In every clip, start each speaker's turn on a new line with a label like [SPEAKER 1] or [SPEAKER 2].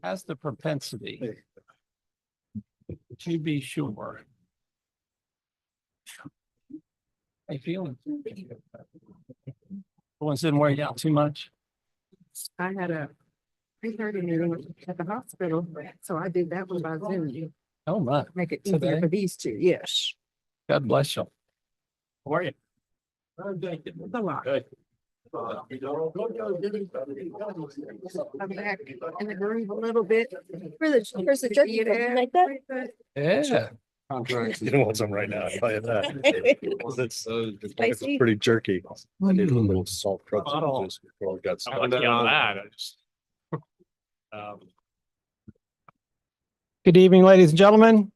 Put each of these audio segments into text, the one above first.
[SPEAKER 1] has the propensity to be sure. I feel it. Ones didn't wear you out too much.
[SPEAKER 2] I had a 3:30 meeting at the hospital, so I did that one by Zoom.
[SPEAKER 1] Oh my,
[SPEAKER 2] Make it
[SPEAKER 1] Today?
[SPEAKER 2] easier for these two, yes.
[SPEAKER 1] God bless you.
[SPEAKER 3] How are you?
[SPEAKER 2] A lot.
[SPEAKER 3] Good.
[SPEAKER 2] I'm back in the groove a little bit.
[SPEAKER 4] Where's the jerky from? Like that?
[SPEAKER 1] Yeah.
[SPEAKER 3] You don't want some right now, I'll tell you that. It's
[SPEAKER 4] Spicy.
[SPEAKER 3] pretty jerky. I need a little salt.
[SPEAKER 1] Bottle.
[SPEAKER 3] Before it got
[SPEAKER 5] I'm lucky on that. I just,
[SPEAKER 1] Good evening, ladies and gentlemen.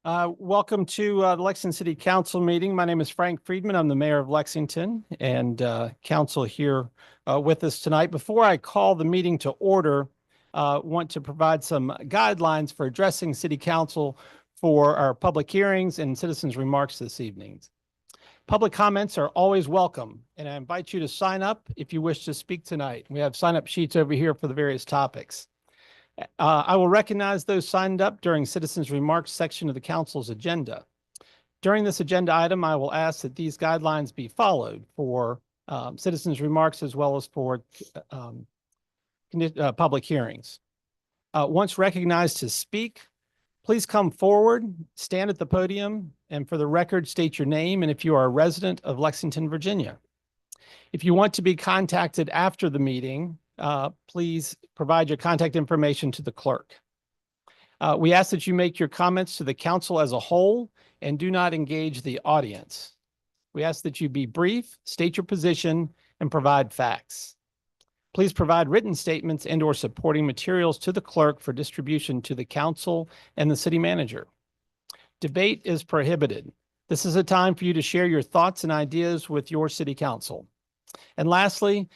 [SPEAKER 1] Welcome to the Lexington City Council meeting. My name is Frank Friedman. I'm the mayor of Lexington and council here with us tonight. Before I call the meeting to order, want to provide some guidelines for addressing city council for our public hearings and citizens' remarks this evening. Public comments are always welcome, and I invite you to sign up if you wish to speak tonight. We have sign-up sheets over here for the various topics. I will recognize those signed up during citizens' remarks section of the council's agenda. During this agenda item, I will ask that these guidelines be followed for citizens' remarks as well as for public hearings. Once recognized to speak, please come forward, stand at the podium, and for the record, state your name and if you are a resident of Lexington, Virginia. If you want to be contacted after the meeting, please provide your contact information to the clerk. We ask that you make your comments to the council as a whole and do not engage the audience. We ask that you be brief, state your position, and provide facts. Please provide written statements and/or supporting materials to the clerk for distribution to the council and the city manager. Debate is prohibited. This is a time for you to share your thoughts and ideas with your city council. And lastly,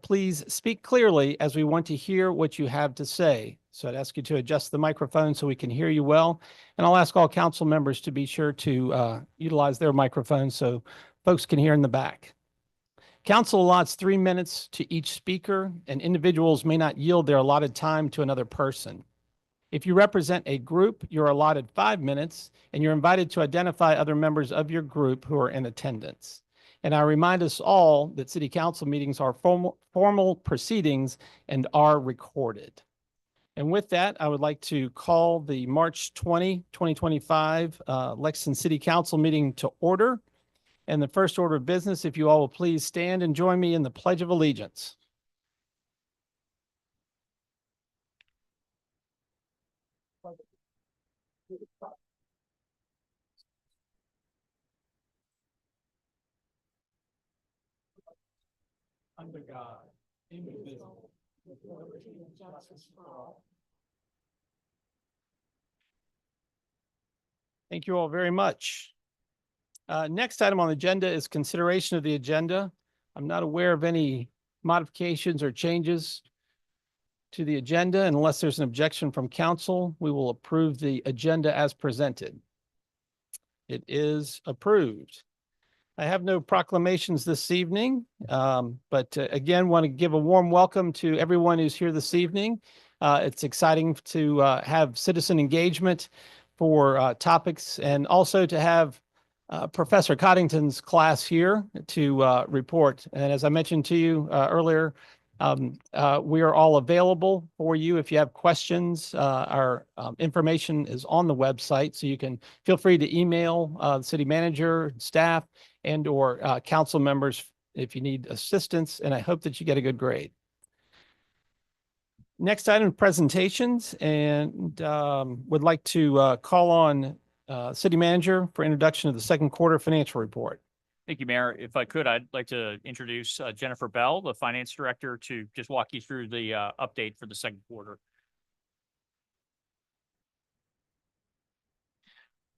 [SPEAKER 1] please speak clearly as we want to hear what you have to say. So I'd ask you to adjust the microphone so we can hear you well. And I'll ask all council members to be sure to utilize their microphones so folks can hear in the back. Council allots 3 minutes to each speaker, and individuals may not yield their allotted time to another person. If you represent a group, you're allotted 5 minutes, and you're invited to identify other members of your group who are in attendance. And I remind us all that city council meetings are formal proceedings and are recorded. And with that, I would like to call the March 20, 2025 Lexington City Council meeting to order. And the first order of business, if you all will please stand and join me in the Pledge of Allegiance. Under God, indivisible, with liberty and justice for all. Thank you all very much. Next item on the agenda is consideration of the agenda. I'm not aware of any modifications or changes to the agenda. Unless there's an objection from council, we will approve the agenda as presented. It is approved. I have no proclamations this evening, but again, want to give a warm welcome to everyone who's here this evening. It's exciting to have citizen engagement for topics and also to have Professor Coddington's class here to report. And as I mentioned to you earlier, we are all available for you if you have questions. Our information is on the website, so you can feel free to email the city manager, staff, and or council members if you need assistance, and I hope that you get a good grade. Next item, presentations, and would like to call on city manager for introduction of the second quarter financial report.
[SPEAKER 5] thank you, Mayor. If I could, I'd like to introduce Jennifer Bell, the finance director, to just walk you through the update for the second quarter.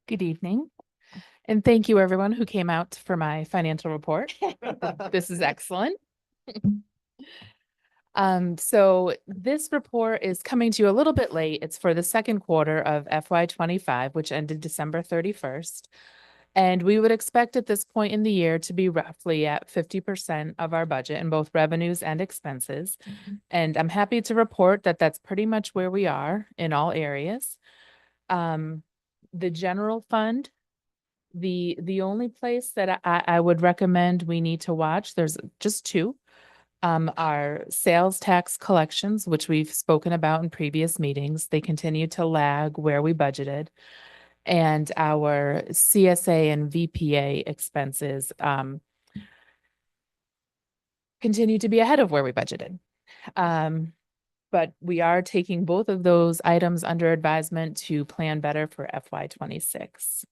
[SPEAKER 6] Good evening. And thank you everyone who came out for my financial report. This is excellent. So this report is coming to you a little bit late. It's for the second quarter of FY25, which ended December 31st. And we would expect at this point in the year to be roughly at 50% of our budget in both revenues and expenses. And I'm happy to report that that's pretty much where we are in all areas. The general fund, the only place that I would recommend we need to watch, there's just two, our sales tax collections, which we've spoken about in previous meetings. They continue to lag where we budgeted. And our CSA and VPA expenses continue to be ahead of where we budgeted. But we are taking both of those items under advisement to plan better for FY26.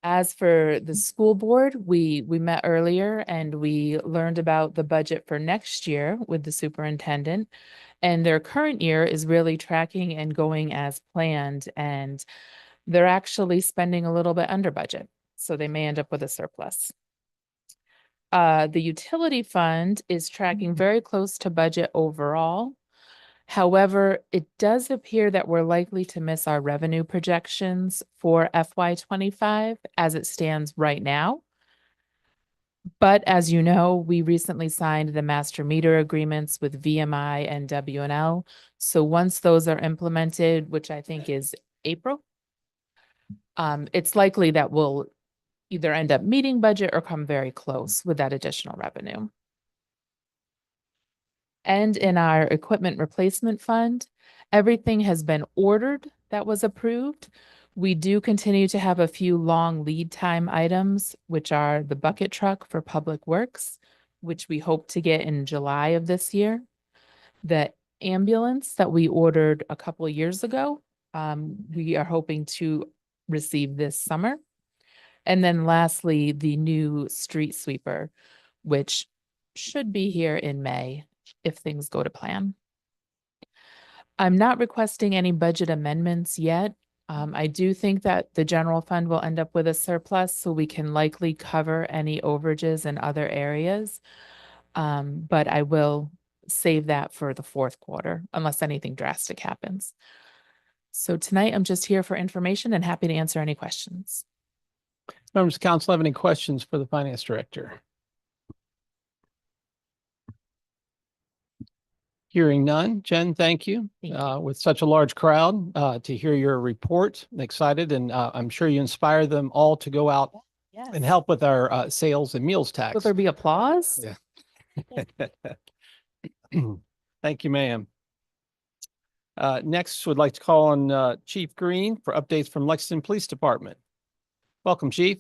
[SPEAKER 6] As for the school board, we met earlier and we learned about the budget for next year with the superintendent. And their current year is really tracking and going as planned, and they're actually spending a little bit under budget. So they may end up with a surplus. The utility fund is tracking very close to budget overall. However, it does appear that we're likely to miss our revenue projections for FY25 as it stands right now. But as you know, we recently signed the master meter agreements with VMI and WNL. So once those are implemented, which I think is April, it's likely that we'll either end up meeting budget or come very close with that additional revenue. And in our equipment replacement fund, everything has been ordered that was approved. We do continue to have a few long lead time items, which are the bucket truck for Public Works, which we hope to get in July of this year. The ambulance that we ordered a couple of years ago, we are hoping to receive this summer. And then lastly, the new street sweeper, which should be here in May if things go to plan. I'm not requesting any budget amendments yet. I do think that the general fund will end up with a surplus, so we can likely cover any overages in other areas. But I will save that for the fourth quarter unless anything drastic happens. So tonight I'm just here for information and happy to answer any questions.
[SPEAKER 1] Members of council have any questions for the finance director? Hearing none. Jen, thank you.
[SPEAKER 6] Thank you.
[SPEAKER 1] With such a large crowd to hear your report, I'm excited, and I'm sure you inspire them all to go out
[SPEAKER 6] Yes.
[SPEAKER 1] and help with our sales and meals tax.
[SPEAKER 6] Will there be applause?
[SPEAKER 1] Yeah. Thank you, ma'am. Next, would like to call on Chief Green for updates from Lexington Police Department. Welcome, Chief.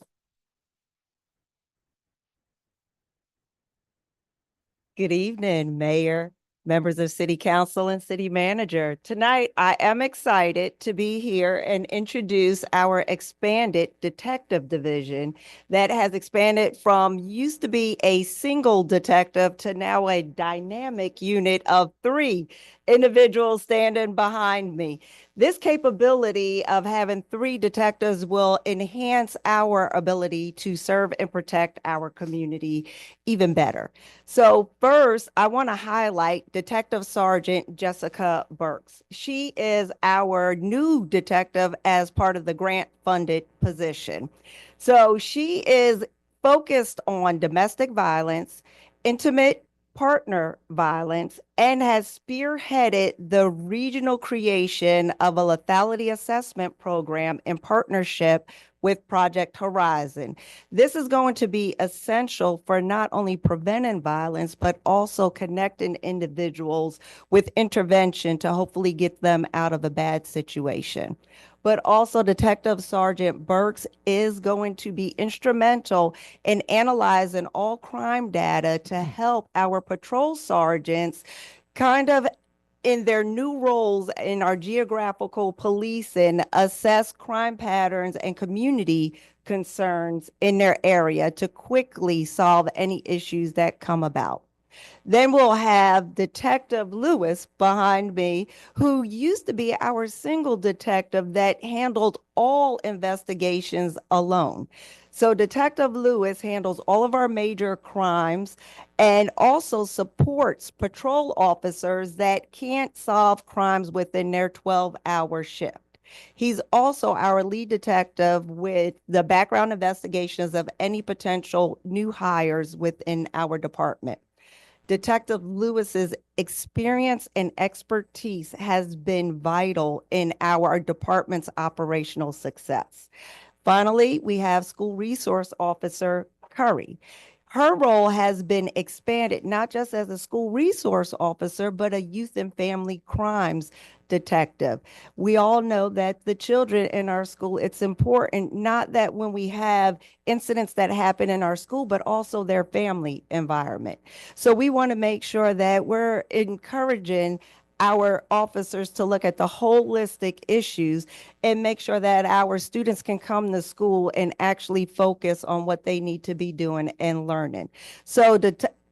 [SPEAKER 7] Good evening, Mayor, members of City Council, and City Manager. Tonight, I am excited to be here and introduce our expanded detective division that has expanded from used to be a single detective to now a dynamic unit of 3 individuals standing behind me. This capability of having 3 detectives will enhance our ability to serve and protect our community even better. So first, I want to highlight Detective Sergeant Jessica Burks. She is our new detective as part of the grant-funded position. So she is focused on domestic violence, intimate partner violence, and has spearheaded the regional creation of a lethality assessment program in partnership with Project Horizon. This is going to be essential for not only preventing violence, but also connecting individuals with intervention to hopefully get them out of a bad situation. But also Detective Sergeant Burks is going to be instrumental in analyzing all crime data to help our patrol sergeants kind of in their new roles in our geographical policing, assess crime patterns and community concerns in their area to quickly solve any issues that come about. Then we'll have Detective Lewis behind me, who used to be our single detective that handled all investigations alone. So Detective Lewis handles all of our major crimes and also supports patrol officers that can't solve crimes within their 12-hour shift. He's also our lead detective with the background investigations of any potential new hires within our department. Detective Lewis's experience and expertise has been vital in our department's operational success. Finally, we have School Resource Officer Curry. Her role has been expanded not just as a school resource officer, but a youth and family crimes detective. We all know that the children in our school, it's important, not that when we have incidents that happen in our school, but also their family environment. So we want to make sure that we're encouraging our officers to look at the holistic issues and make sure that our students can come to school and actually focus on what they need to be doing and learning. So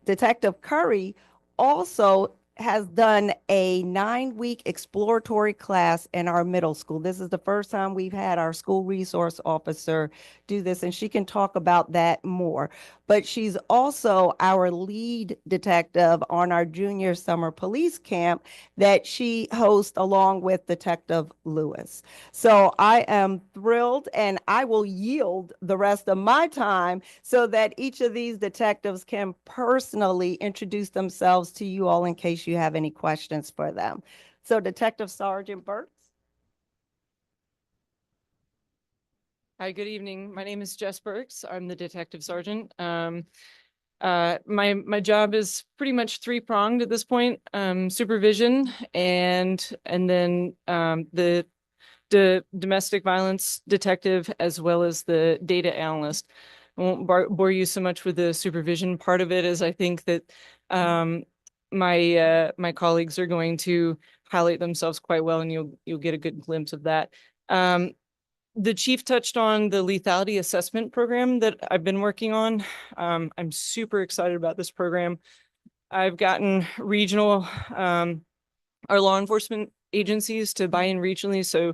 [SPEAKER 7] Detective Curry also has done a 9-week exploratory class in our middle school. This is the first time we've had our school resource officer do this, and she can talk about that more. But she's also our lead detective on our junior summer police camp that she hosts along with Detective Lewis. So I am thrilled, and I will yield the rest of my time so that each of these detectives can personally introduce themselves to you all in case you have any questions for them. So Detective Sergeant Burks.
[SPEAKER 8] Hi, good evening. My name is Jess Burks. I'm the detective sergeant. My job is pretty much three-pronged at this point: supervision and then the domestic violence detective, as well as the data analyst. I won't bore you so much with the supervision part of it, as I think that my colleagues are going to highlight themselves quite well, and you'll get a good glimpse of that. The chief touched on the lethality assessment program that I've been working on. I'm super excited about this program. I've gotten regional, our law enforcement agencies to buy in regionally. So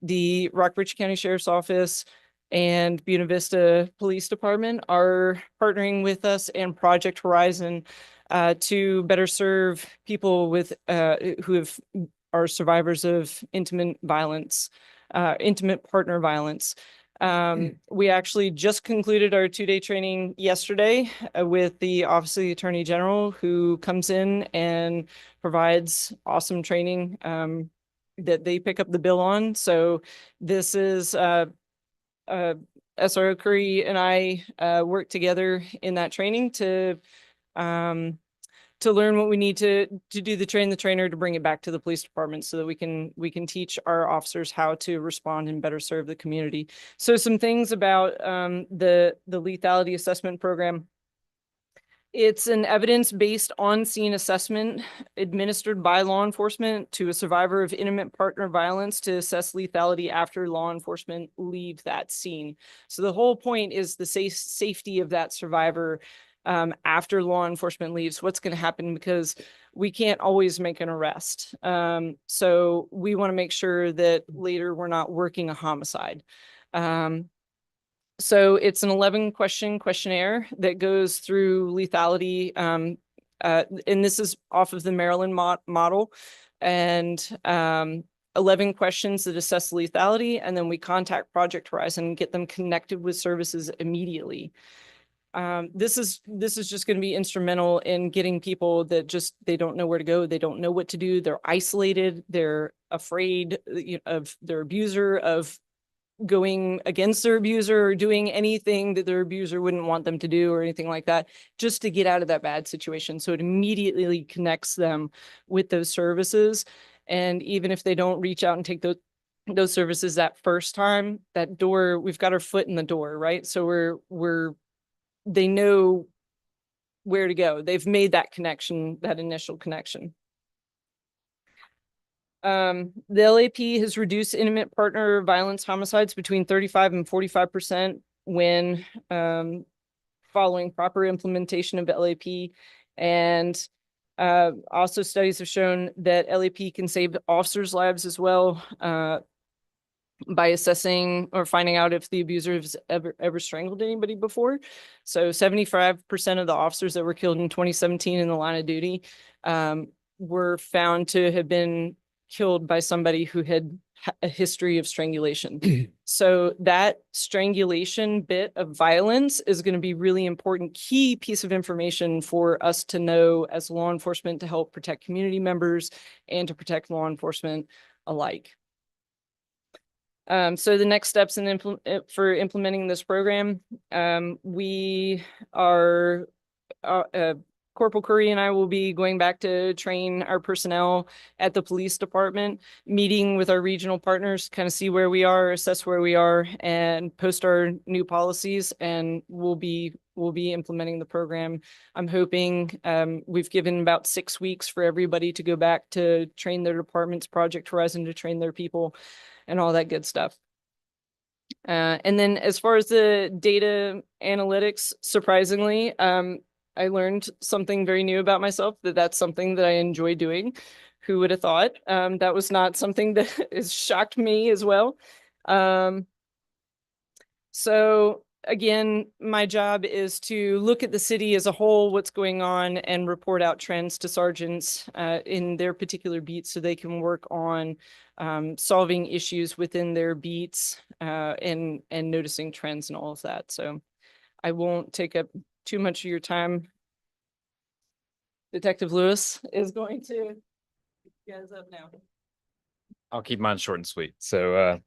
[SPEAKER 8] the Rockbridge County Sheriff's Office and Buena Vista Police Department are partnering with us and Project Horizon to better serve people with who are survivors of intimate violence. Intimate partner violence. We actually just concluded our 2-day training yesterday with the Office of the Attorney General, who comes in and provides awesome training that they pick up the bill on. So this is SRO Curry and I work together in that training to learn what we need to do the trainer to bring it back to the police department so that we can teach our officers how to respond and better serve the community. So some things about the lethality assessment program. It's an evidence-based on-scene assessment administered by law enforcement to a survivor of intimate partner violence to assess lethality after law enforcement leave that scene. So the whole point is the safety of that survivor after law enforcement leaves. What's going to happen, because we can't always make an arrest. So we want to make sure that later we're not working a homicide. So it's an 11-question questionnaire that goes through lethality. And this is off of the Maryland model, and 11 questions that assess lethality. And then we contact Project Horizon and get them connected with services immediately. This is just going to be instrumental in getting people that they don't know where to go. They don't know what to do. They're isolated. They're afraid of their abuser, of going against their abuser or doing anything that their abuser wouldn't want them to do or anything like that, just to get out of that bad situation. So it immediately connects them with those services. And even if they don't reach out and take those services that first time, that door, we've got our foot in the door, right? So they know where to go. They've made that connection, that initial connection. The LAP has reduced intimate partner violence homicides between 35 and 45% when following proper implementation of LAP. And also studies have shown that LAP can save officers' lives as well by assessing or finding out if the abuser has ever strangled anybody before. So 75% of the officers that were killed in 2017 in the line of duty were found to have been killed by somebody who had a history of strangulation. So that strangulation bit of violence is going to be really important, key piece of information for us to know as law enforcement to help protect community members and to protect law enforcement alike. So the next steps for implementing this program, we are, Corporal Curry and I will be going back to train our personnel at the police department, meeting with our regional partners, kind of see where we are, assess where we are, and post our new policies. And we'll be implementing the program. I'm hoping we've given about 6 weeks for everybody to go back to train their departments, Project Horizon to train their people, and all that good stuff. And then as far as the data analytics, surprisingly, I learned something very new about myself, that's something that I enjoy doing. Who would have thought? That was not something that has shocked me as well. So again, my job is to look at the city as a whole, what's going on, and report out trends to sergeants in their particular beats so they can work on solving issues within their beats and noticing trends and all of that. So I won't take up too much of your time. Detective Lewis is going to get us up now.
[SPEAKER 9] I'll keep mine short and sweet. So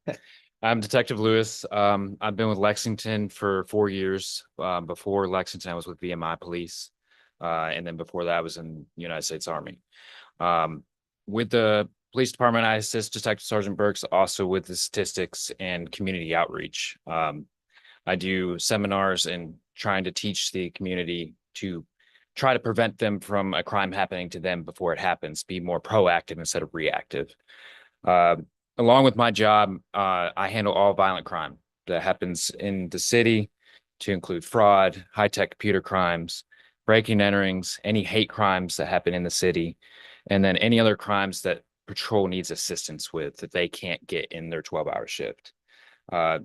[SPEAKER 9] I'm Detective Lewis. I've been with Lexington for 4 years. Before Lexington, I was with VMI Police. And then before that, I was in the United States Army. With the police department, I assist Detective Sergeant Burks also with the statistics and community outreach. I do seminars and trying to teach the community to try to prevent them from a crime happening to them before it happens, be more proactive instead of reactive. Along with my job, I handle all violent crime that happens in the city, to include fraud, high-tech computer crimes, breaking and enterings, any hate crimes that happen in the city, and then any other crimes that patrol needs assistance with that they can't get in their 12-hour shift.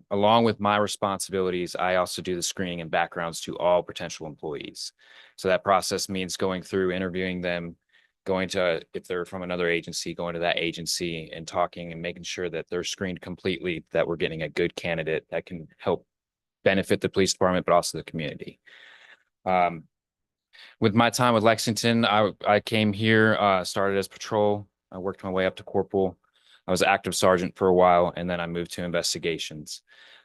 [SPEAKER 9] Along with my responsibilities, I also do the screening and backgrounds to all potential employees. So that process means going through, interviewing them, going to, if they're from another agency, going to that agency and talking and making sure that they're screened completely, that we're getting a good candidate that can help benefit the police department, but also the community. With my time with Lexington, I came here, started as patrol. I worked my way up to corporal. I was active sergeant for a while, and then I moved to investigations.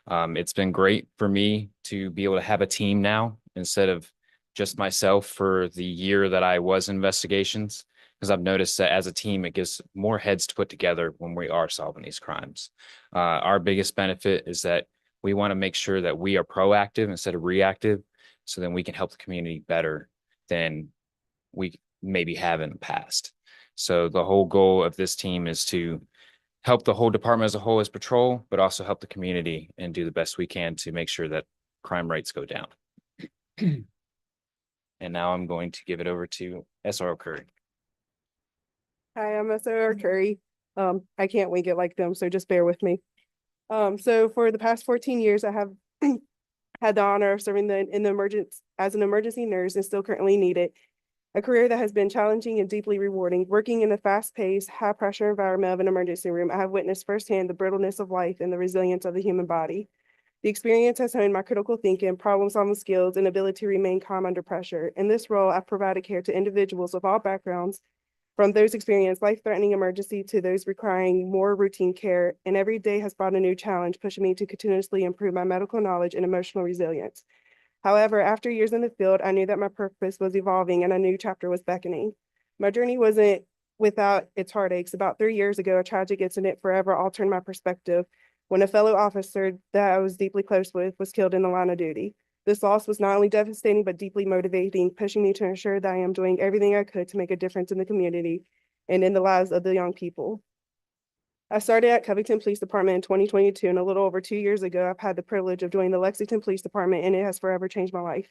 [SPEAKER 9] It's been great for me to be able to have a team now instead of just myself for the year that I was in investigations, because I've noticed that as a team, it gives more heads to put together when we are solving these crimes. Our biggest benefit is that we want to make sure that we are proactive instead of reactive, so then we can help the community better than we maybe have in the past. So the whole goal of this team is to help the whole department as a whole as patrol, but also help the community and do the best we can to make sure that crime rates go down. And now I'm going to give it over to SRO Curry.
[SPEAKER 10] Hi, I'm SRO Curry. I can't wing it like them, so just bear with me. So for the past 14 years, I have had the honor of serving as an emergency nurse and still currently need it. A career that has been challenging and deeply rewarding. Working in the fast-paced, high-pressure environment of an emergency room, I have witnessed firsthand the brittleness of life and the resilience of the human body. The experience has honed my critical thinking, problem-solving skills, and ability to remain calm under pressure. In this role, I've provided care to individuals of all backgrounds, from those experiencing life-threatening emergency to those requiring more routine care, and every day has brought a new challenge, pushing me to continuously improve my medical knowledge and emotional resilience. However, after years in the field, I knew that my purpose was evolving and a new chapter was beckoning. My journey wasn't without its heartaches. About 3 years ago, a tragic incident forever altered my perspective when a fellow officer that I was deeply close with was killed in the line of duty. This loss was not only devastating, but deeply motivating, pushing me to ensure that I am doing everything I could to make a difference in the community and in the lives of the young people. I started at Covington Police Department in 2022, and a little over 2 years ago, I've had the privilege of joining the Lexington Police Department, and it has forever changed my life.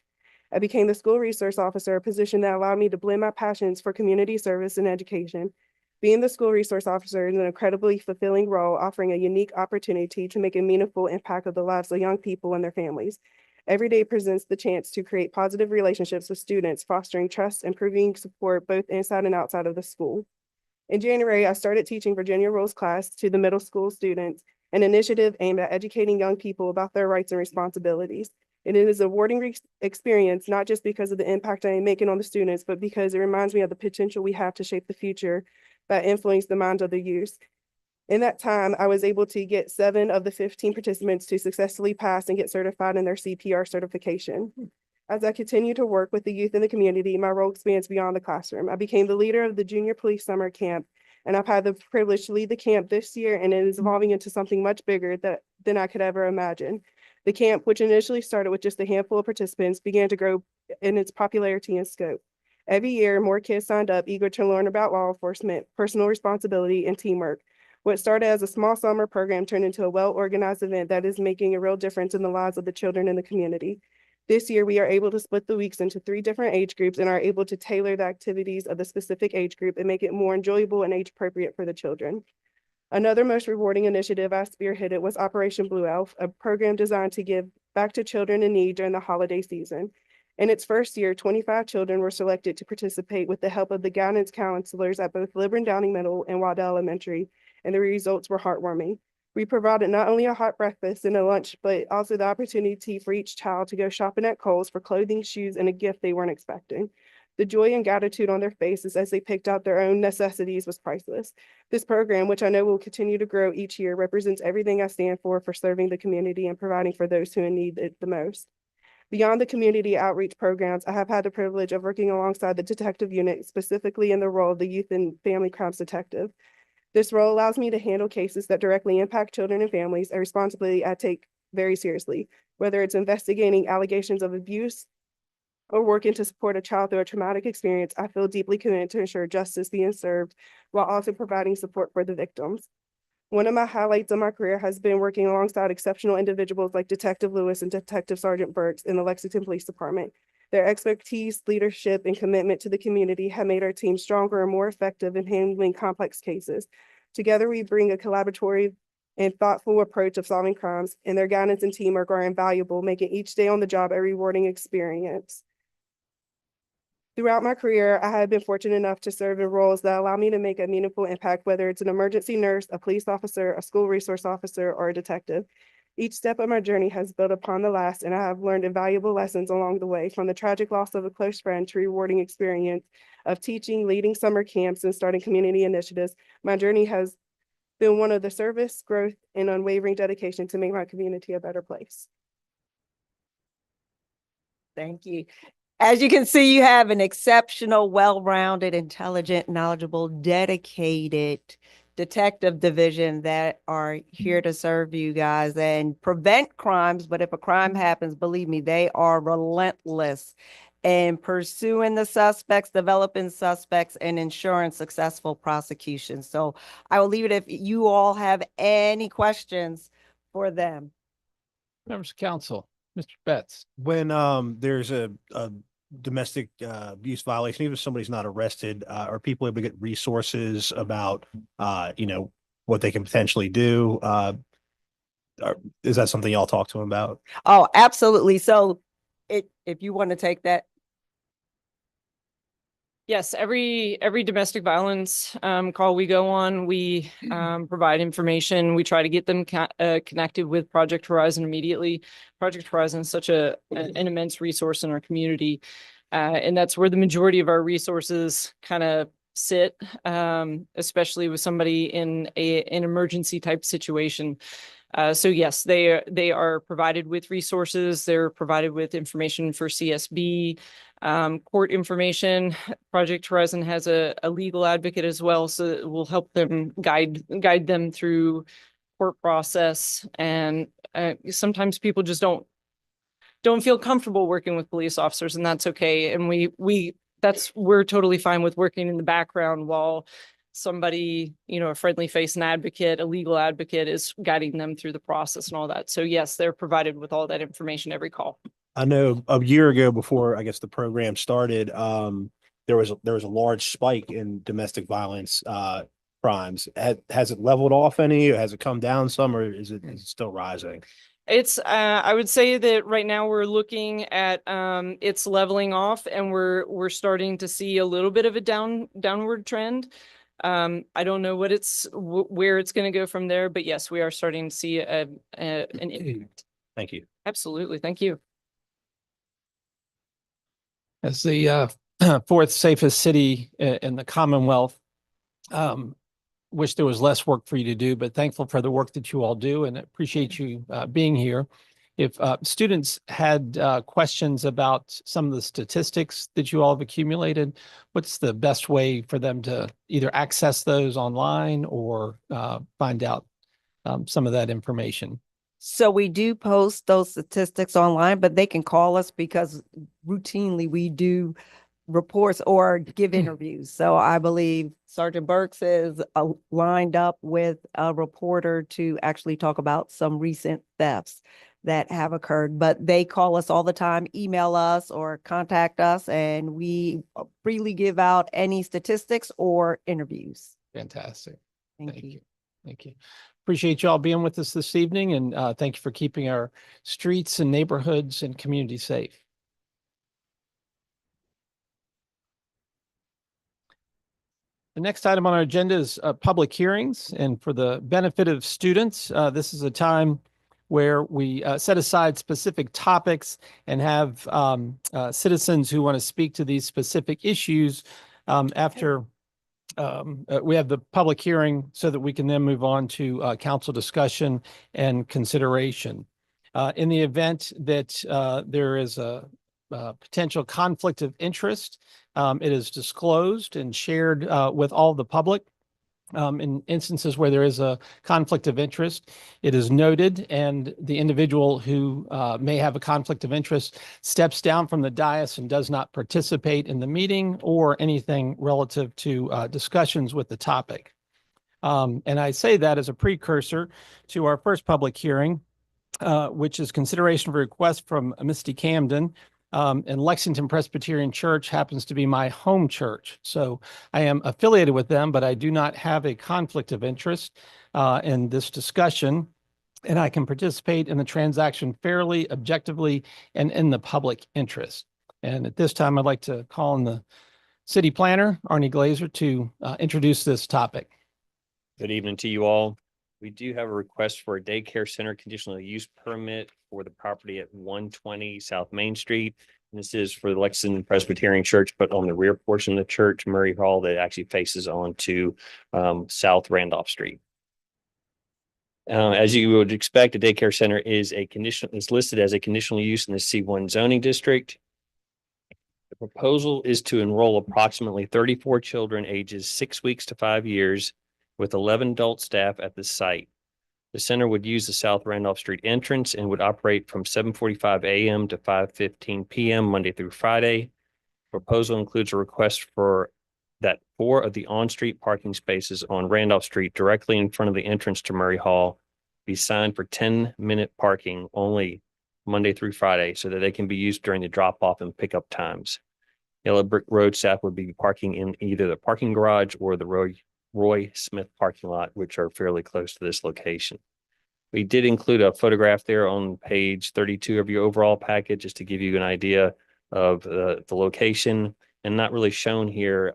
[SPEAKER 10] I became the school resource officer, a position that allowed me to blend my passions for community service and education. Being the school resource officer is an incredibly fulfilling role, offering a unique opportunity to make a meaningful impact of the lives of young people and their families. Every day presents the chance to create positive relationships with students, fostering trust and providing support both inside and outside of the school. In January, I started teaching Virginia Rules class to the middle school students, an initiative aimed at educating young people about their rights and responsibilities. And it is a rewarding experience, not just because of the impact I am making on the students, but because it reminds me of the potential we have to shape the future that influence the minds of the youth. In that time, I was able to get 7 of the 15 participants to successfully pass and get certified in their CPR certification. As I continue to work with the youth in the community, my role expands beyond the classroom. I became the leader of the Junior Police Summer Camp, and I've had the privilege to lead the camp this year, and it is evolving into something much bigger than I could ever imagine. The camp, which initially started with just a handful of participants, began to grow in its popularity and scope. Every year, more kids signed up, eager to learn about law enforcement, personal responsibility, and teamwork. What started as a small summer program turned into a well-organized event that is making a real difference in the lives of the children in the community. This year, we are able to split the weeks into 3 different age groups and are able to tailor the activities of the specific age group and make it more enjoyable and age appropriate for the children. Another most rewarding initiative I spearheaded was Operation Blue Elf, a program designed to give back to children in need during the holiday season. In its first year, 25 children were selected to participate with the help of the guidance counselors at both Libram Downing Middle and Waddell Elementary, and the results were heartwarming. We provided not only a hot breakfast and a lunch, but also the opportunity for each child to go shopping at Kohl's for clothing, shoes, and a gift they weren't expecting. The joy and gratitude on their faces as they picked out their own necessities was priceless. This program, which I know will continue to grow each year, represents everything I stand for serving the community and providing for those who need it the most. Beyond the community outreach programs, I have had the privilege of working alongside the detective unit, specifically in the role of the youth and family crimes detective. This role allows me to handle cases that directly impact children and families, a responsibility I take very seriously, whether it's investigating allegations of abuse or working to support a child through a traumatic experience. I feel deeply committed to ensure justice being served while also providing support for the victims. One of my highlights of my career has been working alongside exceptional individuals like Detective Lewis and Detective Sergeant Burks in the Lexington Police Department. Their expertise, leadership, and commitment to the community have made our team stronger and more effective in handling complex cases. Together, we bring a collaborative and thoughtful approach of solving crimes, and their guidance and teamwork are invaluable, making each day on the job a rewarding experience. Throughout my career, I have been fortunate enough to serve in roles that allow me to make a meaningful impact, whether it's an emergency nurse, a police officer, a school resource officer, or a detective. Each step of my journey has built upon the last, and I have learned invaluable lessons along the way, from the tragic loss of a close friend to rewarding experience of teaching, leading summer camps, and starting community initiatives. My journey has been one of the service, growth, and unwavering dedication to make my community a better place.
[SPEAKER 7] Thank you. As you can see, you have an exceptional, well-rounded, intelligent, knowledgeable, dedicated detective division that are here to serve you guys and prevent crimes. But if a crime happens, believe me, they are relentless in pursuing the suspects, developing suspects, and ensuring successful prosecution. So I will leave it if you all have any questions for them.
[SPEAKER 1] Members of council, Mr. Betts.
[SPEAKER 3] When there's a domestic abuse violation, even if somebody's not arrested, are people able to get resources about what they can potentially do? Is that something y'all talk to them about?
[SPEAKER 7] Oh, absolutely. So if you want to take that.
[SPEAKER 8] Yes, every domestic violence call we go on, we provide information. We try to get them connected with Project Horizon immediately. Project Horizon is such an immense resource in our community, and that's where the majority of our resources kind of sit, especially with somebody in an emergency type situation. So yes, they are provided with resources. They're provided with information for CSB, court information. Project Horizon has a legal advocate as well, so it will help them guide them through court process. And sometimes people just don't feel comfortable working with police officers, and that's okay. And we're totally fine with working in the background while somebody, a friendly face, an advocate, a legal advocate is guiding them through the process and all that. So yes, they're provided with all that information every call.
[SPEAKER 3] I know a year ago, before I guess the program started, there was a large spike in domestic violence crimes. Has it leveled off any? Or has it come down some, or is it still rising?
[SPEAKER 8] It's I would say that right now we're looking at it's leveling off, and we're starting to see a little bit of a downward trend. I don't know what where it's going to go from there, but yes, we are starting to see an impact.
[SPEAKER 3] Thank you.
[SPEAKER 8] Absolutely. Thank you.
[SPEAKER 1] As the fourth safest city in the Commonwealth, wish there was less work for you to do, but thankful for the work that you all do and appreciate you being here. If students had questions about some of the statistics that you all have accumulated, what's the best way for them to either access those online or find out some of that information?
[SPEAKER 7] So we do post those statistics online, but they can call us because routinely we do reports or give interviews. So I believe Sergeant Burks is lined up with a reporter to actually talk about some recent thefts that have occurred, but they call us all the time, email us or contact us, and we freely give out any statistics or interviews.
[SPEAKER 1] Fantastic.
[SPEAKER 7] Thank you.
[SPEAKER 1] Thank you. Appreciate you all being with us this evening, and thank you for keeping our streets and neighborhoods and communities safe. The next item on our agenda is public hearings, and for the benefit of students, this is a time where we set aside specific topics and have citizens who want to speak to these specific issues after we have the public hearing so that we can then move on to council discussion and consideration. In the event that there is a potential conflict of interest, it is disclosed and shared with all the public. In instances where there is a conflict of interest, it is noted, and the individual who may have a conflict of interest steps down from the dais and does not participate in the meeting or anything relative to discussions with the topic. And I say that as a precursor to our first public hearing, which is consideration of a request from Misty Camden. And Lexington Presbyterian Church happens to be my home church. So I am affiliated with them, but I do not have a conflict of interest in this discussion. And I can participate in the transaction fairly, objectively, and in the public interest. And at this time, I'd like to call on the city planner, Arnie Glazer, to introduce this topic.
[SPEAKER 11] Good evening to you all. We do have a request for a daycare center conditional use permit for the property at 120 South Main Street. And this is for the Lexington Presbyterian Church, but on the rear portion of the church, Murray Hall, that actually faces onto South Randolph Street. As you would expect, a daycare center is listed as a conditional use in the C1 zoning district. The proposal is to enroll approximately 34 children ages 6 weeks to 5 years with 11 adult staff at the site. The center would use the South Randolph Street entrance and would operate from 7:45 a.m. to 5:15 p.m. Monday through Friday. Proposal includes a request for that 4 of the on-street parking spaces on Randolph Street directly in front of the entrance to Murray Hall be signed for 10-minute parking only Monday through Friday so that they can be used during the drop-off and pickup times. Yellow Brick Road staff would be parking in either the parking garage or the Roy Smith parking lot, which are fairly close to this location. We did include a photograph there on page 32 of your overall package, just to give you an idea of the location. And not really shown here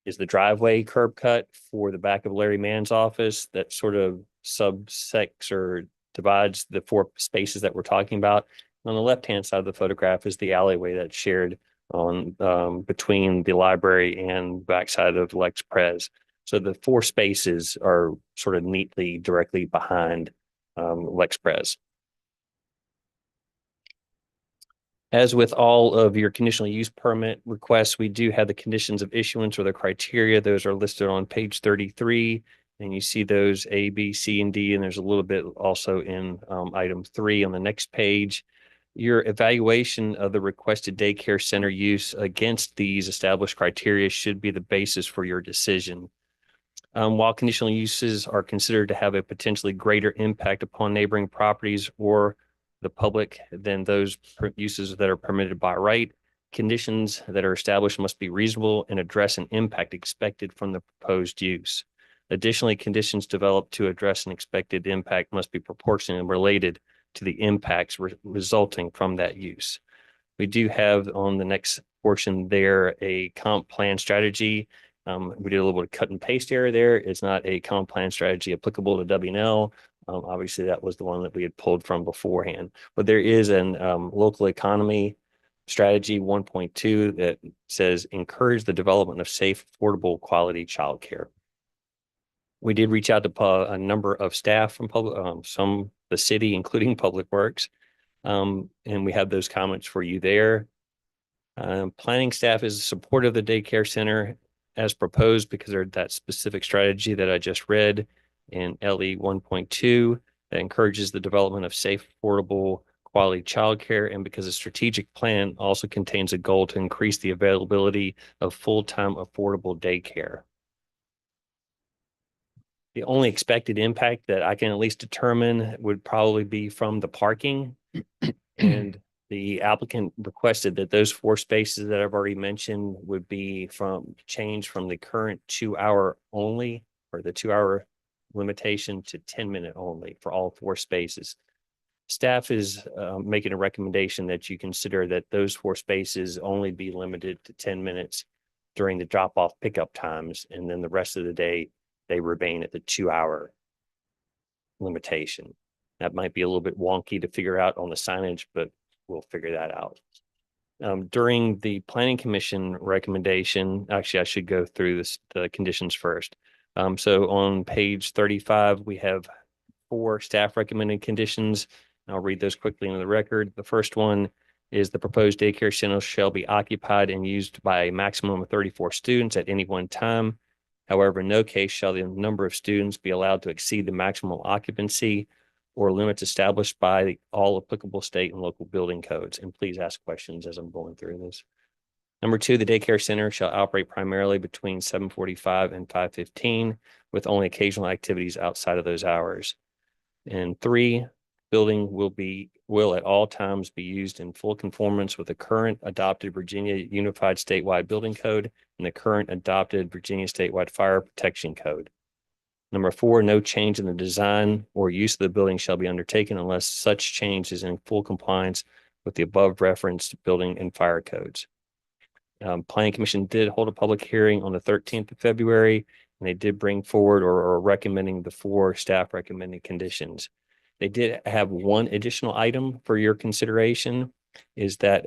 [SPEAKER 11] is the driveway curb cut for the back of Larry Mann's office that sort of subsects or divides the 4 spaces that we're talking about. On the left-hand side of the photograph is the alleyway that's shared on between the library and backside of Lex Pres. So the 4 spaces are sort of neatly directly behind Lex Pres. As with all of your conditional use permit requests, we do have the conditions of issuance or the criteria. Those are listed on page 33. And you see those A, B, C, and D, and there's a little bit also in item 3 on the next page. Your evaluation of the requested daycare center use against these established criteria should be the basis for your decision. While conditional uses are considered to have a potentially greater impact upon neighboring properties or the public than those uses that are permitted by right, conditions that are established must be reasonable and address an impact expected from the proposed use. Additionally, conditions developed to address an expected impact must be proportionally related to the impacts resulting from that use. We do have on the next portion there a comp plan strategy, We did a little bit of cut and paste error there. It's not a common plan strategy applicable to W&L. Obviously, that was the one that we had pulled from beforehand. But there is an local economy strategy 1.2 that says encourage the development of safe, affordable, quality childcare. We did reach out to a number of staff from the city, including Public Works. And we have those comments for you there. Planning staff is supportive of the daycare center as proposed because of that specific strategy that I just read in LE 1.2 that encourages the development of safe, affordable, quality childcare, and because a strategic plan also contains a goal to increase the availability of full-time affordable daycare. The only expected impact that I can at least determine would probably be from the parking. And the applicant requested that those 4 spaces that I've already mentioned would be changed from the current 2-hour only, or the 2-hour limitation, to 10-minute only for all 4 spaces. Staff is making a recommendation that you consider that those 4 spaces only be limited to 10 minutes during the drop-off pickup times, and then the rest of the day they remain at the 2-hour limitation. That might be a little bit wonky to figure out on the signage, but we'll figure that out. During the planning commission recommendation, actually, I should go through the conditions first. So on page 35, we have 4 staff recommended conditions. I'll read those quickly into the record. The first one is the proposed daycare center shall be occupied and used by a maximum of 34 students at any one time. However, in no case shall the number of students be allowed to exceed the maximum occupancy or limits established by all applicable state and local building codes. And please ask questions as I'm going through this. Number 2, the daycare center shall operate primarily between 7:45 and 5:15 with only occasional activities outside of those hours. And 3, building will at all times be used in full conformance with the current adopted Virginia Unified Statewide Building Code and the current adopted Virginia Statewide Fire Protection Code. Number 4, no change in the design or use of the building shall be undertaken unless such change is in full compliance with the above referenced building and fire codes. Planning Commission did hold a public hearing on the 13th of February, and they did bring forward or are recommending the 4 staff recommended conditions. They did have one additional item for your consideration, is that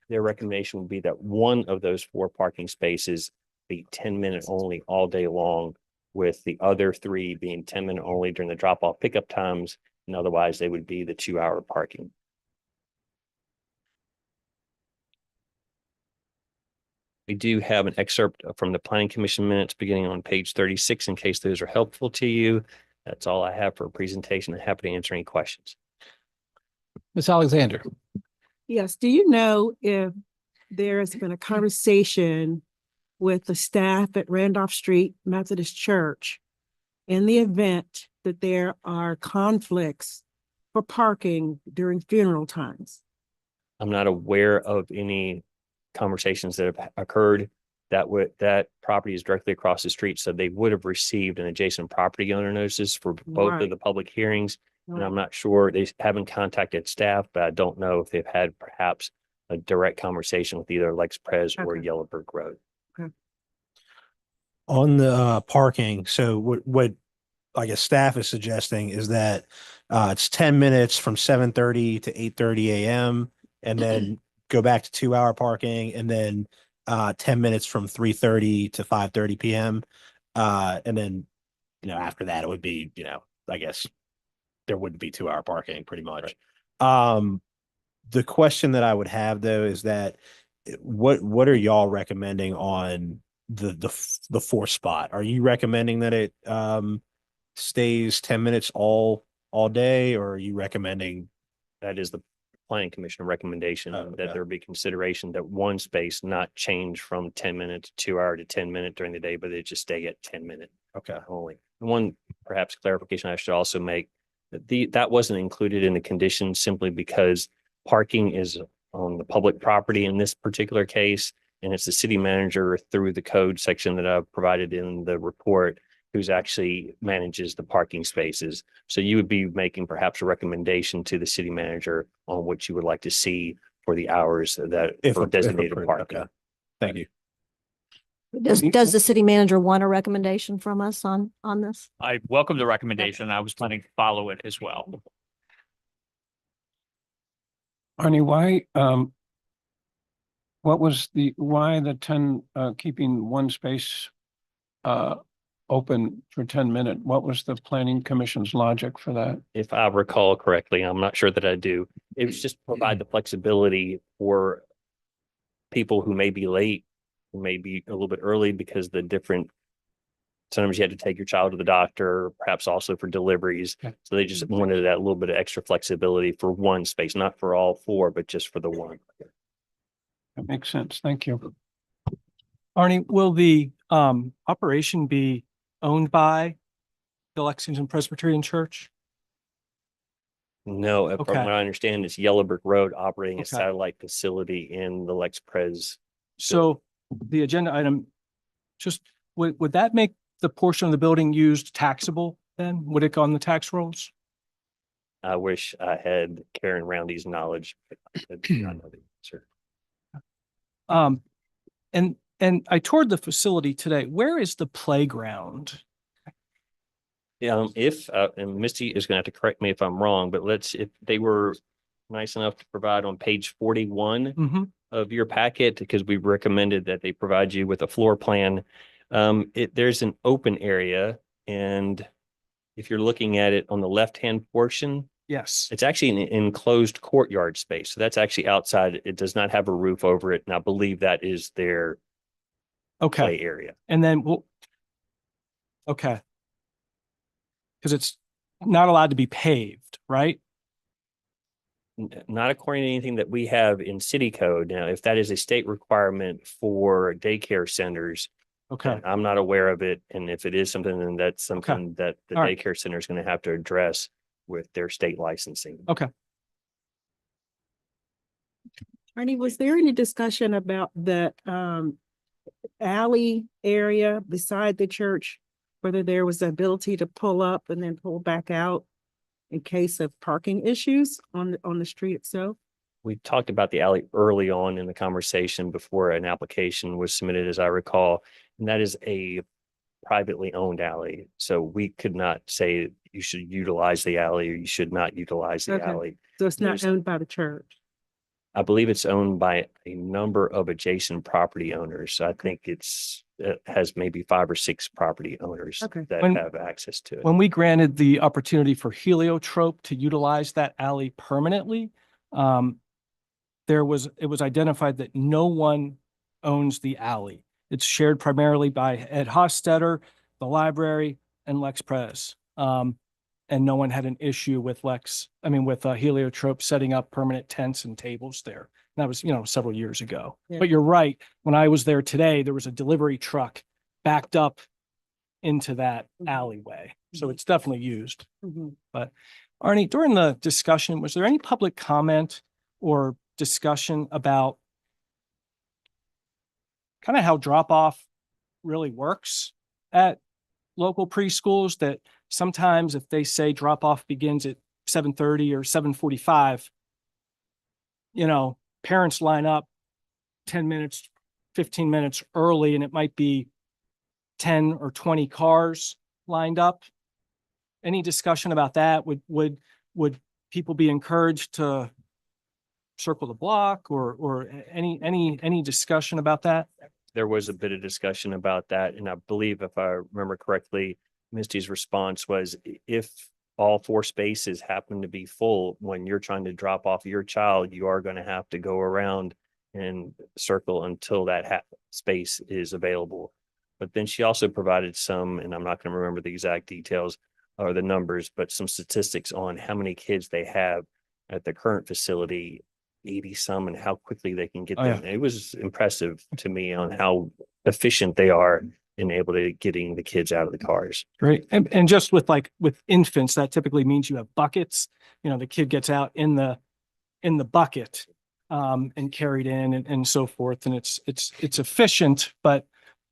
[SPEAKER 11] their recommendation would be that one of those 4 parking spaces be 10-minute only all day long, with the other 3 being 10-minute only during the drop-off pickup times, and otherwise they would be the 2-hour parking. We do have an excerpt from the Planning Commission minutes beginning on page 36 in case those are helpful to you. That's all I have for a presentation. I'm happy to answer any questions.
[SPEAKER 1] Ms. Alexander.
[SPEAKER 2] Yes, do you know if there has been a conversation with the staff at Randolph Street Methodist Church in the event that there are conflicts for parking during funeral times?
[SPEAKER 11] I'm not aware of any conversations that have occurred. That property is directly across the street, so they would have received an adjacent property owner notices for both of the public hearings. And I'm not sure, they haven't contacted staff, but I don't know if they've had perhaps a direct conversation with either Lex Prez or Yellowbrook Road.
[SPEAKER 3] On the parking, so what I guess staff is suggesting is that it's 10 minutes from 7:30 to 8:30 a.m. and then go back to 2-hour parking, and then 10 minutes from 3:30 to 5:30 p.m. And then, after that, it would be, I guess there wouldn't be 2-hour parking pretty much. Right. The question that I would have though is that what are y'all recommending on the 4 spot? Are you recommending that it stays 10 minutes all day, or are you recommending?
[SPEAKER 11] That is the Planning Commission recommendation that there be consideration that one space not change from 10 minutes to 2-hour to 10-minute during the day, but it just stay at 10-minute.
[SPEAKER 3] Okay.
[SPEAKER 11] Only. One perhaps clarification I should also make, that wasn't included in the condition simply because parking is on the public property in this particular case, and it's the city manager through the code section that I've provided in the report who's actually manages the parking spaces. So you would be making perhaps a recommendation to the city manager on what you would like to see for the hours that for designated parking.
[SPEAKER 3] Okay. Thank you.
[SPEAKER 4] Does the city manager want a recommendation from us on this?
[SPEAKER 5] I welcome the recommendation. I was planning to follow it as well.
[SPEAKER 12] Arnie, why the 10, keeping one space open for 10 minutes? What was the planning commission's logic for that?
[SPEAKER 11] If I recall correctly, I'm not sure that I do. It was just to provide the flexibility for people who may be late, who may be a little bit early because sometimes you had to take your child to the doctor, perhaps also for deliveries.
[SPEAKER 12] Okay.
[SPEAKER 11] So they just wanted that little bit of extra flexibility for one space, not for all four, but just for the one.
[SPEAKER 12] That makes sense. Thank you.
[SPEAKER 13] Arnie, will the operation be owned by the Lexington Presbyterian Church?
[SPEAKER 11] No,
[SPEAKER 13] Okay.
[SPEAKER 11] from what I understand, it's Yellow Brick Road operating a
[SPEAKER 13] Okay.
[SPEAKER 11] satellite facility in the Lex Pres.
[SPEAKER 13] So the agenda item, just would that make the portion of the building used taxable then? Would it go on the tax rolls?
[SPEAKER 11] I wish I had Karen Roundy's knowledge. But I do not know the answer.
[SPEAKER 13] And I toured the facility today. Where is the playground?
[SPEAKER 11] If and Misty is going to have to correct me if I'm wrong, but if they were nice enough to provide on page 41
[SPEAKER 13] Mhm.
[SPEAKER 11] of your packet, because we recommended that they provide you with a floor plan. There's an open area, and if you're looking at it on the left-hand portion,
[SPEAKER 13] Yes.
[SPEAKER 11] it's actually an enclosed courtyard space. So that's actually outside. It does not have a roof over it, and I believe that is their
[SPEAKER 13] Okay.
[SPEAKER 11] play area.
[SPEAKER 13] And then okay. Because it's not allowed to be paved, right?
[SPEAKER 11] Not according to anything that we have in city code. Now, if that is a state requirement for daycare centers,
[SPEAKER 13] Okay.
[SPEAKER 11] then I'm not aware of it. And if it is something, then that's something that the
[SPEAKER 13] All right.
[SPEAKER 11] daycare center is going to have to address with their state licensing.
[SPEAKER 13] Okay.
[SPEAKER 2] Arnie, was there any discussion about the alley area beside the church? Whether there was the ability to pull up and then pull back out in case of parking issues on the street itself?
[SPEAKER 11] We talked about the alley early on in the conversation before an application was submitted, as I recall, and that is a privately owned alley. So we could not say you should utilize the alley or you should not utilize the
[SPEAKER 2] Okay.
[SPEAKER 11] alley.
[SPEAKER 2] So it's not
[SPEAKER 11] There's-
[SPEAKER 2] owned by the church?
[SPEAKER 11] I believe it's owned by a number of adjacent property owners. So I think it has maybe 5 or 6 property owners
[SPEAKER 2] Okay.
[SPEAKER 11] that
[SPEAKER 13] When-
[SPEAKER 11] have access to it.
[SPEAKER 13] When we granted the opportunity for Heliotrope to utilize that alley permanently, it was identified that no one owns the alley. It's shared primarily by Ed Hofstetter, the library, and Lex Pres. And no one had an issue with Heliotrope setting up permanent tents and tables there. That was, several years ago.
[SPEAKER 2] Yeah.
[SPEAKER 13] But you're right. When I was there today, there was a delivery truck backed up into that alleyway. So it's definitely used.
[SPEAKER 2] Mhm.
[SPEAKER 13] But Arnie, during the discussion, was there any public comment or discussion about kind of how drop-off really works at local preschools? That sometimes if they say drop-off begins at 7:30 or 7:45, parents line up 10 minutes, 15 minutes early, and it might be 10 or 20 cars lined up. Any discussion about that? Would people be encouraged to circle the block or any discussion about that?
[SPEAKER 11] There was a bit of discussion about that. And I believe, if I remember correctly, Misty's response was, if all 4 spaces happen to be full, when you're trying to drop off your child, you are going to have to go around and circle until that space is available. But then she also provided some, and I'm not going to remember the exact details or the numbers, but some statistics on how many kids they have at the current facility, 80 some, and how quickly they can get
[SPEAKER 13] Oh,
[SPEAKER 11] them. It was impressive to me on how efficient they are in able to getting the kids out of the cars.
[SPEAKER 13] Great. And just with infants, that typically means you have buckets. The kid gets out in the bucket and carried in and so forth. And it's efficient, but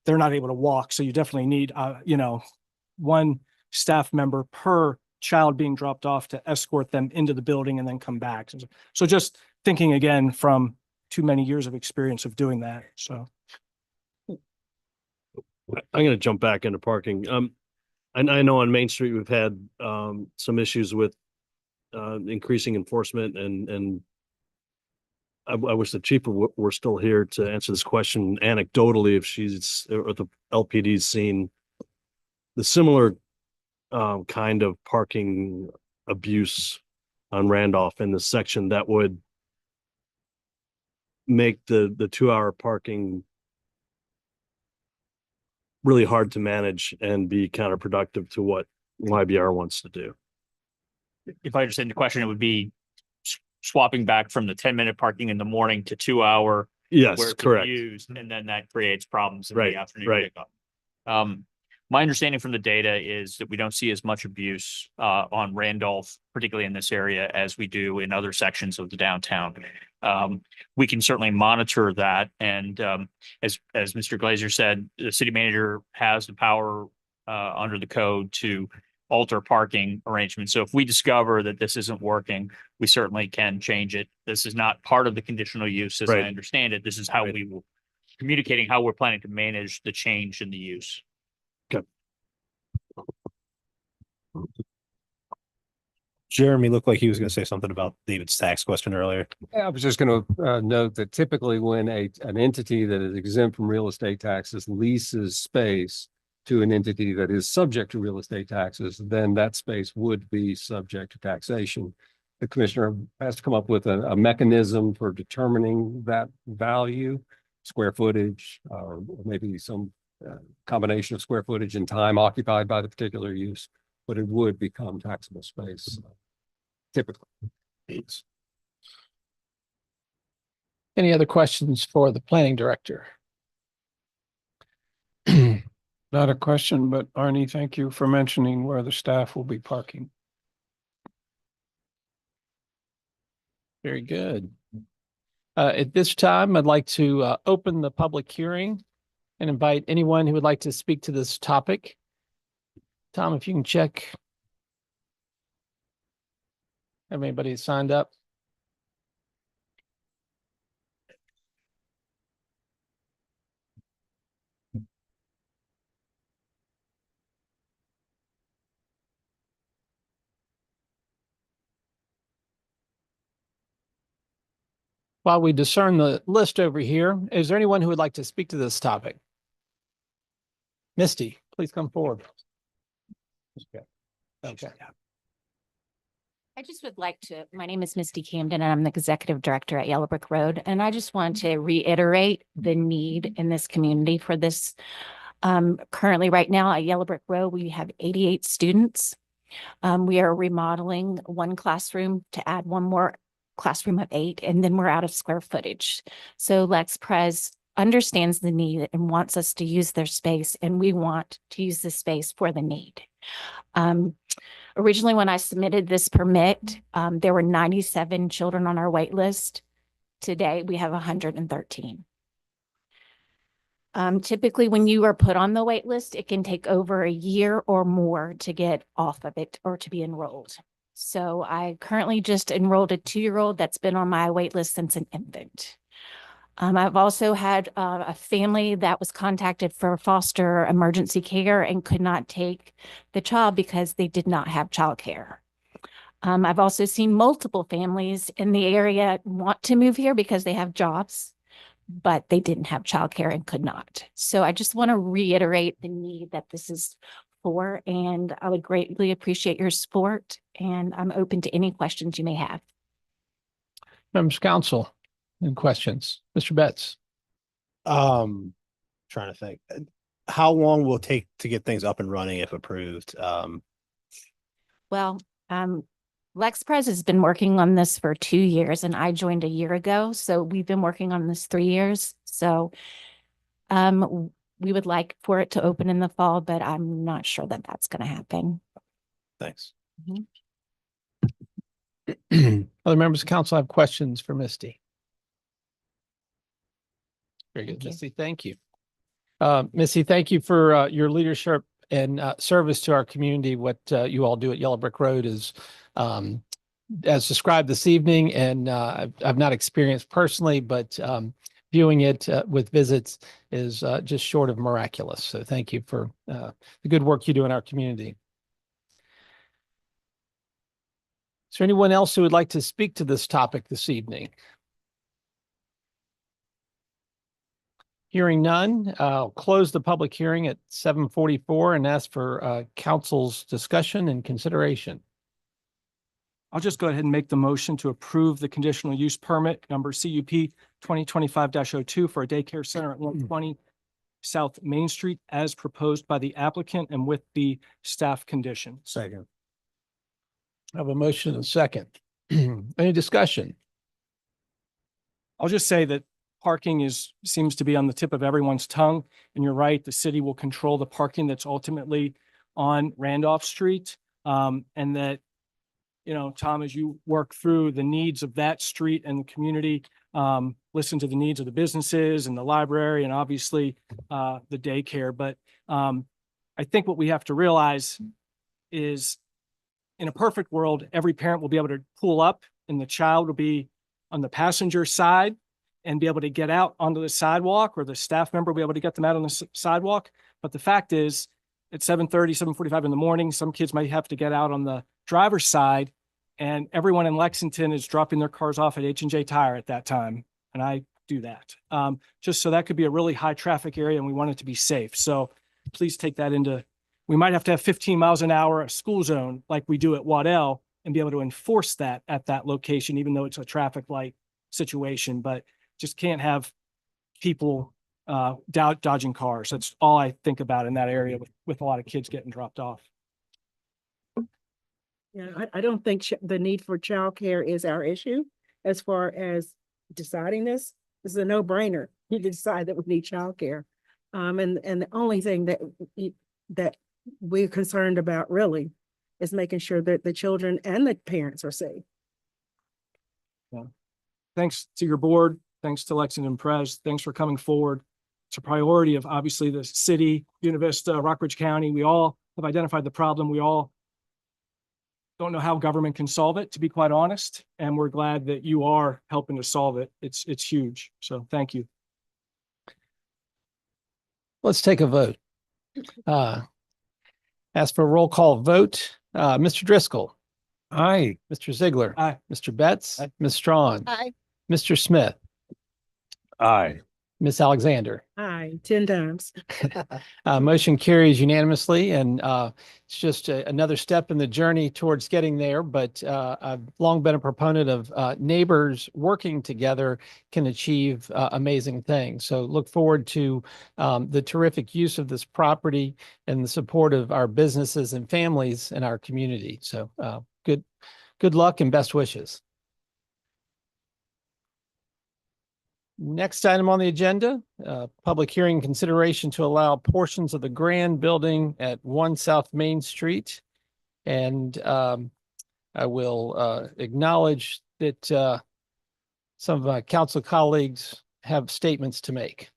[SPEAKER 13] they're not able to walk. So you definitely need, one staff member per child being dropped off to escort them into the building and then come back. So just thinking again from too many years of experience of doing that. So.
[SPEAKER 14] I'm gonna jump back into parking. I know on Main Street, we've had, some issues with, increasing enforcement and I wish the chief were still here to answer this question anecdotally, if she's, or the LPD's seen the similar, kind of parking abuse on Randolph in the section that would make the 2 hour parking really hard to manage and be counterproductive to what YBR wants to do.
[SPEAKER 5] If I understand the question, it would be swapping back from the 10-minute parking in the morning to 2 hour.
[SPEAKER 14] Yes,
[SPEAKER 5] Where it's
[SPEAKER 14] correct.
[SPEAKER 5] abused, and then that creates problems in
[SPEAKER 14] Right,
[SPEAKER 5] the afternoon
[SPEAKER 14] right.
[SPEAKER 5] pickup. My understanding from the data is that we don't see as much abuse on Randolph, particularly in this area, as we do in other sections of the downtown. We can certainly monitor that, and as Mr. Glazer said, the city manager has the power under the code to alter parking arrangements. So if we discover that this isn't working, we certainly can change it. This is not part of the conditional use, as I
[SPEAKER 14] Right.
[SPEAKER 5] understand it. This is how we will communicating how we're planning to manage the change in the use.
[SPEAKER 3] Jeremy looked like he was going to say something about David's tax question earlier.
[SPEAKER 12] I was just going to note that typically when an entity that is exempt from real estate taxes leases space to an entity that is subject to real estate taxes, then that space would be subject to taxation. The commissioner has to come up with a mechanism for determining that value, square footage, or maybe some combination of square footage and time occupied by the particular use, but it would become taxable space typically.
[SPEAKER 1] Any other questions for the planning director?
[SPEAKER 12] Not a question, but Arnie, thank you for mentioning where the staff will be parking.
[SPEAKER 1] Very good. At this time, I'd like to open the public hearing and invite anyone who would like to speak to this topic. Tom, if you can check. Have anybody signed up? While we discern the list over here, is there anyone who would like to speak to this topic? Misty, please come forward. Okay.
[SPEAKER 15] I just would like to, my name is Misty Camden and I'm the executive director at Yellow Brick Road. And I just want to reiterate the need in this community for this. Currently right now at Yellow Brick Road, we have 88 students. We are remodeling one classroom to add one more classroom of 8, and then we're out of square footage. So LexPres understands the need and wants us to use their space, and we want to use the space for the need. Originally, when I submitted this permit, there were 97 children on our wait list. Today, we have 113. Typically, when you are put on the wait list, it can take over a year or more to get off of it or to be enrolled. So I currently just enrolled a 2-year-old that's been on my wait list since an infant. I've also had a family that was contacted for foster emergency care and could not take the child because they did not have childcare. I've also seen multiple families in the area want to move here because they have jobs, but they didn't have childcare and could not. So I just want to reiterate the need that this is for, and I would greatly appreciate your support, and I'm open to any questions you may have.
[SPEAKER 1] Members of council, any questions? Mr. Betts?
[SPEAKER 3] Trying to think. How long will it take to get things up and running if approved?
[SPEAKER 15] Well, LexPres has been working on this for 2 years and I joined a year ago. So we've been working on this 3 years. So we would like for it to open in the fall, but I'm not sure that that's going to happen.
[SPEAKER 3] Thanks.
[SPEAKER 1] Other members of council have questions for Misty? Very good, Misty. Thank you. Misty, thank you for your leadership and service to our community. What you all do at Yellow Brick Road is as described this evening, and I've not experienced personally, but viewing it with visits is just short of miraculous. So thank you for the good work you do in our community. Is there anyone else who would like to speak to this topic this evening? Hearing none, I'll close the public hearing at 7:44 and ask for council's discussion and consideration.
[SPEAKER 13] I'll just go ahead and make the motion to approve the conditional use permit number CUP 2025-02 for a daycare center at 120 South Main Street as proposed by the applicant and with the staff condition.
[SPEAKER 3] Second.
[SPEAKER 1] I have a motion and a second. Any discussion?
[SPEAKER 13] I'll just say that parking seems to be on the tip of everyone's tongue. And you're right, the city will control the parking that's ultimately on Randolph Street. And that, you know, Tom, as you work through the needs of that street and the community, listen to the needs of the businesses and the library and obviously the daycare. But I think what we have to realize is in a perfect world, every parent will be able to pull up and the child will be on the passenger side and be able to get out onto the sidewalk, or the staff member will be able to get them out on the sidewalk. But the fact is, at 7:30, 7:45 in the morning, some kids might have to get out on the driver's side, and everyone in Lexington is dropping their cars off at H&J Tire at that time. And I do that. Just so that could be a really high traffic area and we want it to be safe. So please take that into, we might have to have 15 miles an hour, a school zone like we do at Waddell, and be able to enforce that at that location, even though it's a traffic light situation. But just can't have people dodging cars. That's all I think about in that area with a lot of kids getting dropped off.
[SPEAKER 2] Yeah, I don't think the need for childcare is our issue as far as deciding this. This is a no-brainer. You decide that we need childcare. And the only thing that we're concerned about really is making sure that the children and the parents are safe.
[SPEAKER 13] Yeah. Thanks to your board. Thanks to Lexington Press. Thanks for coming forward. It's a priority of obviously the city, Univista, Rockbridge County. We all have identified the problem. We all don't know how government can solve it, to be quite honest. And we're glad that you are helping to solve it. It's huge. So thank you.
[SPEAKER 1] Let's take a vote. Ask for a roll call vote. Mr. Driscoll.
[SPEAKER 12] Aye.
[SPEAKER 1] Mr. Ziegler.
[SPEAKER 13] Aye.
[SPEAKER 1] Mr. Betts.
[SPEAKER 12] Aye.
[SPEAKER 1] Ms. Strawn.
[SPEAKER 15] Aye.
[SPEAKER 1] Mr. Smith.
[SPEAKER 12] Aye.
[SPEAKER 1] Ms. Alexander.
[SPEAKER 2] Aye, 10 times.
[SPEAKER 1] Motion carries unanimously, and it's just another step in the journey towards getting there. But I've long been a proponent of neighbors working together can achieve amazing things. So look forward to the terrific use of this property and the support of our businesses and families in our community. So good luck and best wishes. Next item on the agenda, public hearing consideration to allow portions of the grand building at 1 South Main Street. And I will acknowledge that some of my council colleagues have statements to make.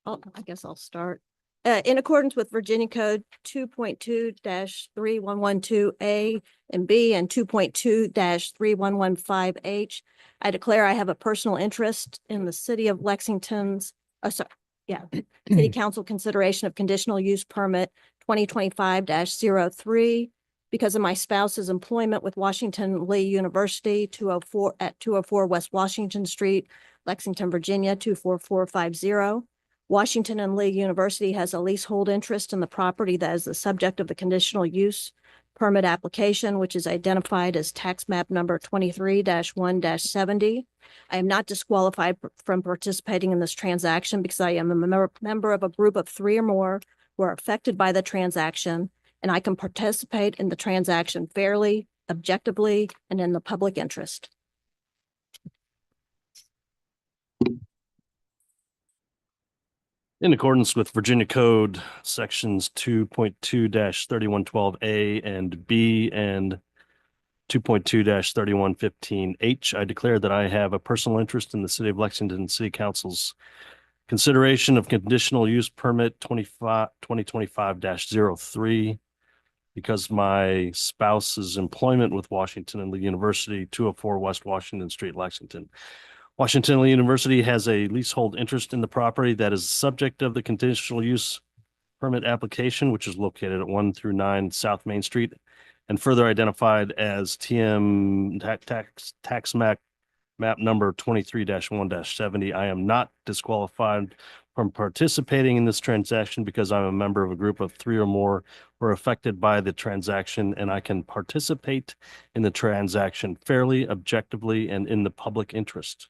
[SPEAKER 4] I guess I'll start. In accordance with Virginia Code 2.2-3112A and B and 2.2-3115H, I declare I have a personal interest in the city of Lexington's, City Council consideration of conditional use permit 2025-03 because of my spouse's employment with Washington Lee University 204 West Washington Street, Lexington, Virginia 24450. Washington and Lee University has a leasehold interest in the property that is the subject of the conditional use permit application, which is identified as tax map number 23-1-70. I am not disqualified from participating in this transaction because I am a member of a group of 3 or more who are affected by the transaction, and I can participate in the transaction fairly, objectively, and in the public interest.
[SPEAKER 14] In accordance with Virginia Code Sections 2.2-3112A and B and 2.2-3115H, I declare that I have a personal interest in the City of Lexington City Council's consideration of conditional use permit 2025-03 because my spouse's employment with Washington and Lee University, 204 West Washington Street, Lexington. Washington University has a leasehold interest in the property that is subject of the conditional use permit application, which is located at 1 through 9 South Main Street and further identified as TM tax map number 23-1-70. I am not disqualified from participating in this transaction because I'm a member of a group of 3 or more who are affected by the transaction, and I can participate in the transaction fairly, objectively, and in the public interest.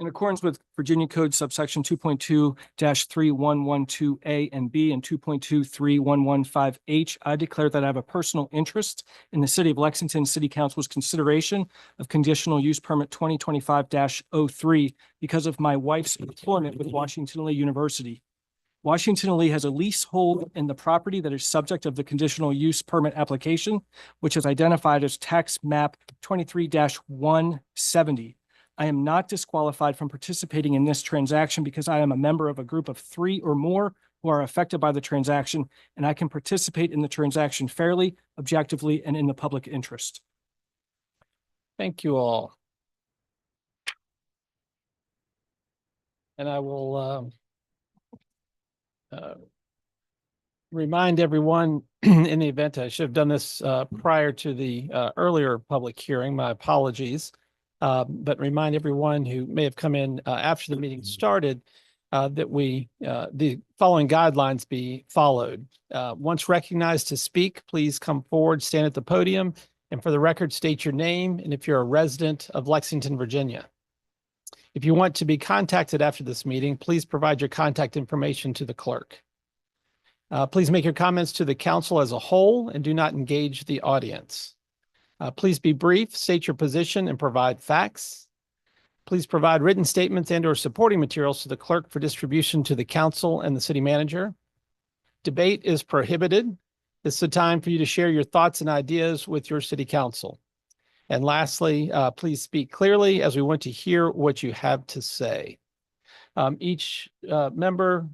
[SPEAKER 13] In accordance with Virginia Code subsection 2.2-3112A and B and 2.23115H, I declare that I have a personal interest in the City of Lexington City Council's consideration of conditional use permit 2025-03 because of my wife's employment with Washington Lee University. Washington Lee has a leasehold in the property that is subject of the conditional use permit application, which is identified as tax map 23-170. I am not disqualified from participating in this transaction because I am a member of a group of 3 or more who are affected by the transaction, and I can participate in the transaction fairly, objectively, and in the public interest.
[SPEAKER 1] Thank you all. And I will remind everyone in the event, I should have done this prior to the earlier public hearing, my apologies. But remind everyone who may have come in after the meeting started that the following guidelines be followed. Once recognized to speak, please come forward, stand at the podium, and for the record, state your name and if you're a resident of Lexington, Virginia. If you want to be contacted after this meeting, please provide your contact information to the clerk. Please make your comments to the council as a whole and do not engage the audience. Please be brief, state your position, and provide facts. Please provide written statements and/or supporting materials to the clerk for distribution to the council and the city manager. Debate is prohibited. This is a time for you to share your thoughts and ideas with your city council. And lastly, please speak clearly as we want to hear what you have to say. Each member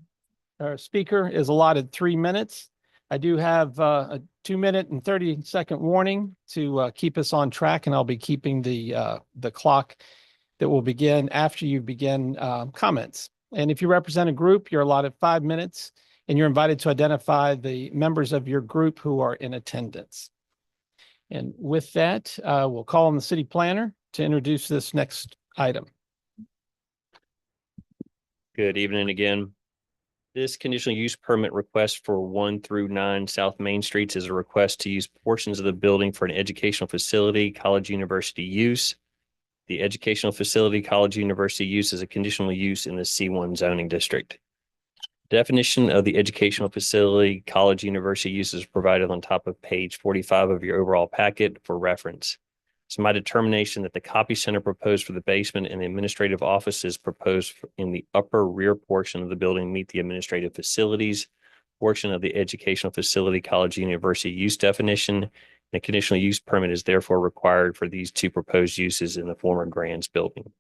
[SPEAKER 1] or speaker is allotted 3 minutes. I do have a 2-minute and 30-second warning to keep us on track, and I'll be keeping the clock that will begin after you begin comments. And if you represent a group, you're allotted 5 minutes, and you're invited to identify the members of your group who are in attendance. And with that, we'll call on the city planner to introduce this next item.
[SPEAKER 11] Good evening again. This conditional use permit request for 1 through 9 South Main Streets is a request to use portions of the building for an educational facility, college, university use. The educational facility, college, university use is a conditional use in the C1 zoning district. Definition of the educational facility, college, university use is provided on top of page 45 of your overall packet for reference. It's my determination that the copy center proposed for the basement and the administrative offices proposed in the upper rear portion of the building meet the administrative facilities portion of the educational facility, college, university use definition. And a conditional use permit is therefore required for these 2 proposed uses in the former Grants building.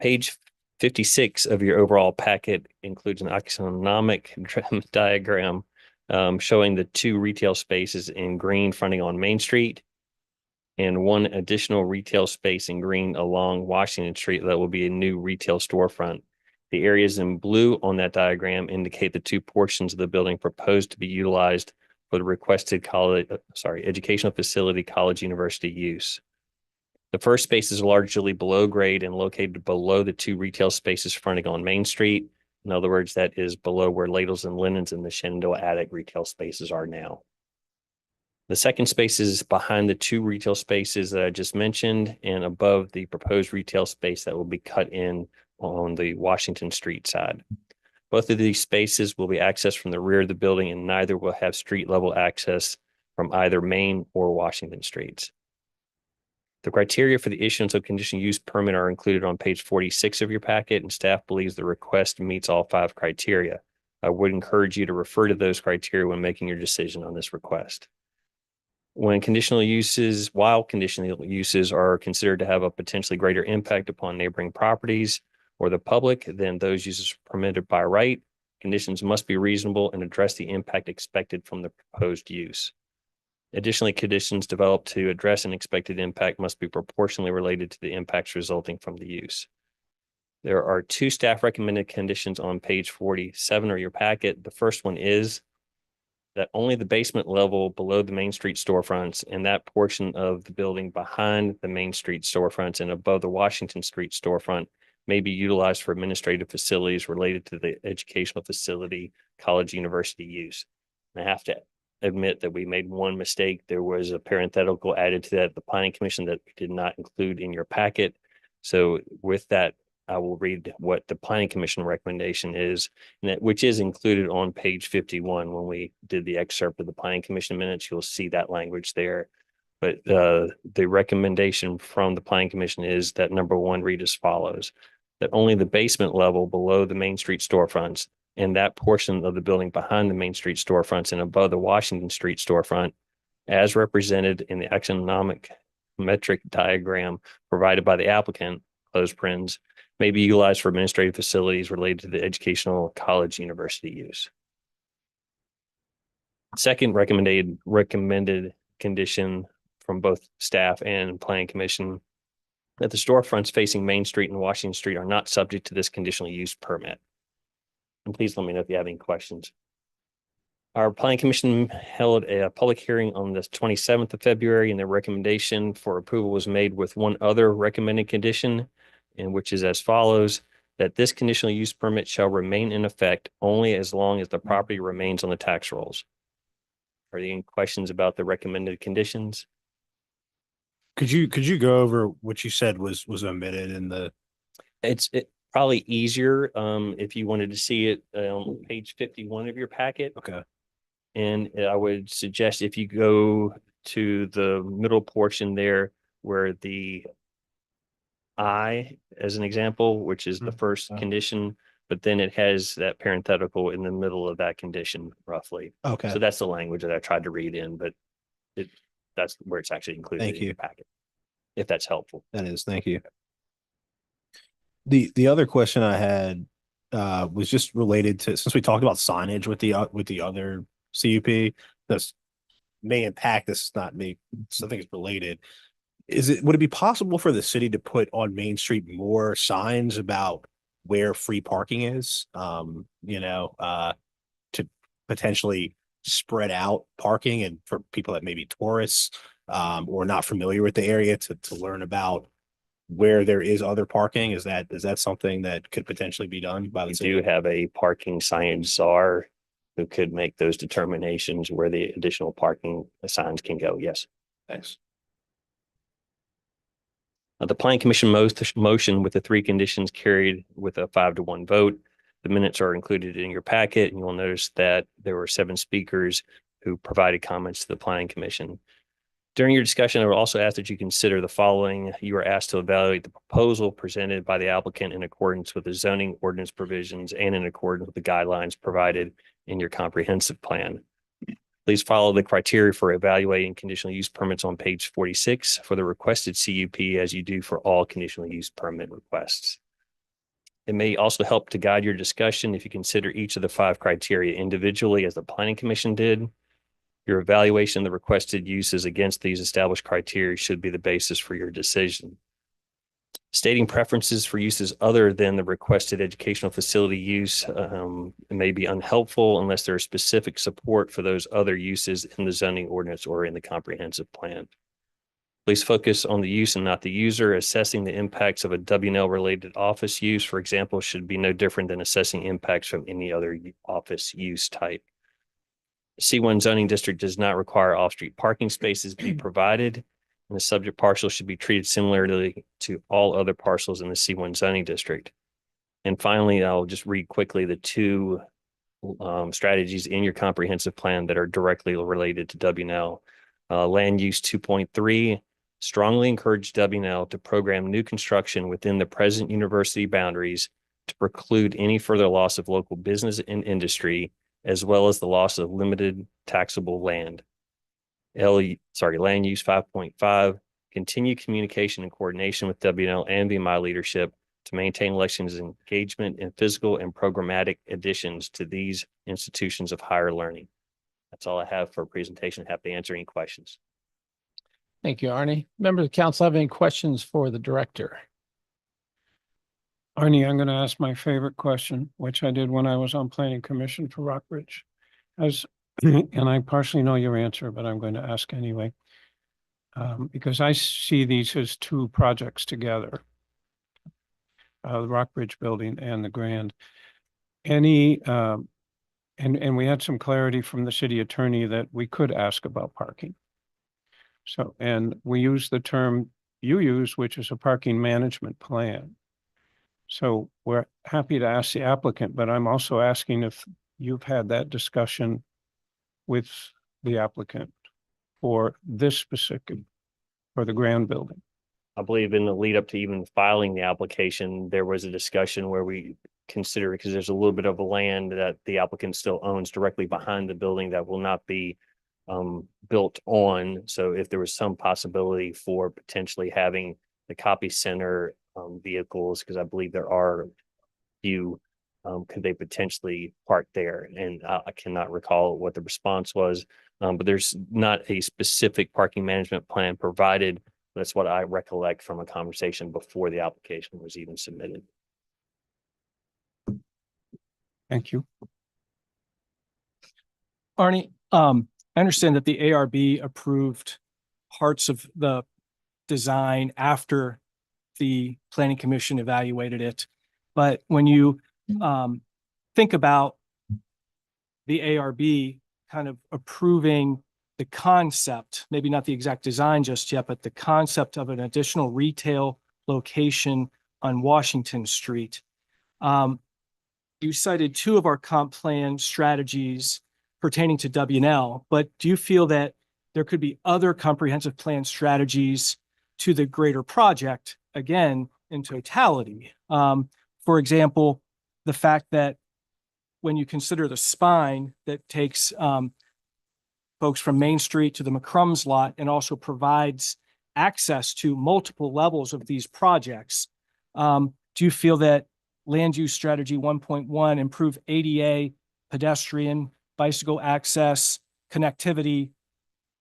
[SPEAKER 11] Page 56 of your overall packet includes an axonomic diagram showing the 2 retail spaces in green fronting on Main Street and 1 additional retail space in green along Washington Street that will be a new retail storefront. The areas in blue on that diagram indicate the 2 portions of the building proposed to be utilized for the requested educational facility, college, university use. The first space is largely below grade and located below the 2 retail spaces fronting on Main Street. In other words, that is below where Ladles and Linens and the Shenandoah Attic retail spaces are now. The second space is behind the 2 retail spaces that I just mentioned and above the proposed retail space that will be cut in on the Washington Street side. Both of these spaces will be accessed from the rear of the building, and neither will have street level access from either Main or Washington Streets. The criteria for the issuance of conditional use permit are included on page 46 of your packet, and staff believes the request meets all 5 criteria. I would encourage you to refer to those criteria when making your decision on this request. While conditional uses are considered to have a potentially greater impact upon neighboring properties or the public than those uses permitted by right, conditions must be reasonable and address the impact expected from the proposed use. Additionally, conditions developed to address an expected impact must be proportionally related to the impacts resulting from the use. There are two staff recommended conditions on page 47 of your packet. The first one is that only the basement level below the Main Street storefronts and that portion of the building behind the Main Street storefronts and above the Washington Street storefront may be utilized for administrative facilities related to the educational facility, college, university use. And I have to admit that we made one mistake. There was a parenthetical added to that, the planning commission, that we did not include in your packet. So with that, I will read what the planning commission recommendation is, and which is included on page 51. When we did the excerpt of the planning commission minutes, you'll see that language there. But the recommendation from the planning commission is that number one read as follows: that only the basement level below the Main Street storefronts and that portion of the building behind the Main Street storefronts and above the Washington Street storefront, as represented in the economic metric diagram provided by the applicant, close parens, may be utilized for administrative facilities related to the educational, college, university use. Second recommended condition from both staff and planning commission, that the storefronts facing Main Street and Washington Street are not subject to this conditional use permit. And please let me know if you have any questions. Our planning commission held a public hearing on the 27th of February, and the recommendation for approval was made with one other recommended condition, and which is as follows: that this conditional use permit shall remain in effect only as long as the property remains on the tax rolls. Are there any questions about the recommended conditions?
[SPEAKER 3] Could you go over what you said was omitted in the?
[SPEAKER 11] It's probably easier if you wanted to see it on page 51 of your packet.
[SPEAKER 3] Okay.
[SPEAKER 11] And I would suggest if you go to the middle portion there where the I, as an example, which is the first condition, but then it has that parenthetical in the middle of that condition roughly.
[SPEAKER 3] Okay.
[SPEAKER 11] So that's the language that I tried to read in, but that's where it's actually included
[SPEAKER 3] Thank
[SPEAKER 11] in
[SPEAKER 3] you.
[SPEAKER 11] your packet, if that's helpful.
[SPEAKER 3] That is, thank you. The other question I had was just related to, since we talked about signage with the other CUP, that's may impact this, not me, so I think it's related. Would it be possible for the city to put on Main Street more signs about where free parking is? To potentially spread out parking, and for people that may be tourists or not familiar with the area to learn about where there is other parking. Is that something that could potentially be done by the
[SPEAKER 11] We
[SPEAKER 3] city?
[SPEAKER 11] do have a parking signage czar who could make those determinations where the additional parking signs can go. Yes.
[SPEAKER 3] Thanks.
[SPEAKER 11] The planning commission motion with the three conditions carried with a 5-1 vote. The minutes are included in your packet, and you will notice that there were 7 speakers who provided comments to the planning commission. During your discussion, I would also ask that you consider the following. You are asked to evaluate the proposal presented by the applicant in accordance with the zoning ordinance provisions and in accordance with the guidelines provided in your comprehensive plan. Please follow the criteria for evaluating conditional use permits on page 46 for the requested CUP, as you do for all conditional use permit requests. It may also help to guide your discussion if you consider each of the 5 criteria individually, as the planning commission did. Your evaluation of the requested uses against these established criteria should be the basis for your decision. Stating preferences for uses other than the requested educational facility use may be unhelpful unless there is specific support for those other uses in the zoning ordinance or in the comprehensive plan. Please focus on the use and not the user. Assessing the impacts of a WNL related office use, for example, should be no different than assessing impacts from any other office use type. C1 zoning district does not require off-street parking spaces be provided, and the subject parcel should be treated similarly to all other parcels in the C1 zoning district. And finally, I'll just read quickly the 2 strategies in your comprehensive plan that are directly related to WNL. Land use 2.3, strongly encourage WNL to program new construction within the present university boundaries to preclude any further loss of local business and industry, as well as the loss of limited taxable land. Land use 5.5, continue communication and coordination with WNL and VMI leadership to maintain Lexington's engagement in physical and programmatic additions to these institutions of higher learning. That's all I have for a presentation. Happy to answer any questions.
[SPEAKER 1] Thank you, Arnie. Members of council have any questions for the director?
[SPEAKER 16] Arnie, I'm going to ask my favorite question, which I did when I was on planning commission for Rockbridge. And I partially know your answer, but I'm going to ask anyway. Because I see these as two projects together. The Rockbridge building and the Grand. And we had some clarity from the city attorney that we could ask about parking. So, and we use the term you use, which is a parking management plan. So we're happy to ask the applicant, but I'm also asking if you've had that discussion with the applicant for this specific, for the Grand building.
[SPEAKER 11] I believe in the lead up to even filing the application, there was a discussion where we consider, because there's a little bit of land that the applicant still owns directly behind the building that will not be built on. So if there was some possibility for potentially having the copy center vehicles, because I believe there are a few, could they potentially park there? And I cannot recall what the response was, but there's not a specific parking management plan provided. That's what I recollect from a conversation before the application was even submitted.
[SPEAKER 16] Thank you.
[SPEAKER 13] Arnie, I understand that the ARB approved parts of the design after the planning commission evaluated it. But when you think about the ARB kind of approving the concept, maybe not the exact design just yet, but the concept of an additional retail location on Washington Street. You cited two of our comp plan strategies pertaining to W&L, but do you feel that there could be other comprehensive plan strategies to the greater project, again, in totality? For example, the fact that when you consider the spine that takes folks from Main Street to the McCrum's lot and also provides access to multiple levels of these projects, do you feel that land use strategy 1.1, improve ADA, pedestrian, bicycle access, connectivity,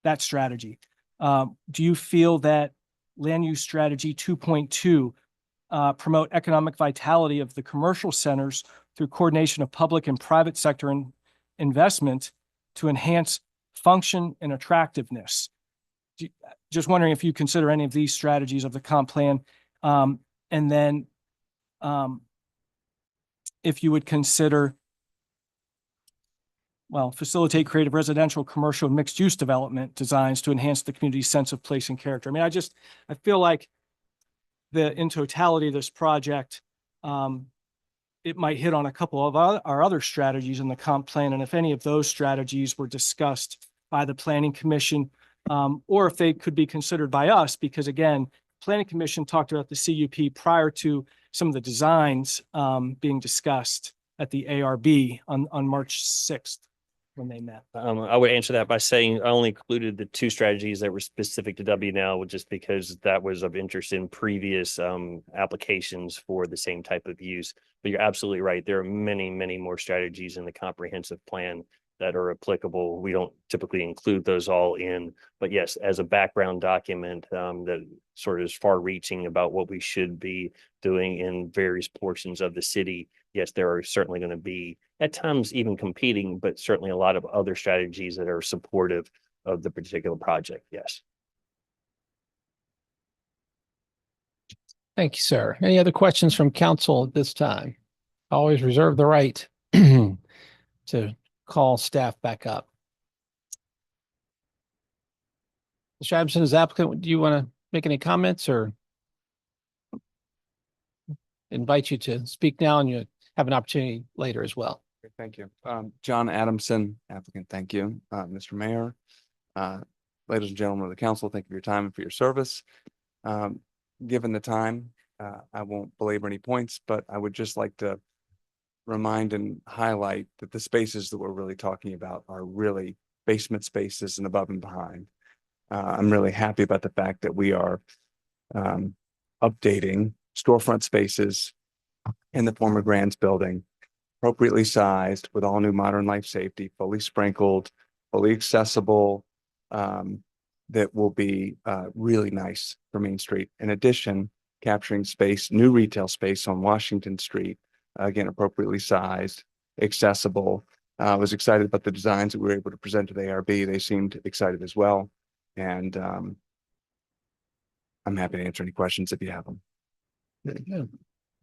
[SPEAKER 13] that strategy? Do you feel that land use strategy 2.2, promote economic vitality of the commercial centers through coordination of public and private sector investment to enhance function and attractiveness? Just wondering if you consider any of these strategies of the comp plan. And then if you would consider, well, facilitate creative residential, commercial, and mixed-use development designs to enhance the community's sense of place and character. I mean, I feel like in totality, this project, it might hit on a couple of our other strategies in the comp plan. And if any of those strategies were discussed by the planning commission, or if they could be considered by us, because again, planning commission talked about the CUP prior to some of the designs being discussed at the ARB on March 6th when they met.
[SPEAKER 11] I would answer that by saying I only included the two strategies that were specific to W&L just because that was of interest in previous applications for the same type of use. But you're absolutely right. There are many, many more strategies in the comprehensive plan that are applicable. We don't typically include those all in, but yes, as a background document that sort of is far reaching about what we should be doing in various portions of the city. Yes, there are certainly going to be at times even competing, but certainly a lot of other strategies that are supportive of the particular project. Yes.
[SPEAKER 1] Thank you, sir. Any other questions from council at this time? Always reserve the right to call staff back up. Mr. Adamson, as applicant, do you want to make any comments or invite you to speak now, and you have an opportunity later as well?
[SPEAKER 17] Thank you. John Adamson, applicant. Thank you, Mr. Mayor. Ladies and gentlemen of the council, thank you for your time and for your service. Given the time, I won't belabor any points, but I would just like to remind and highlight that the spaces that we're really talking about are really basement spaces and above and behind. I'm really happy about the fact that we are updating storefront spaces in the former Grants building, appropriately sized with all new modern life safety, fully sprinkled, fully accessible, that will be really nice for Main Street. In addition, capturing space, new retail space on Washington Street, again, appropriately sized, accessible. I was excited about the designs that we were able to present to the ARB. They seemed excited as well. And I'm happy to answer any questions if you have them.
[SPEAKER 3] Yeah.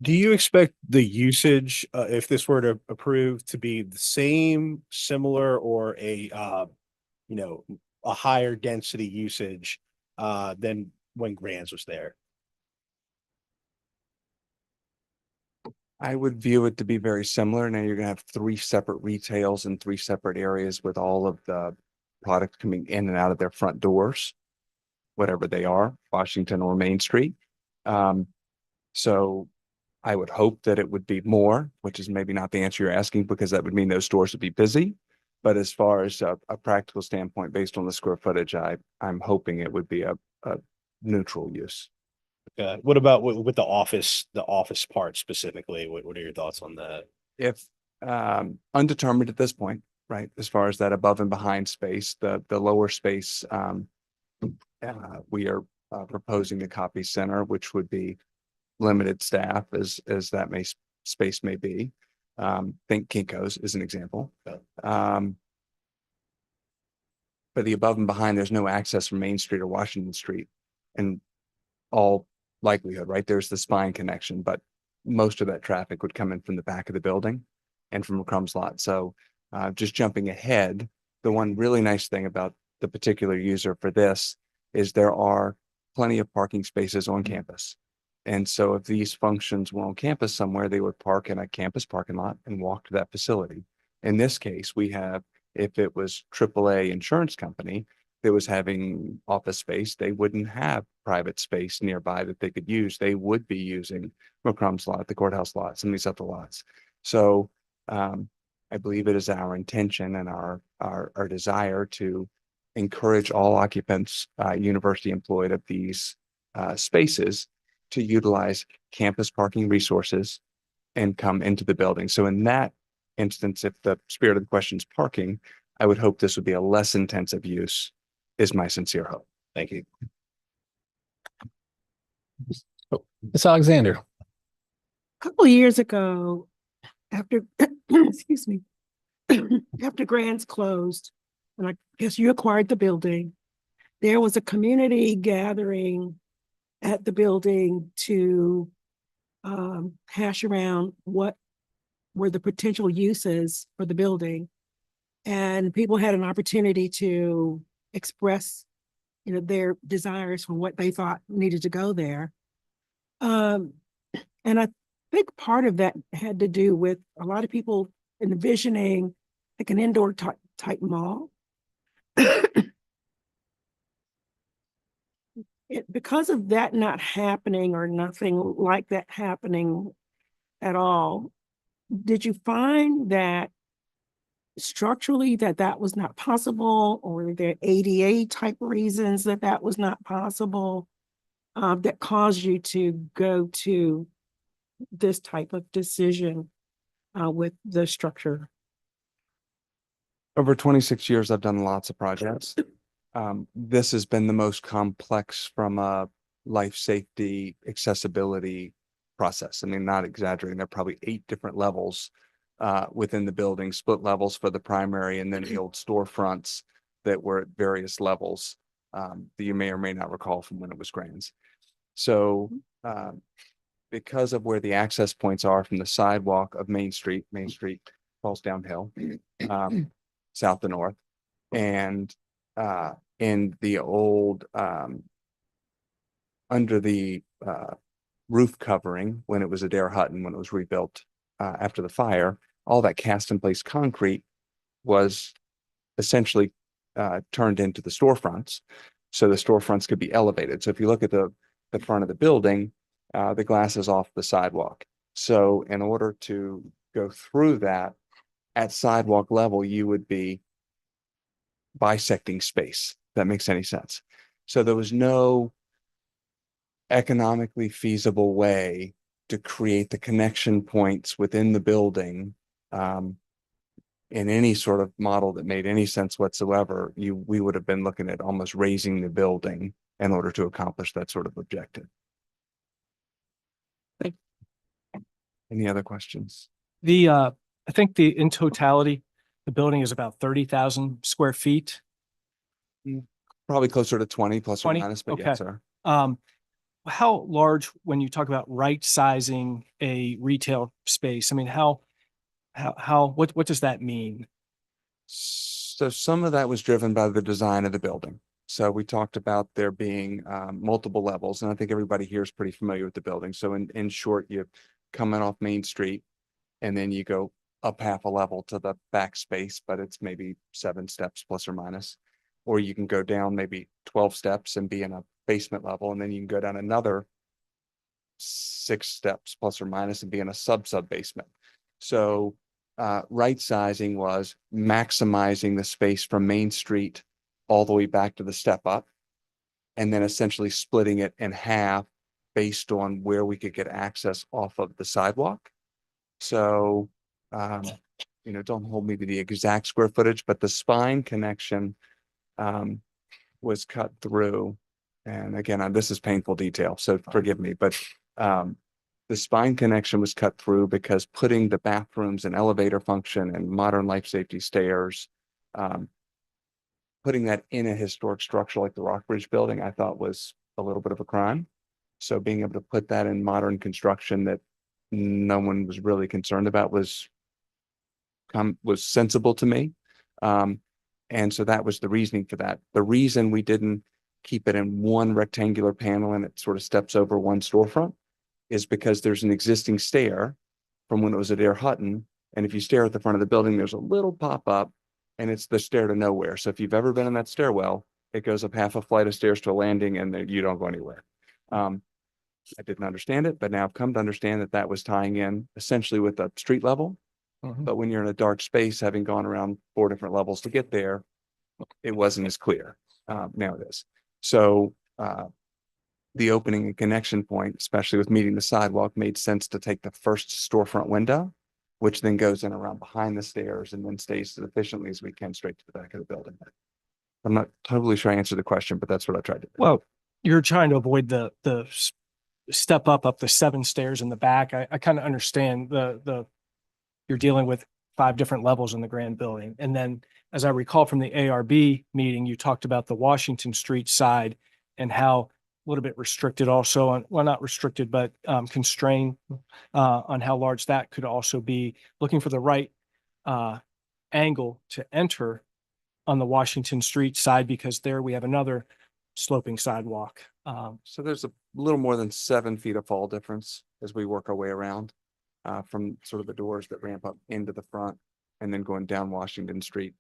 [SPEAKER 3] Do you expect the usage, if this were to approve, to be the same, similar, or a higher density usage than when Grands was there?
[SPEAKER 17] I would view it to be very similar. Now you're gonna have three separate retails in three separate areas with all of the products coming in and out of their front doors, whatever they are, Washington or Main Street. So I would hope that it would be more, which is maybe not the answer you're asking, because that would mean those stores would be busy. But as far as a practical standpoint, based on the square footage, I'm hoping it would be a neutral use.
[SPEAKER 3] What about with the office part specifically? What are your thoughts on that?
[SPEAKER 17] If undetermined at this point, right? As far as that above and behind space, the lower space, we are proposing the copy center, which would be limited staff as that space may be. Think Kinko's is an example. But the above and behind, there's no access from Main Street or Washington Street, and all likelihood, right? There's the spine connection, but most of that traffic would come in from the back of the building and from Crumb's lot. So just jumping ahead, the one really nice thing about the particular user for this is there are plenty of parking spaces on campus. And so if these functions were on campus somewhere, they would park in a campus parking lot and walk to that facility. In this case, we have, if it was AAA insurance company that was having office space, they wouldn't have private space nearby that they could use. They would be using McCrum's lot, the courthouse lot, some of these other lots. So I believe it is our intention and our desire to encourage all occupants, university employed of these spaces to utilize campus parking resources and come into the building. So in that instance, if the spirit of the question is parking, I would hope this would be a less intensive use, is my sincere hope.
[SPEAKER 3] Thank you.
[SPEAKER 1] Ms. Alexander.
[SPEAKER 2] A couple of years ago, after, excuse me, after Grants closed, and I guess you acquired the building, there was a community gathering at the building to hash around what were the potential uses for the building. And people had an opportunity to express, their desires for what they thought needed to go there. And I think part of that had to do with a lot of people envisioning like an indoor type mall. Because of that not happening or nothing like that happening at all, did you find that structurally that was not possible, or there ADA type reasons that was not possible, that caused you to go to this type of decision with the structure?
[SPEAKER 17] Over 26 years, I've done lots of projects. This has been the most complex from a life safety accessibility process. I mean, not exaggerating, there are probably 8 different levels within the building, split levels for the primary, and then the old storefronts that were at various levels that you may or may not recall from when it was Grands. So because of where the access points are from the sidewalk of Main Street falls downhill, south to north, and in the old under the roof covering when it was Adair Hutton, when it was rebuilt after the fire, all that cast in place concrete was essentially turned into the storefronts. So the storefronts could be elevated. So if you look at the front of the building, the glass is off the sidewalk. So in order to go through that at sidewalk level, you would be bisecting space. If that makes any sense. So there was no economically feasible way to create the connection points within the building in any sort of model that made any sense whatsoever, we would have been looking at almost raising the building in order to accomplish that sort of objective. Any other questions?
[SPEAKER 13] I think in totality, the building is about 30,000 square feet.
[SPEAKER 17] Probably closer to 20 plus or
[SPEAKER 13] 20?
[SPEAKER 17] minus, but
[SPEAKER 13] Okay.
[SPEAKER 17] yes, sir.
[SPEAKER 13] How large, when you talk about right sizing a retail space, I mean, what does that mean?
[SPEAKER 17] So some of that was driven by the design of the building. So we talked about there being multiple levels, and I think everybody here is pretty familiar with the building. So in short, you come in off Main Street, and then you go up half a level to the back space, but it's maybe 7 steps plus or minus. Or you can go down maybe 12 steps and be in a basement level, and then you can go down another 6 steps plus or minus and be in a sub basement. So right sizing was maximizing the space from Main Street all the way back to the step up, and then essentially splitting it in half based on where we could get access off of the sidewalk. So, don't hold me to the exact square footage, but the spine connection was cut through. And again, this is painful detail, so forgive me, but the spine connection was cut through because putting the bathrooms and elevator function and modern life safety stairs, putting that in a historic structure like the Rockbridge building, I thought was a little bit of a crime. So being able to put that in modern construction that no one was really concerned about was sensible to me. And so that was the reasoning for that. The reason we didn't keep it in one rectangular panel and it sort of steps over one storefront is because there's an existing stair from when it was at Air Hutton. And if you stare at the front of the building, there's a little pop-up and it's the stair to nowhere. So if you've ever been in that stairwell, it goes up half a flight of stairs to a landing and you don't go anywhere. I didn't understand it, but now I've come to understand that that was tying in essentially with the street level. But when you're in a dark space, having gone around 4 different levels to get there, it wasn't as clear. Now it is. So the opening and connection point, especially with meeting the sidewalk, made sense to take the first storefront window, which then goes in around behind the stairs and then stays as efficiently as we can straight to the back of the building. I'm not totally sure I answered the question, but that's what I tried to do.
[SPEAKER 13] Well, you're trying to avoid the step up the 7 stairs in the back. I kind of understand you're dealing with 5 different levels in the grand building. And then, as I recall from the ARB meeting, you talked about the Washington Street side and how a little bit restricted also on, well, not restricted, but constrained on how large that could also be, looking for the right angle to enter on the Washington Street side, because there we have another sloping sidewalk.
[SPEAKER 17] So there's a little more than 7 feet of fall difference as we work our way around from sort of the doors that ramp up into the front and then going down Washington Street.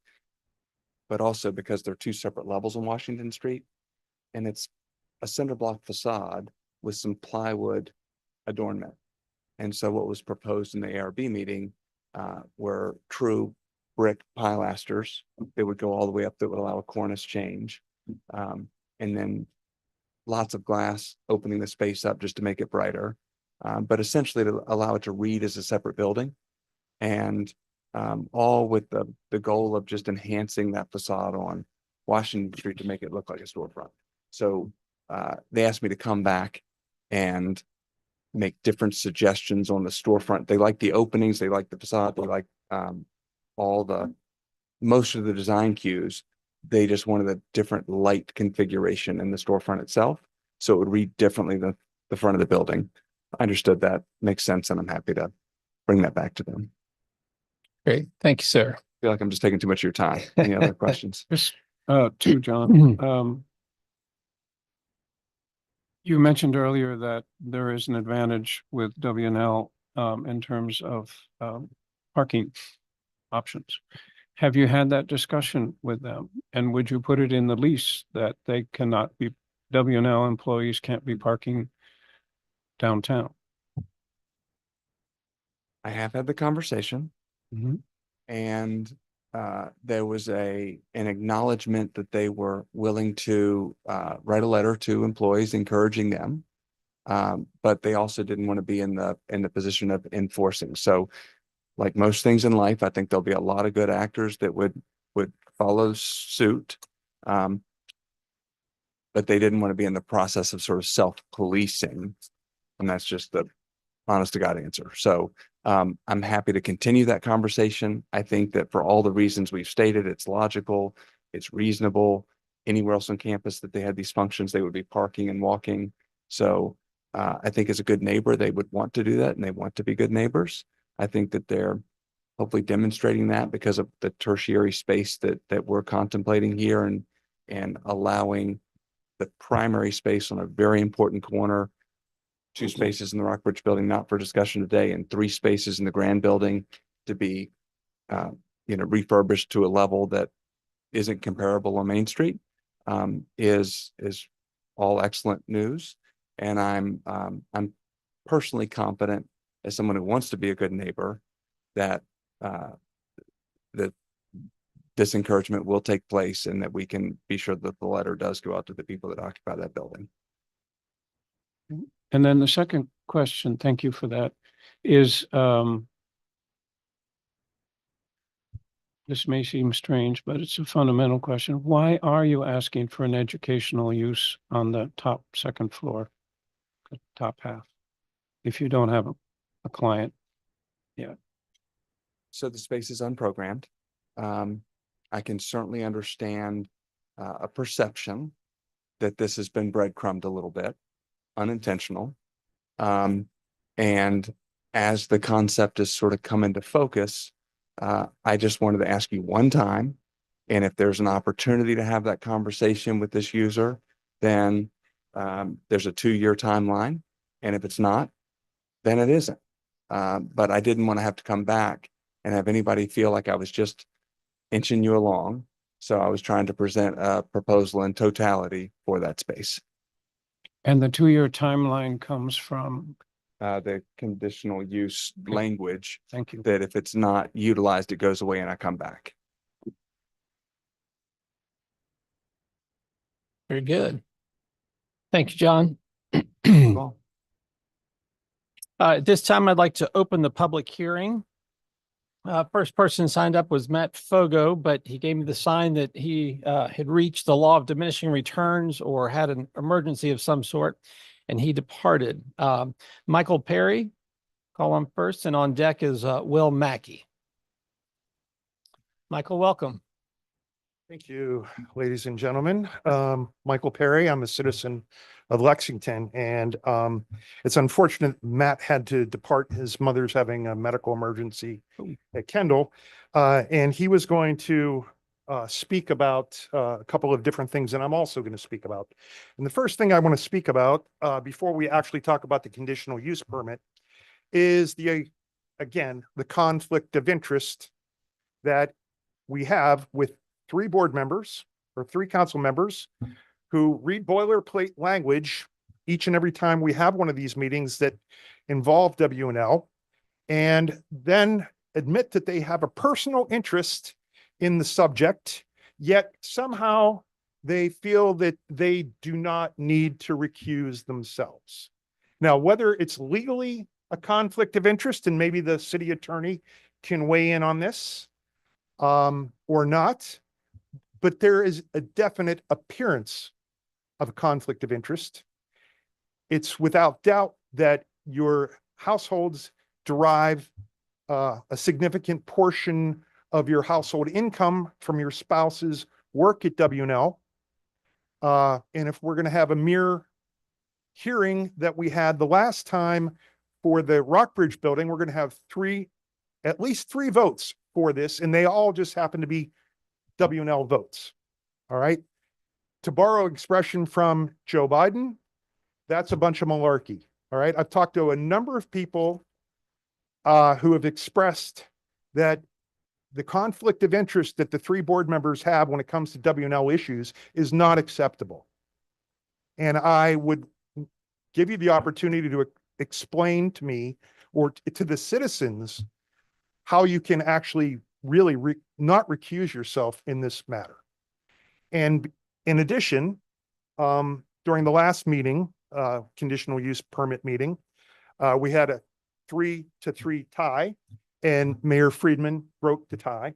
[SPEAKER 17] But also because there are 2 separate levels on Washington Street, and it's a cinder block facade with some plywood adornment. And so what was proposed in the ARB meeting were true brick pilasters. They would go all the way up, that would allow a cornice change. And then lots of glass opening the space up just to make it brighter. But essentially to allow it to read as a separate building, and all with the goal of just enhancing that facade on Washington Street to make it look like a storefront. So they asked me to come back and make different suggestions on the storefront. They like the openings, they like the facade, they like most of the design cues. They just wanted a different light configuration in the storefront itself, so it would read differently than the front of the building. I understood that, makes sense, and I'm happy to bring that back to them.
[SPEAKER 16] Great. Thank you, sir.
[SPEAKER 17] I feel like I'm just taking too much of your time. Any other questions?
[SPEAKER 16] Just two, John. You mentioned earlier that there is an advantage with WNL in terms of parking options. Have you had that discussion with them? And would you put it in the lease that they cannot be, WNL employees can't be parking downtown?
[SPEAKER 17] I have had the conversation. And there was an acknowledgement that they were willing to write a letter to employees encouraging them, but they also didn't want to be in the position of enforcing. So like most things in life, I think there'll be a lot of good actors that would follow suit. But they didn't want to be in the process of sort of self-policing. And that's just the honest to God answer. So I'm happy to continue that conversation. I think that for all the reasons we've stated, it's logical, it's reasonable. Anywhere else on campus that they had these functions, they would be parking and walking. So I think as a good neighbor, they would want to do that and they want to be good neighbors. I think that they're hopefully demonstrating that because of the tertiary space that we're contemplating here and allowing the primary space on a very important corner, 2 spaces in the Rockbridge building, not for discussion today, and 3 spaces in the Grand building to be, refurbished to a level that isn't comparable on Main Street, is all excellent news. And I'm personally confident, as someone who wants to be a good neighbor, that that this encouragement will take place and that we can be sure that the letter does go out to the people that occupy that building.
[SPEAKER 16] And then the second question, thank you for that, is this may seem strange, but it's a fundamental question. Why are you asking for an educational use on the top second floor, the top half, if you don't have a client yet?
[SPEAKER 17] So the space is unprogrammed. I can certainly understand a perception that this has been breadcrumbed a little bit, unintentional. And as the concept has sort of come into focus, I just wanted to ask you one time, and if there's an opportunity to have that conversation with this user, then there's a 2-year timeline. And if it's not, then it isn't. But I didn't want to have to come back and have anybody feel like I was just inching you along. So I was trying to present a proposal in totality for that space.
[SPEAKER 16] And the 2-year timeline comes from?
[SPEAKER 17] The conditional use language.
[SPEAKER 16] Thank you.
[SPEAKER 17] That if it's not utilized, it goes away and I come back.
[SPEAKER 1] Very good. Thank you, John. At this time, I'd like to open the public hearing. First person signed up was Matt Fogo, but he gave me the sign that he had reached the law of diminishing returns or had an emergency of some sort, and he departed. Michael Perry, call on first, and on deck is Will Mackey. Michael, welcome.
[SPEAKER 18] Thank you, ladies and gentlemen. Michael Perry, I'm a citizen of Lexington, and it's unfortunate Matt had to depart. His mother's having a medical emergency at Kendall, and he was going to speak about a couple of different things, and I'm also going to speak about. And the first thing I want to speak about before we actually talk about the conditional use permit is again, the conflict of interest that we have with 3 board members or 3 council members who read boilerplate language each and every time we have one of these meetings that involve W&L, and then admit that they have a personal interest in the subject, yet somehow they feel that they do not need to recuse themselves. Now, whether it's legally a conflict of interest, and maybe the city attorney can weigh in on this or not, but there is a definite appearance of a conflict of interest. It's without doubt that your households derive a significant portion of your household income from your spouse's work at W&L. And if we're going to have a mere hearing that we had the last time for the Rockbridge building, we're going to have at least three votes for this, and they all just happen to be W&L votes. All right. To borrow expression from Joe Biden, that's a bunch of malarkey. All right. I've talked to a number of people who have expressed that the conflict of interest that the three board members have when it comes to W&L issues is not acceptable. And I would give you the opportunity to explain to me or to the citizens how you can actually really not recuse yourself in this matter. And in addition, during the last meeting, conditional use permit meeting, we had a 3-3 tie. and Mayor Friedman broke the tie.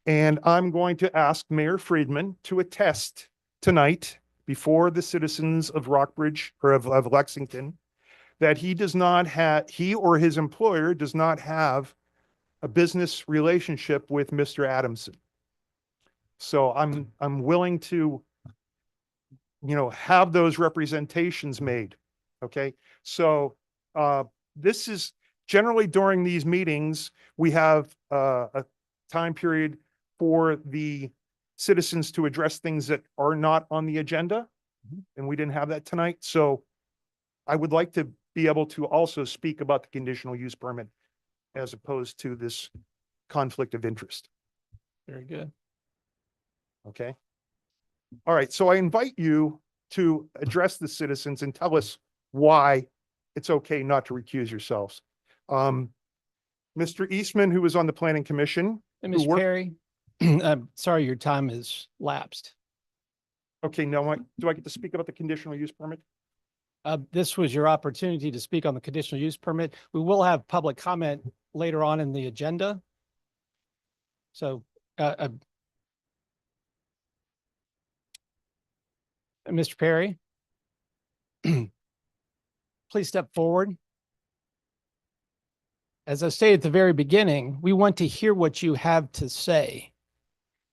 [SPEAKER 18] And I'm going to ask Mayor Friedman to attest tonight before the citizens of Rockbridge or of Lexington that he does not have, he or his employer does not have a business relationship with Mr. Adamson. So I'm willing to, have those representations made. Okay. So this is generally during these meetings, we have a time period for the citizens to address things that are not on the agenda. And we didn't have that tonight. So I would like to be able to also speak about the conditional use permit as opposed to this conflict of interest.
[SPEAKER 1] Very good.
[SPEAKER 18] Okay. All right. So I invite you to address the citizens and tell us why it's okay not to recuse yourselves. Mr. Eastman, who was on the planning commission.
[SPEAKER 1] And
[SPEAKER 18] who
[SPEAKER 1] Mr.
[SPEAKER 18] worked-
[SPEAKER 1] Perry, I'm sorry, your time is lapsed.
[SPEAKER 18] Okay, now do I get to speak about the conditional use permit?
[SPEAKER 1] This was your opportunity to speak on the conditional use permit. We will have public comment later on in the agenda. So, Mr. Perry, please step forward. As I stated at the very beginning, we want to hear what you have to say.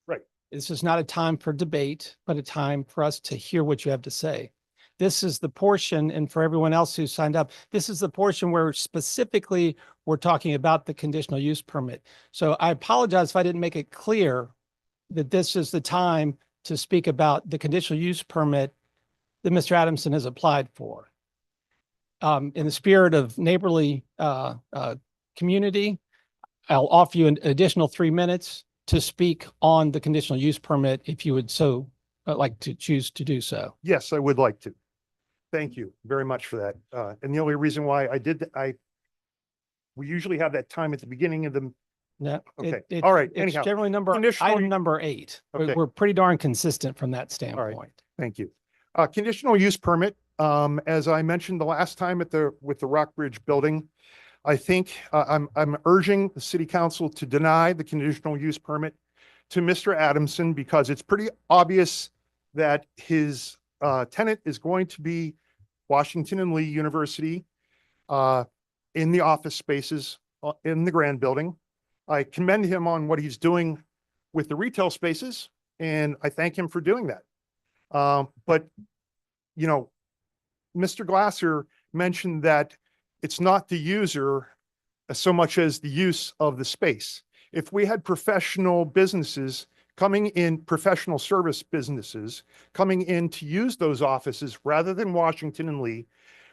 [SPEAKER 18] Right.
[SPEAKER 1] This is not a time for debate, but a time for us to hear what you have to say. This is the portion, and for everyone else who signed up, this is the portion where specifically we're talking about the conditional use permit. So I apologize if I didn't make it clear that this is the time to speak about the conditional use permit that Mr. Adamson has applied for. In the spirit of neighborly community, I'll offer you an additional 3 minutes to speak on the conditional use permit if you would so like to choose to do so.
[SPEAKER 18] Yes, I would like to. Thank you very much for that. And the only reason why I did that, we usually have that time at the beginning of the,
[SPEAKER 1] No,
[SPEAKER 18] Okay. All right.
[SPEAKER 1] It's
[SPEAKER 18] Anyhow,
[SPEAKER 1] generally
[SPEAKER 18] conditional-
[SPEAKER 1] item number 8.
[SPEAKER 18] Okay.
[SPEAKER 1] We're pretty darn consistent from that standpoint.
[SPEAKER 18] thank you. Conditional use permit, as I mentioned the last time with the Rockbridge building, I think I'm urging the city council to deny the conditional use permit to Mr. Adamson because it's pretty obvious that his tenant is going to be Washington and Lee University in the office spaces in the grand building. I commend him on what he's doing with the retail spaces, and I thank him for doing that. But, Mr. Glasser mentioned that it's not the user so much as the use of the space. If we had professional businesses coming in, professional service businesses coming in to use those offices rather than Washington and Lee,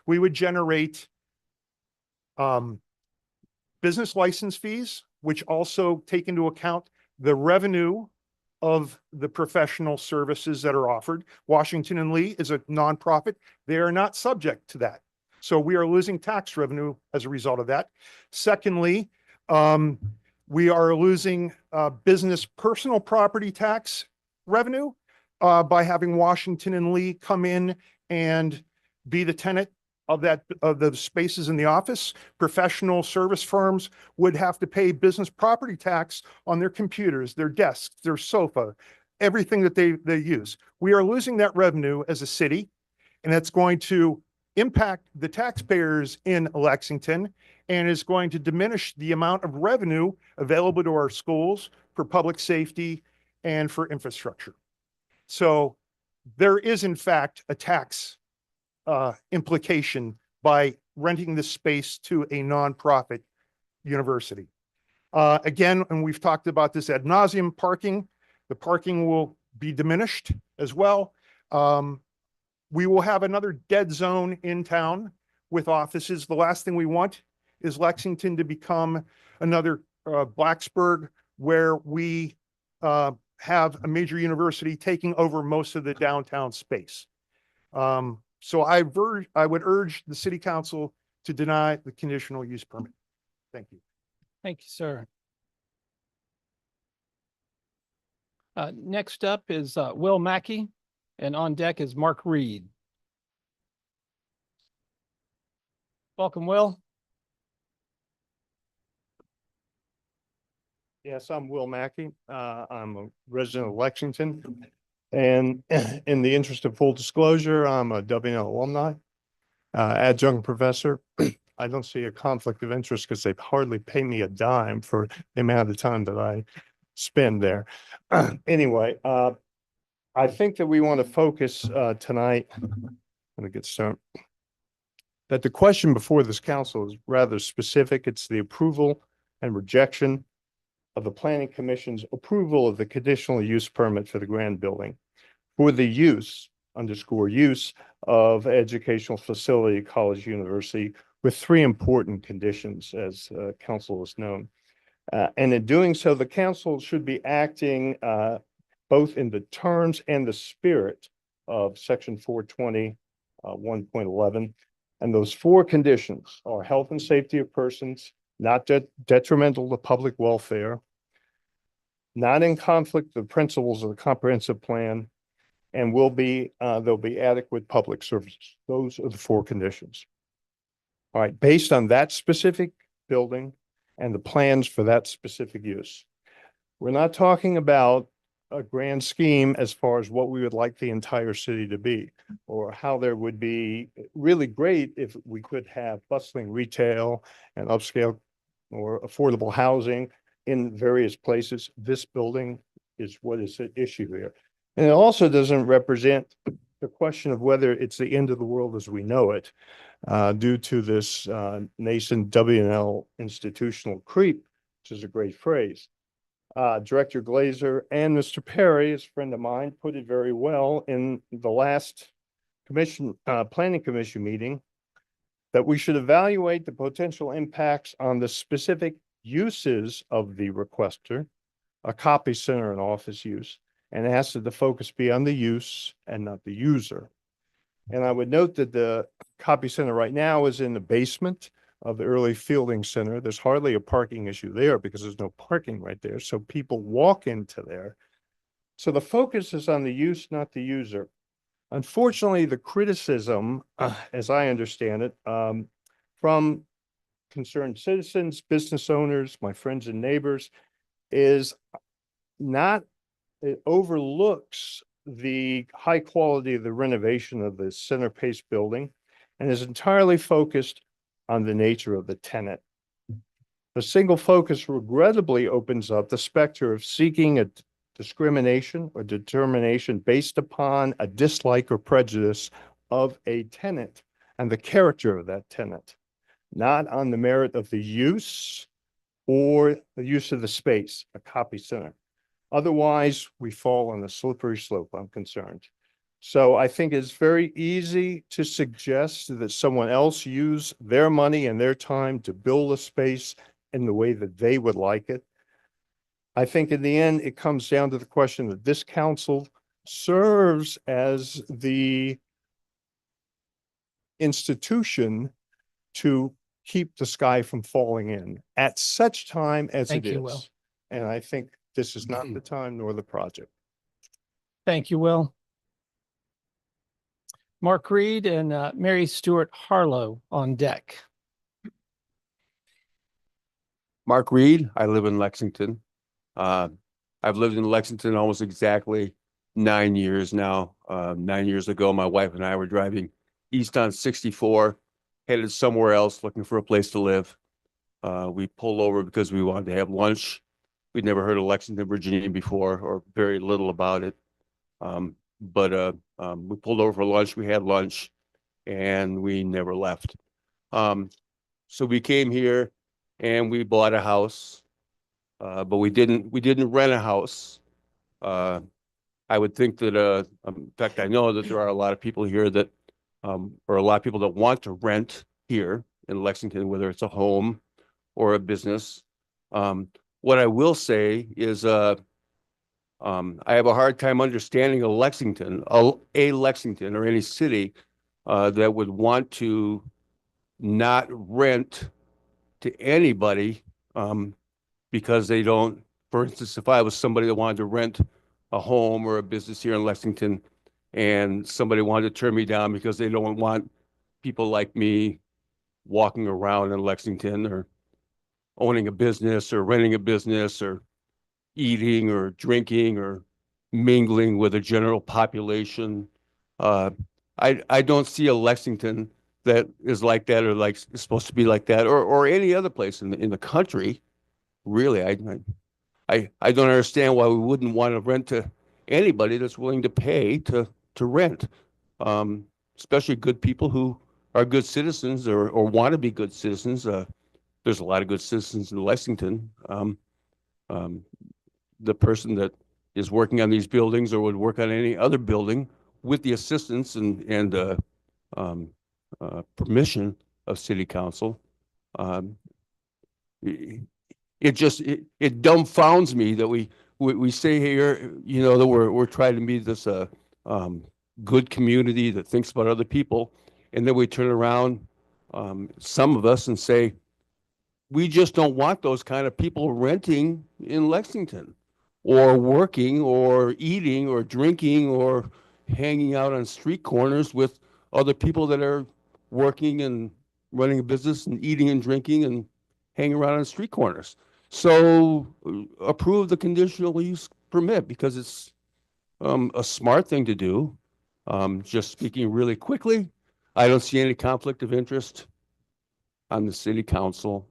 [SPEAKER 18] we would generate business license fees, which also take into account the revenue of the professional services that are offered. Washington and Lee is a nonprofit. They are not subject to that. So we are losing tax revenue as a result of that. Secondly, we are losing business personal property tax revenue by having Washington and Lee come in and be the tenant of the spaces in the office. Professional service firms would have to pay business property tax on their computers, their desks, their sofa, everything that they use. We are losing that revenue as a city, and it's going to impact the taxpayers in Lexington and is going to diminish the amount of revenue available to our schools for public safety and for infrastructure. So there is in fact a tax implication by renting this space to a nonprofit university. Again, and we've talked about this ad nauseum, parking. The parking will be diminished as well. We will have another dead zone in town with offices. The last thing we want is Lexington to become another Blacksburg, where we have a major university taking over most of the downtown space. So I would urge the city council to deny the conditional use permit. Thank you.
[SPEAKER 1] Thank you, sir. Next up is Will Mackey, and on deck is Mark Reed. Welcome, Will.
[SPEAKER 18] Yes, I'm Will Mackey. I'm a resident of Lexington. And in the interest of full disclosure, I'm a WNL alumni, adjunct professor. I don't see a conflict of interest because they hardly pay me a dime for the amount of time that I spend there. Anyway, I think that we want to focus tonight. I'm going to get started. That the question before this council is rather specific. It's the approval and rejection of the Planning Commission's approval of the conditional use permit for the grand building for the use, underscore use, of educational facility, college, university, with three important conditions, as council has known. And in doing so, the council should be acting both in the terms and the spirit of section 420, 1.11. And those four conditions are health and safety of persons, not detrimental to public welfare, not in conflict with the principles of the comprehensive plan, and there'll be adequate public services. Those are the four conditions. All right, based on that specific building and the plans for that specific use. We're not talking about a grand scheme as far as what we would like the entire city to be, or how there would be really great if we could have bustling retail and upscale or affordable housing in various places. This building is what is at issue here. And it also doesn't represent the question of whether it's the end of the world as we know it, due to this nascent WNL institutional creep, which is a great phrase. Director Glazer and Mr. Perry, as a friend of mine, put it very well in the last planning commission meeting, that we should evaluate the potential impacts on the specific uses of the requester, a copy center and office use, and ask that the focus be on the use and not the user. And I would note that the copy center right now is in the basement of the early fielding center. There's hardly a parking issue there because there's no parking right there. So people walk into there. So the focus is on the use, not the user. Unfortunately, the criticism, as I understand it, from concerned citizens, business owners, my friends and neighbors, is not, it overlooks the high quality of the renovation of the center pace building and is entirely focused on the nature of the tenant. The single focus regrettably opens up the specter of seeking a discrimination or determination based upon a dislike or prejudice of a tenant and the character of that tenant, not on the merit of the use or the use of the space, a copy center. Otherwise, we fall on a slippery slope, I'm concerned. So I think it's very easy to suggest that someone else use their money and their time to build a space in the way that they would like it. I think in the end, it comes down to the question that this council serves as the institution to keep the sky from falling in at such time as
[SPEAKER 1] Thank
[SPEAKER 18] it
[SPEAKER 1] you, Will.
[SPEAKER 18] is. And I think this is not the time nor the project.
[SPEAKER 1] Thank you, Will. Mark Reed and Mary Stewart Harlow on deck.
[SPEAKER 19] Mark Reed, I live in Lexington. I've lived in Lexington almost exactly 9 years now. 9 years ago, my wife and I were driving east on 64, headed somewhere else looking for a place to live. We pulled over because we wanted to have lunch. We'd never heard of Lexington, Virginia before, or very little about it. But we pulled over for lunch, we had lunch, and we never left. So we came here and we bought a house, but we didn't rent a house. I would think that, in fact, I know that there are a lot of people here that, or a lot of people that want to rent here in Lexington, whether it's a home or a business. What I will say is, I have a hard time understanding a Lexington or any city that would want to not rent to anybody because they don't. For instance, if I was somebody that wanted to rent a home or a business here in Lexington and somebody wanted to turn me down because they don't want people like me walking around in Lexington or owning a business or renting a business or eating or drinking or mingling with the general population. I don't see a Lexington that is like that, or like is supposed to be like that, or any other place in the country. Really, I don't understand why we wouldn't want to rent to anybody that's willing to pay to rent. Especially good people who are good citizens or want to be good citizens. There's a lot of good citizens in Lexington. Um, the person that is working on these buildings or would work on any other building with the assistance and permission of city council. Um, it just it dumbfounds me that we say here, you know, that we're trying to be this good community that thinks about other people, and then we turn around, some of us, and say we just don't want those kind of people renting in Lexington, or working, or eating, or drinking, or hanging out on street corners with other people that are working and running a business and eating and drinking and hanging around on street corners. So approve the conditional use permit, because it's a smart thing to do. Just speaking really quickly, I don't see any conflict of interest on the city council.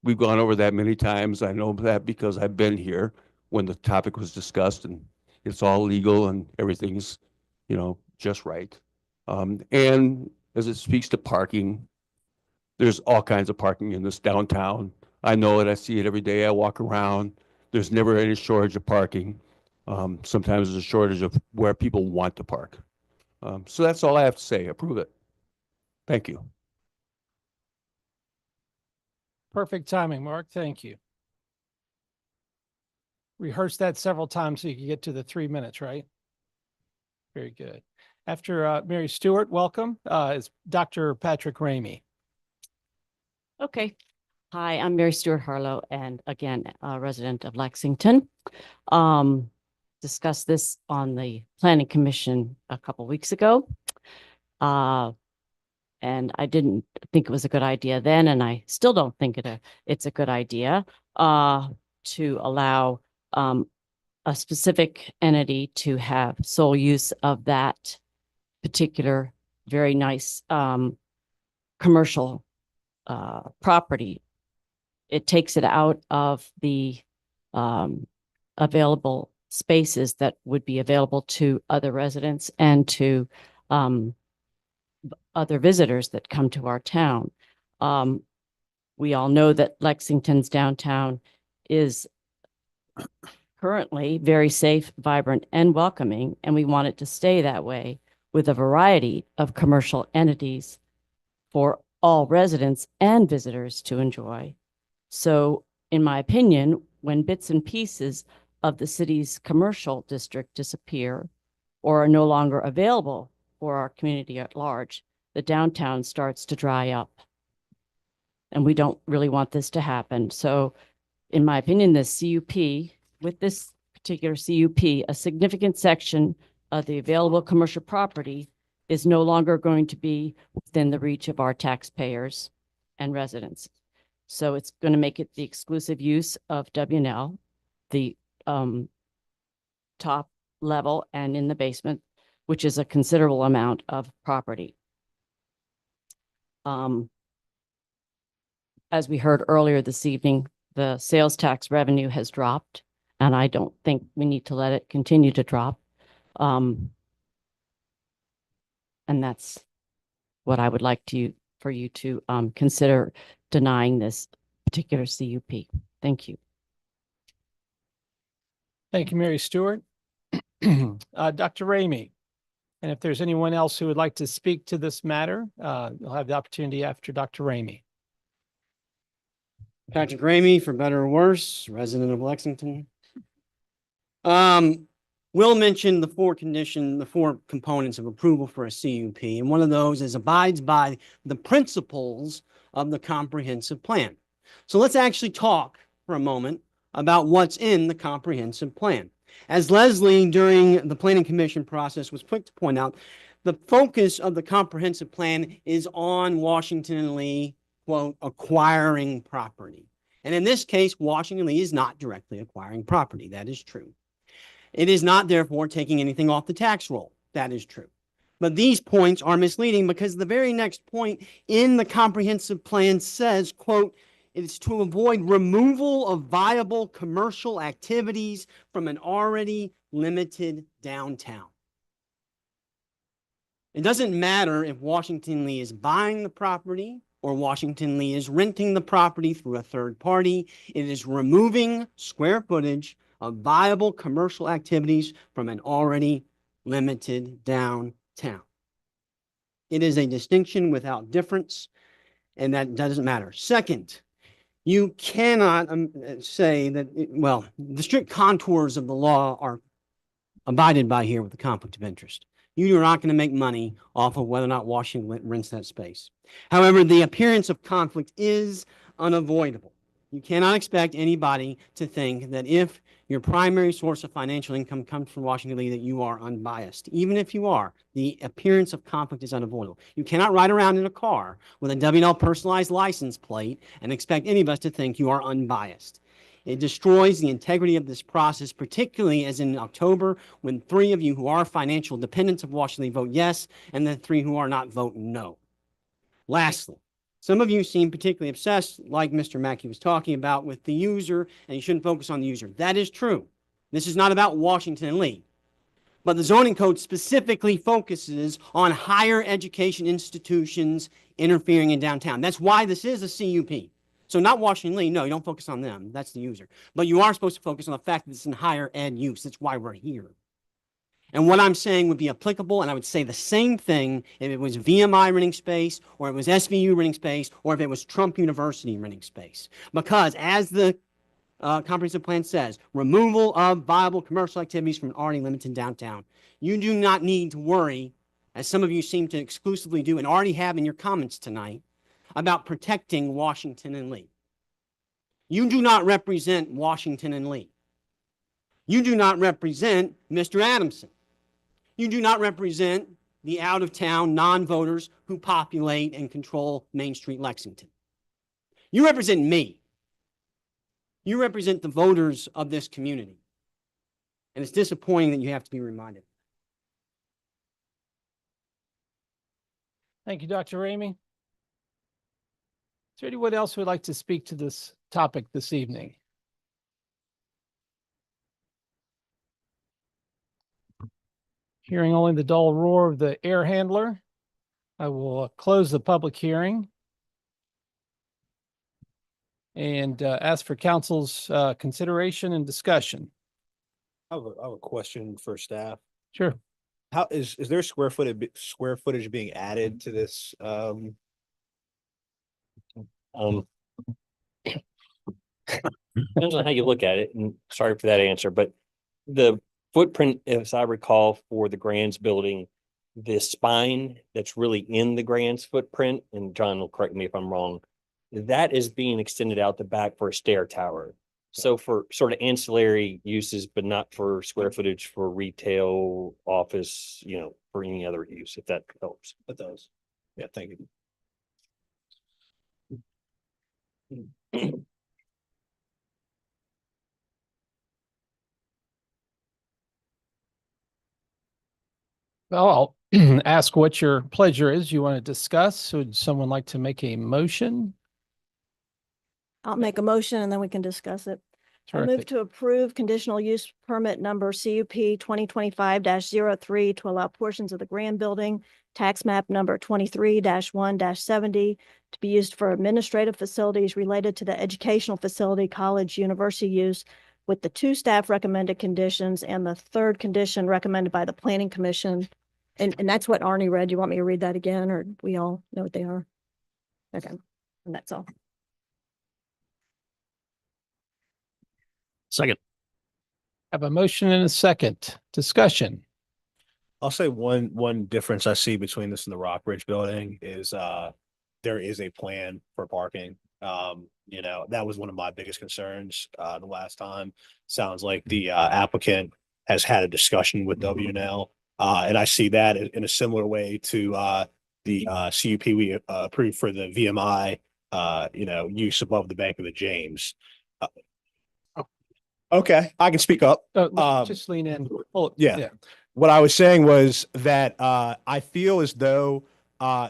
[SPEAKER 19] We've gone over that many times. I know that because I've been here when the topic was discussed, and it's all legal and everything's, you know, just right. And as it speaks to parking, there's all kinds of parking in this downtown. I know it. I see it every day. I walk around. There's never any shortage of parking. Sometimes there's a shortage of where people want to park. So that's all I have to say. Approve it. Thank you.
[SPEAKER 1] Perfect timing, Mark. Thank you. Rehearse that several times so you can get to the 3 minutes, right? Very good. After Mary Stewart, welcome, is Dr. Patrick Ramey.
[SPEAKER 20] Okay. Hi, I'm Mary Stewart Harlow, and again, a resident of Lexington. Discussed this on the Planning Commission a couple weeks ago. And I didn't think it was a good idea then, and I still don't think it's a good idea to allow a specific entity to have sole use of that particular very nice commercial property. It takes it out of the available spaces that would be available to other residents and to other visitors that come to our town. We all know that Lexington's downtown is currently very safe, vibrant, and welcoming, and we want it to stay that way with a variety of commercial entities for all residents and visitors to enjoy. So, in my opinion, when bits and pieces of the city's commercial district disappear or are no longer available for our community at large, the downtown starts to dry up. And we don't really want this to happen. So, in my opinion, this CUP, with this particular CUP, a significant section of the available commercial property is no longer going to be within the reach of our taxpayers and residents. So it's going to make it the exclusive use of WNL, the top level and in the basement, which is a considerable amount of property. As we heard earlier this evening, the sales tax revenue has dropped, and I don't think we need to let it continue to drop. And that's what I would like for you to consider denying this particular CUP. Thank you.
[SPEAKER 1] Thank you, Mary Stewart. Dr. Ramey, and if there's anyone else who would like to speak to this matter, you'll have the opportunity after Dr. Ramey.
[SPEAKER 21] Patrick Ramey, for better or worse, resident of Lexington. Will mentioned the four components of approval for a CUP, and one of those is abides by the principles of the comprehensive plan. So let's actually talk for a moment about what's in the comprehensive plan. As Leslie, during the Planning Commission process, was quick to point out, the focus of the comprehensive plan is on Washington and Lee, quote, acquiring property. And in this case, Washington Lee is not directly acquiring property. That is true. It is not therefore taking anything off the tax roll. That is true. But these points are misleading because the very next point in the comprehensive plan says, quote, it is to avoid removal of viable commercial activities from an already limited downtown. It doesn't matter if Washington Lee is buying the property or Washington Lee is renting the property through a third party. It is removing square footage of viable commercial activities from an already limited downtown. It is a distinction without difference, and that doesn't matter. Second, you cannot say that, well, the strict contours of the law are abided by here with the conflict of interest. You are not going to make money off of whether or not Washington rents that space. However, the appearance of conflict is unavoidable. You cannot expect anybody to think that if your primary source of financial income comes from Washington Lee, that you are unbiased. Even if you are, the appearance of conflict is unavoidable. You cannot ride around in a car with a W&L personalized license plate and expect any of us to think you are unbiased. It destroys the integrity of this process, particularly as in October, when 3 of you who are financial dependents of Washington Lee vote yes, and the 3 who are not vote no. Lastly, some of you seem particularly obsessed, like Mr. Mackey was talking about, with the user, and you shouldn't focus on the user. That is true. This is not about Washington and Lee. But the zoning code specifically focuses on higher education institutions interfering in downtown. That's why this is a CUP. So not Washington Lee. No, you don't focus on them. That's the user. But you are supposed to focus on the fact that it's in higher ed use. That's why we're here. And what I'm saying would be applicable, and I would say the same thing if it was VMI renting space, or it was SVU renting space, or if it was Trump University renting space. Because as the comprehensive plan says, removal of viable commercial activities from an already limited downtown. You do not need to worry, as some of you seem to exclusively do and already have in your comments tonight, about protecting Washington and Lee. You do not represent Washington and Lee. You do not represent Mr. Adamson. You do not represent the out-of-town non-voters who populate and control Main Street, Lexington. You represent me. You represent the voters of this community. And it's disappointing that you have to be reminded.
[SPEAKER 1] Thank you, Dr. Ramey. Is there anyone else who would like to speak to this topic this evening? Hearing only the dull roar of the air handler, I will close the public hearing and ask for council's consideration and discussion.
[SPEAKER 3] I have a question for staff.
[SPEAKER 1] Sure.
[SPEAKER 3] How is there square footage being added to this?
[SPEAKER 11] Depends on how you look at it, and sorry for that answer, but the footprint, as I recall, for the Grand's building, the spine that's really in the Grand's footprint, and John will correct me if I'm wrong, that is being extended out the back for a stair tower. So for sort of ancillary uses, but not for square footage for retail, office, for any other use, if that helps.
[SPEAKER 3] It does. Yeah, thank you.
[SPEAKER 1] Well, I'll ask what your pleasure is. You want to discuss? Would someone like to make a motion?
[SPEAKER 4] I'll make a motion and then we can discuss it. I move
[SPEAKER 1] Terrific.
[SPEAKER 4] to approve conditional use permit number CUP 2025-03 to allow portions of the Grand Building, tax map number 23-1-70 to be used for administrative facilities related to the educational facility, college, university use, with the 2 staff recommended conditions and the 3rd condition recommended by the Planning Commission. And that's what Arnie read. You want me to read that again, or we all know what they are? Okay, and that's all.
[SPEAKER 11] Second.
[SPEAKER 1] Have a motion and a second. Discussion.
[SPEAKER 3] I'll say one difference I see between this and the Rockbridge building is there is a plan for parking. That was one of my biggest concerns the last time. Sounds like the applicant has had a discussion with W&L, and I see that in a similar way to the CUP we approved for the VMI use above the bank of the James. Uh, Okay, I can speak up.
[SPEAKER 1] Just lean in.
[SPEAKER 3] Yeah. What I was saying was that I feel as though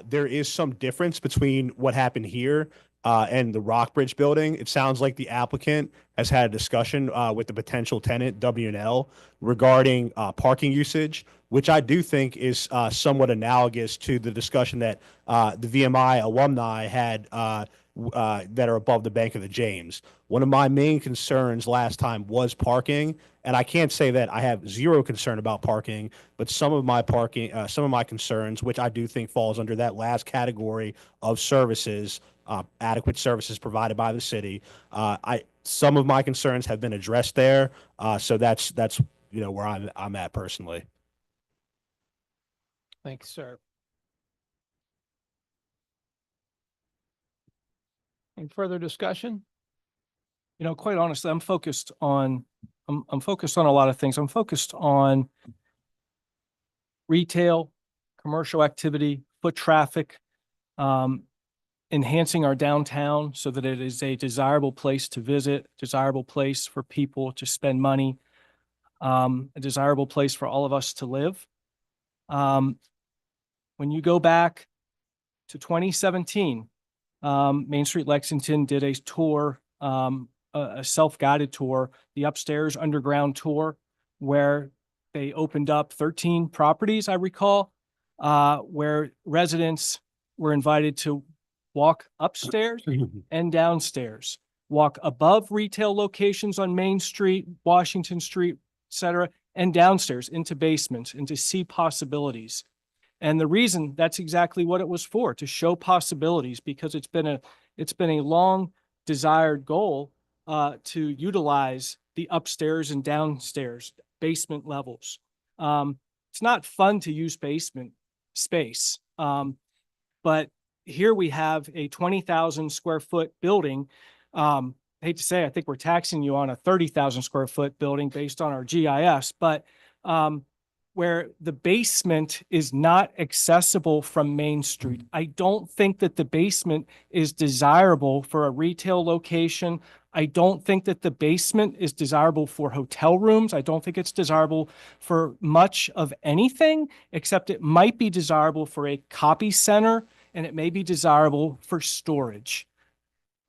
[SPEAKER 3] there is some difference between what happened here and the Rockbridge building. It sounds like the applicant has had a discussion with the potential tenant, W&L, regarding parking usage, which I do think is somewhat analogous to the discussion that the VMI alumni had that are above the bank of the James. One of my main concerns last time was parking, and I can't say that I have zero concern about parking, but some of my concerns, which I do think falls under that last category of services, adequate services provided by the city. Some of my concerns have been addressed there, so that's where I'm at personally.
[SPEAKER 1] Thanks, sir. Any further discussion?
[SPEAKER 13] Quite honestly, I'm focused on a lot of things. I'm focused on retail, commercial activity, foot traffic, enhancing our downtown so that it is a desirable place to visit, desirable place for people to spend money, a desirable place for all of us to live. When you go back to 2017, Main Street Lexington did a tour, a self-guided tour, the upstairs underground tour, where they opened up 13 properties, I recall, where residents were invited to walk upstairs and downstairs, walk above retail locations on Main Street, Washington Street, et cetera, and downstairs into basements and to see possibilities. And the reason that's exactly what it was for, to show possibilities, because it's been a long desired goal to utilize the upstairs and downstairs basement levels. It's not fun to use basement space, but here we have a 20,000 square foot building. I hate to say, I think we're taxing you on a 30,000 square foot building based on our GIS, but where the basement is not accessible from Main Street. I don't think that the basement is desirable for a retail location. I don't think that the basement is desirable for hotel rooms. I don't think it's desirable for much of anything, except it might be desirable for a copy center, and it may be desirable for storage.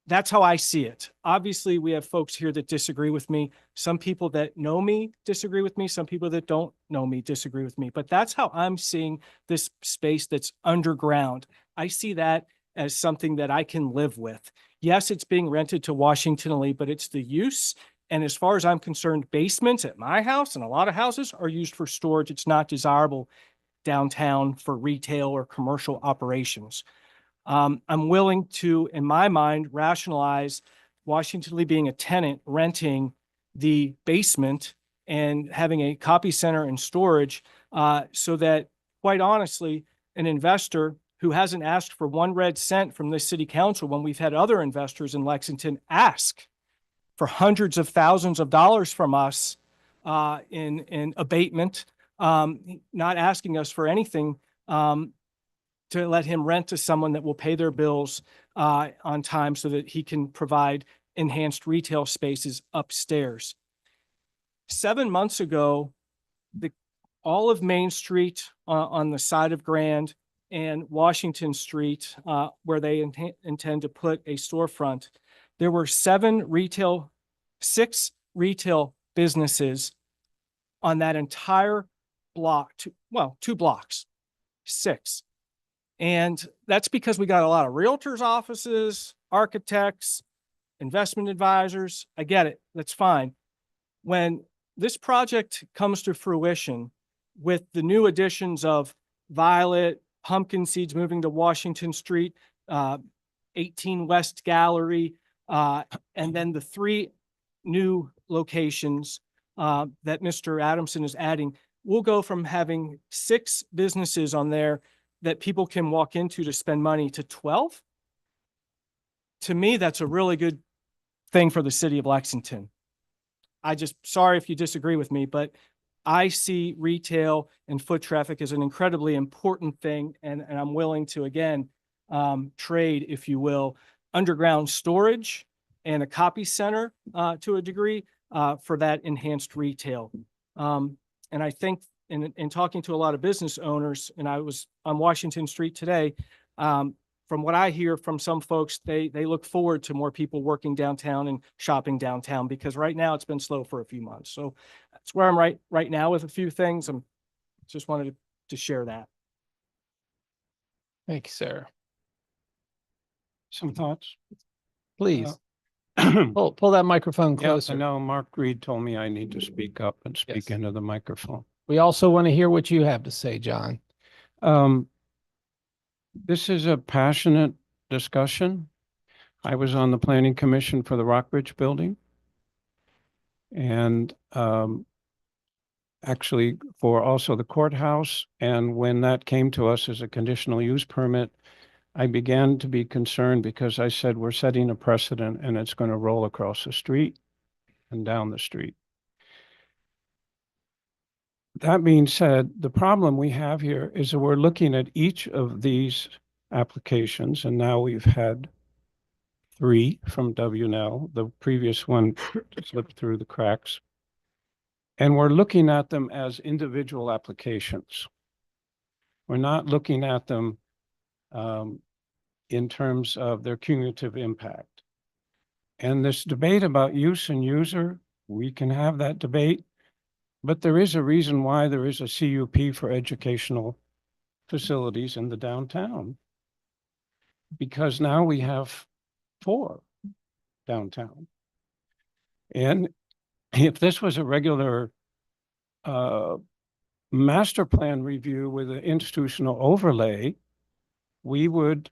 [SPEAKER 13] That's how I see it. Obviously, we have folks here that disagree with me. Some people that know me disagree with me. Some people that don't know me disagree with me. But that's how I'm seeing this space that's underground. I see that as something that I can live with. Yes, it's being rented to Washington Lee, but it's the use. And as far as I'm concerned, basements at my house and a lot of houses are used for storage. It's not desirable downtown for retail or commercial operations. I'm willing to, in my mind, rationalize Washington Lee being a tenant renting the basement and having a copy center and storage so that, quite honestly, an investor who hasn't asked for one red cent from this city council, when we've had other investors in Lexington ask for hundreds of thousands of dollars from us in abatement, not asking us for anything, to let him rent to someone that will pay their bills on time so that he can provide enhanced retail spaces upstairs. 7 months ago, all of Main Street on the side of Grand and Washington Street, where they intend to put a storefront, there were 6 retail businesses on that entire block, 2 blocks, 6. And that's because we got a lot of realtors' offices, architects, investment advisors. I get it. That's fine. When this project comes to fruition with the new additions of Violet, Pumpkin Seeds moving to Washington Street, 18 West Gallery, and then the 3 new locations that Mr. Adamson is adding, we'll go from having 6 businesses on there that people can walk into to spend money to 12. To me, that's a really good thing for the city of Lexington. Sorry if you disagree with me, but I see retail and foot traffic as an incredibly important thing. And I'm willing to, again, trade, if you will, underground storage and a copy center to a degree for that enhanced retail. And I think in talking to a lot of business owners, and I was on Washington Street today, from what I hear from some folks, they look forward to more people working downtown and shopping downtown, because right now it's been slow for a few months. So that's where I'm right now with a few things. I'm just wanted to share that.
[SPEAKER 1] Thank you, sir.
[SPEAKER 16] Some thoughts?
[SPEAKER 1] Please. Pull that microphone
[SPEAKER 16] Yeah,
[SPEAKER 1] closer.
[SPEAKER 16] I know Mark Reed told me I need to speak up and speak into the microphone.
[SPEAKER 1] We also want to hear what you have to say, John.
[SPEAKER 16] This is a passionate discussion. I was on the planning commission for the Rockbridge building. And actually for also the courthouse. And when that came to us as a conditional use permit, I began to be concerned because I said, we're setting a precedent and it's going to roll across the street and down the street. That being said, the problem we have here is that we're looking at each of these applications, and now we've had 3 from WNL. The previous one slipped through the cracks. And we're looking at them as individual applications. We're not looking at them in terms of their cumulative impact. And this debate about use and user, we can have that debate, but there is a reason why there is a CUP for educational facilities in the downtown. Because now we have 4 downtown. And if this was a regular master plan review with an institutional overlay, we would,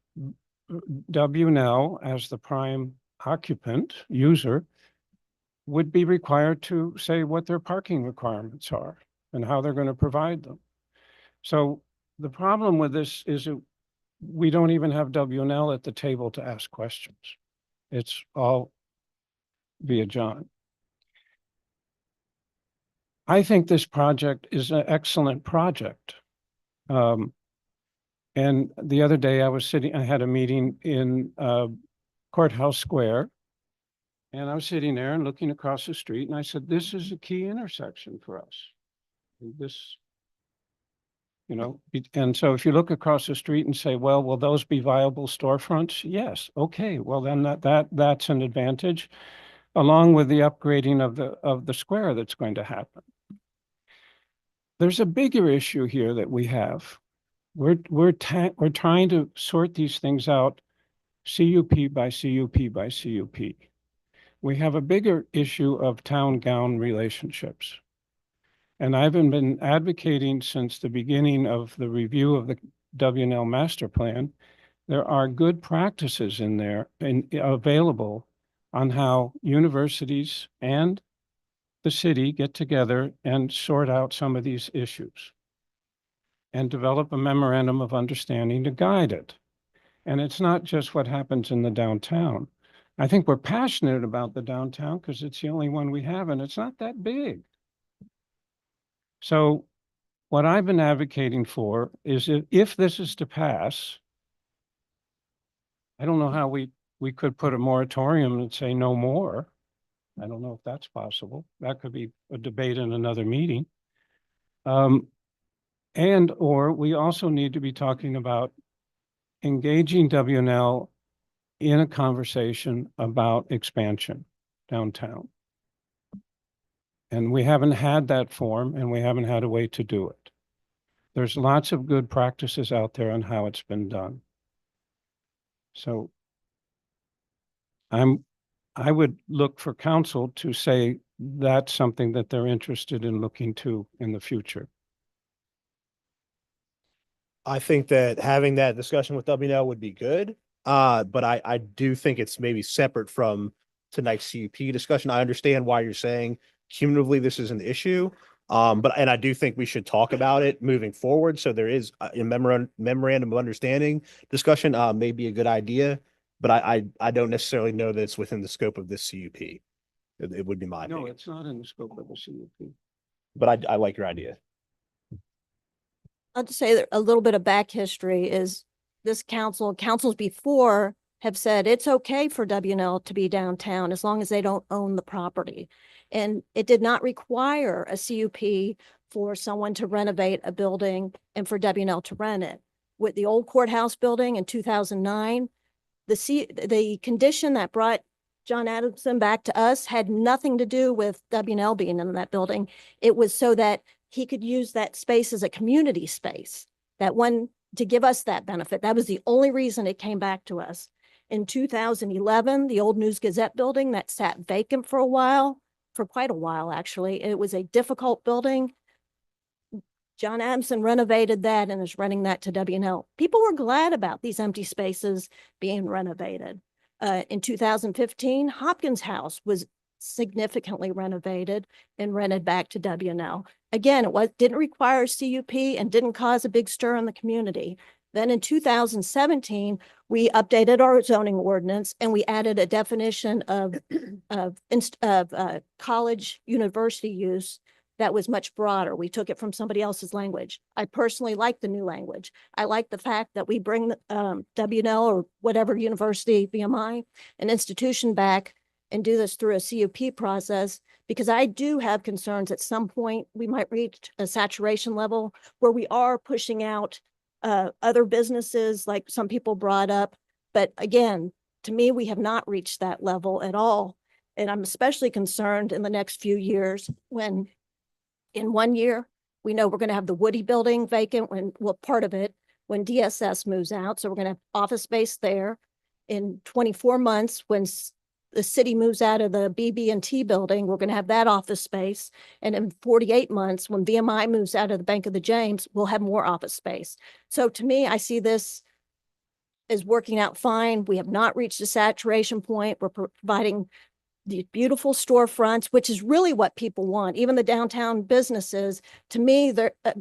[SPEAKER 16] WNL as the prime occupant user, would be required to say what their parking requirements are and how they're going to provide them. So the problem with this is that we don't even have WNL at the table to ask questions. It's all via John. I think this project is an excellent project. And the other day I had a meeting in Courthouse Square, and I was sitting there and looking across the street, and I said, this is a key intersection for us. This, and so if you look across the street and say, well, will those be viable storefronts? Yes. Okay. Well, then that's an advantage, along with the upgrading of the square that's going to happen. There's a bigger issue here that we have. We're trying to sort these things out CUP by CUP by CUP. We have a bigger issue of town-gown relationships. And I've been advocating since the beginning of the review of the WNL master plan. There are good practices in there and available on how universities and the city get together and sort out some of these issues and develop a memorandum of understanding to guide it. And it's not just what happens in the downtown. I think we're passionate about the downtown because it's the only one we have, and it's not that big. So what I've been advocating for is if this is to pass, I don't know how we could put a moratorium and say no more. I don't know if that's possible. That could be a debate in another meeting. Or we also need to be talking about engaging WNL in a conversation about expansion downtown. And we haven't had that form, and we haven't had a way to do it. There's lots of good practices out there on how it's been done. So I would look for council to say that's something that they're interested in looking to in the future.
[SPEAKER 3] I think that having that discussion with WNL would be good. But I do think it's maybe separate from tonight's CUP discussion. I understand why you're saying cumulatively this is an issue. And I do think we should talk about it moving forward. So there is a memorandum of understanding discussion may be a good idea, but I don't necessarily know that it's within the scope of this CUP. It would be my
[SPEAKER 16] No,
[SPEAKER 3] opinion.
[SPEAKER 16] it's not in the scope of the CUP.
[SPEAKER 3] But I like your idea.
[SPEAKER 4] I'll just say that a little bit of back history is this councils before have said it's okay for WNL to be downtown as long as they don't own the property. And it did not require a CUP for someone to renovate a building and for WNL to rent it. With the old courthouse building in 2009, the condition that brought John Adamson back to us had nothing to do with WNL being in that building. It was so that he could use that space as a community space, that one to give us that benefit. That was the only reason it came back to us. In 2011, the old News Gazette building that sat vacant for a while, for quite a while, actually. It was a difficult building. John Adamson renovated that and is renting that to WNL. People were glad about these empty spaces being renovated. In 2015, Hopkins House was significantly renovated and rented back to WNL. Again, didn't require a CUP and didn't cause a big stir in the community. Then in 2017, we updated our zoning ordinance and we added a definition of college university use that was much broader. We took it from somebody else's language. I personally like the new language. I like the fact that we bring WNL or whatever university, VMI, an institution back and do this through a CUP process, because I do have concerns at some point we might reach a saturation level where we are pushing out other businesses like some people brought up. But again, to me, we have not reached that level at all. And I'm especially concerned in the next few years when in 1 year, we know we're going to have the Woody building vacant part of it, when DSS moves out. So we're going to have office space there. In 24 months, when the city moves out of the BB&T building, we're going to have that office space. And in 48 months, when VMI moves out of the Bank of the James, we'll have more office space. So to me, I see this as working out fine. We have not reached a saturation point. We're providing these beautiful storefronts, which is really what people want. Even the downtown businesses, to me,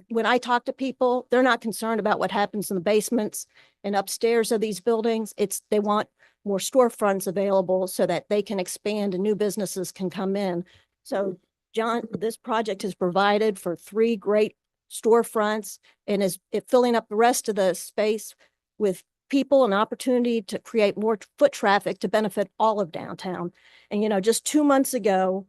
[SPEAKER 4] when I talk to people, they're not concerned about what happens in the basements and upstairs of these buildings. They want more storefronts available so that they can expand and new businesses can come in. So John, this project has provided for 3 great storefronts and is filling up the rest of the space with people an opportunity to create more foot traffic to benefit all of downtown. And, just 2 months ago,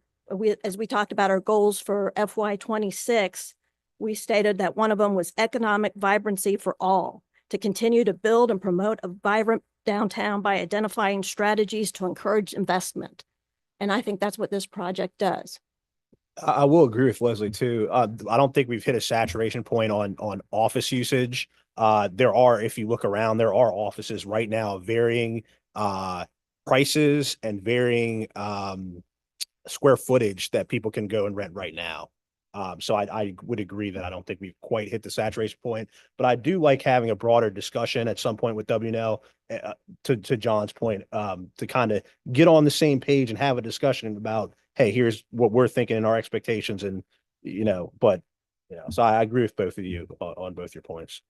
[SPEAKER 4] as we talked about our goals for FY26, we stated that one of them was economic vibrancy for all, to continue to build and promote a vibrant downtown by identifying strategies to encourage investment. And I think that's what this project does.
[SPEAKER 3] I will agree with Leslie too. I don't think we've hit a saturation point on office usage. If you look around, there are offices right now of varying prices and varying square footage that people can go and rent right now. So I would agree that I don't think we've quite hit the saturation point, but I do like having a broader discussion at some point with WNL, to John's point, to kind of get on the same page and have a discussion about, hey, here's what we're thinking and our expectations, and so I agree with both of you on both your points.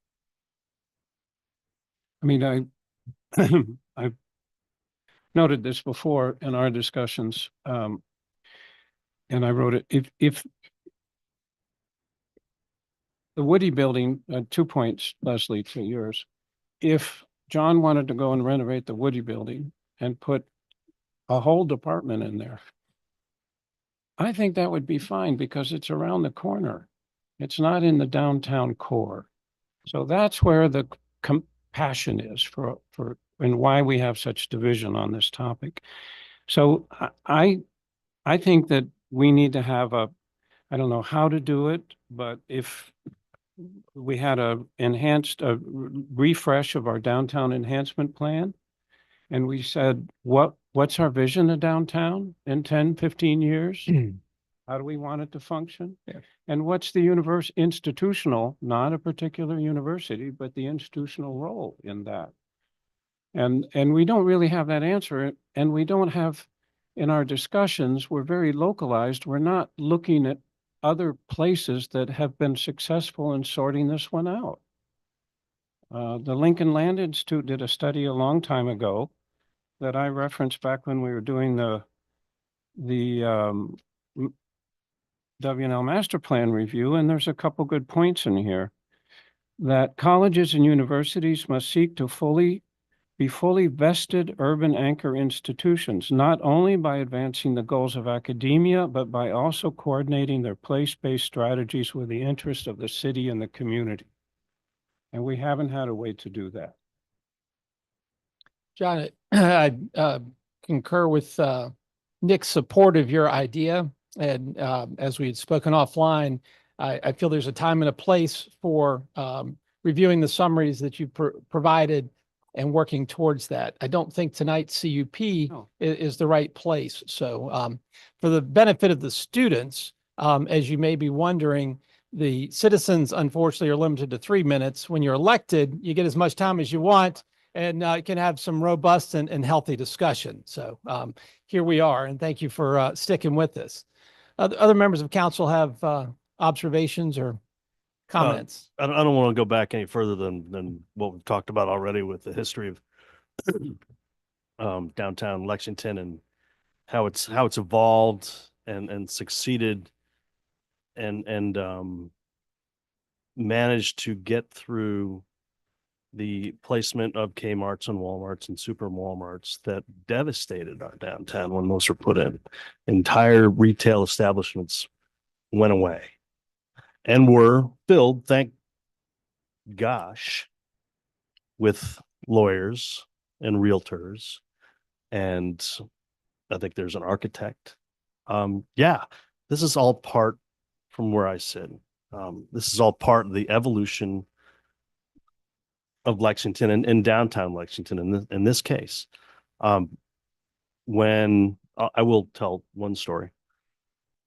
[SPEAKER 16] I mean, I've noted this before in our discussions, and I wrote it, if the Woody building, 2 points, Leslie, to yours. If John wanted to go and renovate the Woody building and put a whole department in there, I think that would be fine because it's around the corner. It's not in the downtown core. So that's where the compassion is for and why we have such division on this topic. So I think that we need to have I don't know how to do it, but if we had a refresh of our downtown enhancement plan, and we said, what's our vision of downtown in 10, 15 years? How do we want it to function? Yeah. And what's the institutional, not a particular university, but the institutional role in that? And we don't really have that answer. And we don't have, in our discussions, we're very localized. We're not looking at other places that have been successful in sorting this one out. The Lincoln Land Institute did a study a long time ago that I referenced back when we were doing the WNL master plan review, and there's a couple good points in here. That colleges and universities must seek to fully be fully vested urban anchor institutions, not only by advancing the goals of academia, but by also coordinating their place-based strategies with the interest of the city and the community. And we haven't had a way to do that.
[SPEAKER 1] John, I concur with Nick's support of your idea. And as we had spoken offline, I feel there's a time and a place for reviewing the summaries that you provided and working towards that. I don't think tonight's CUP is the right place. So for the benefit of the students, as you may be wondering, the citizens unfortunately are limited to 3 minutes. When you're elected, you get as much time as you want and can have some robust and healthy discussion. So here we are, and thank you for sticking with us. Other members of council have observations or comments?
[SPEAKER 14] I don't want to go back any further than what we've talked about already with the history of downtown Lexington and how it's evolved and succeeded and managed to get through the placement of Kmart's and Walmart's and super Walmart's that devastated our downtown when those were put in. Entire retail establishments went away and were filled, thank gosh, with lawyers and realtors. And I think there's an architect. Yeah, this is all part from where I sit. This is all part of the evolution of Lexington and downtown Lexington in this case. When I will tell one story.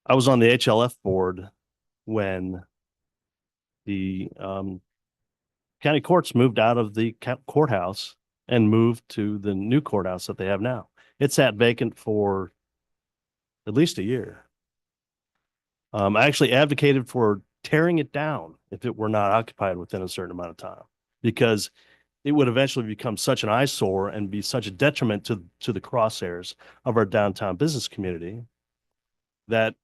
[SPEAKER 14] I was on the HLF board when the county courts moved out of the courthouse and moved to the new courthouse that they have now. It sat vacant for at least a year. I actually advocated for tearing it down if it were not occupied within a certain amount of time, because it would eventually become such an eyesore and be such a detriment to the crosshairs of our downtown business community that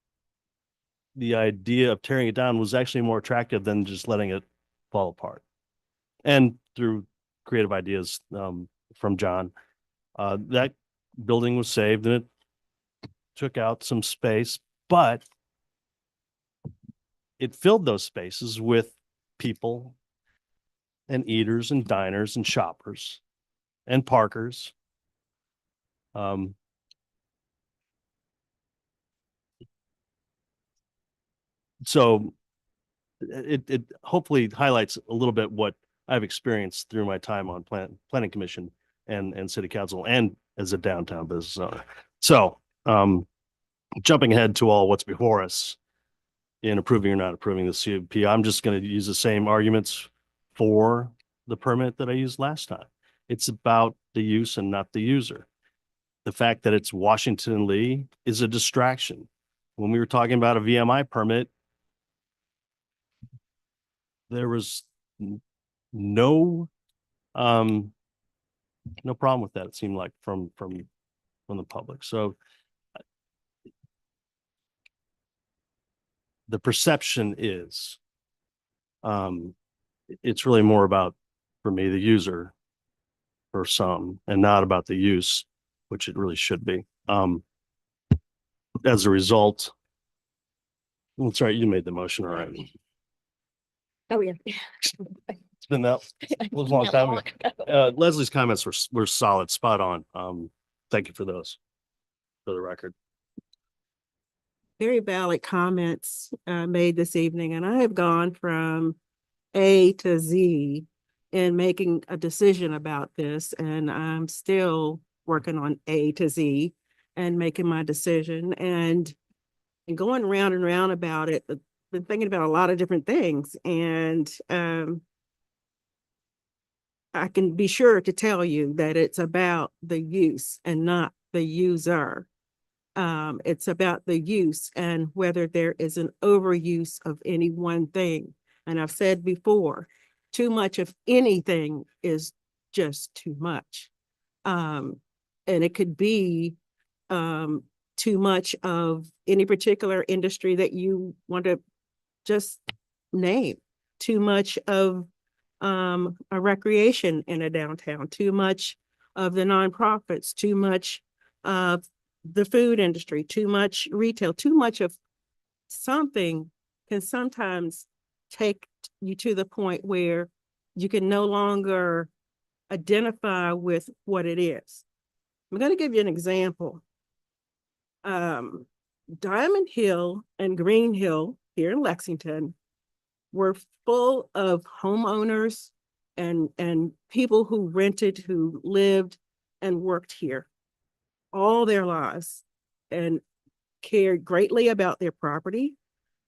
[SPEAKER 14] the idea of tearing it down was actually more attractive than just letting it fall apart. And through creative ideas from John, that building was saved and it took out some space, but it filled those spaces with people and eaters and diners and shoppers and parkers. So it hopefully highlights a little bit what I've experienced through my time on planning commission and city council and as a downtown business owner. So jumping ahead to all what's before us in approving or not approving the CUP, I'm just going to use the same arguments for the permit that I used last time. It's about the use and not the user. The fact that it's Washington and Lee is a distraction. When we were talking about a VMI permit, there was no problem with that. It seemed like from the public. So the perception is it's really more about, for me, the user for some and not about the use, which it really should be. As a result, that's right, you made the motion, all right.
[SPEAKER 4] Oh, yeah.
[SPEAKER 14] It's been that was a long time ago. Leslie's comments were solid, spot on. Thank you for those, for the record.
[SPEAKER 2] Very valid comments made this evening, and I have gone from A to Z in making a decision about this, and I'm still working on A to Z and making my decision and going round and round about it. I've been thinking about a lot of different things, and I can be sure to tell you that it's about the use and not the user. It's about the use and whether there is an overuse of any one thing. And I've said before, too much of anything is just too much. And it could be too much of any particular industry that you want to just name, too much of a recreation in a downtown, too much of the nonprofits, too much of the food industry, too much retail, too much of something can sometimes take you to the point where you can no longer identify with what it is. I'm going to give you an example. Diamond Hill and Green Hill here in Lexington were full of homeowners and people who rented, who lived and worked here all their lives and cared greatly about their property,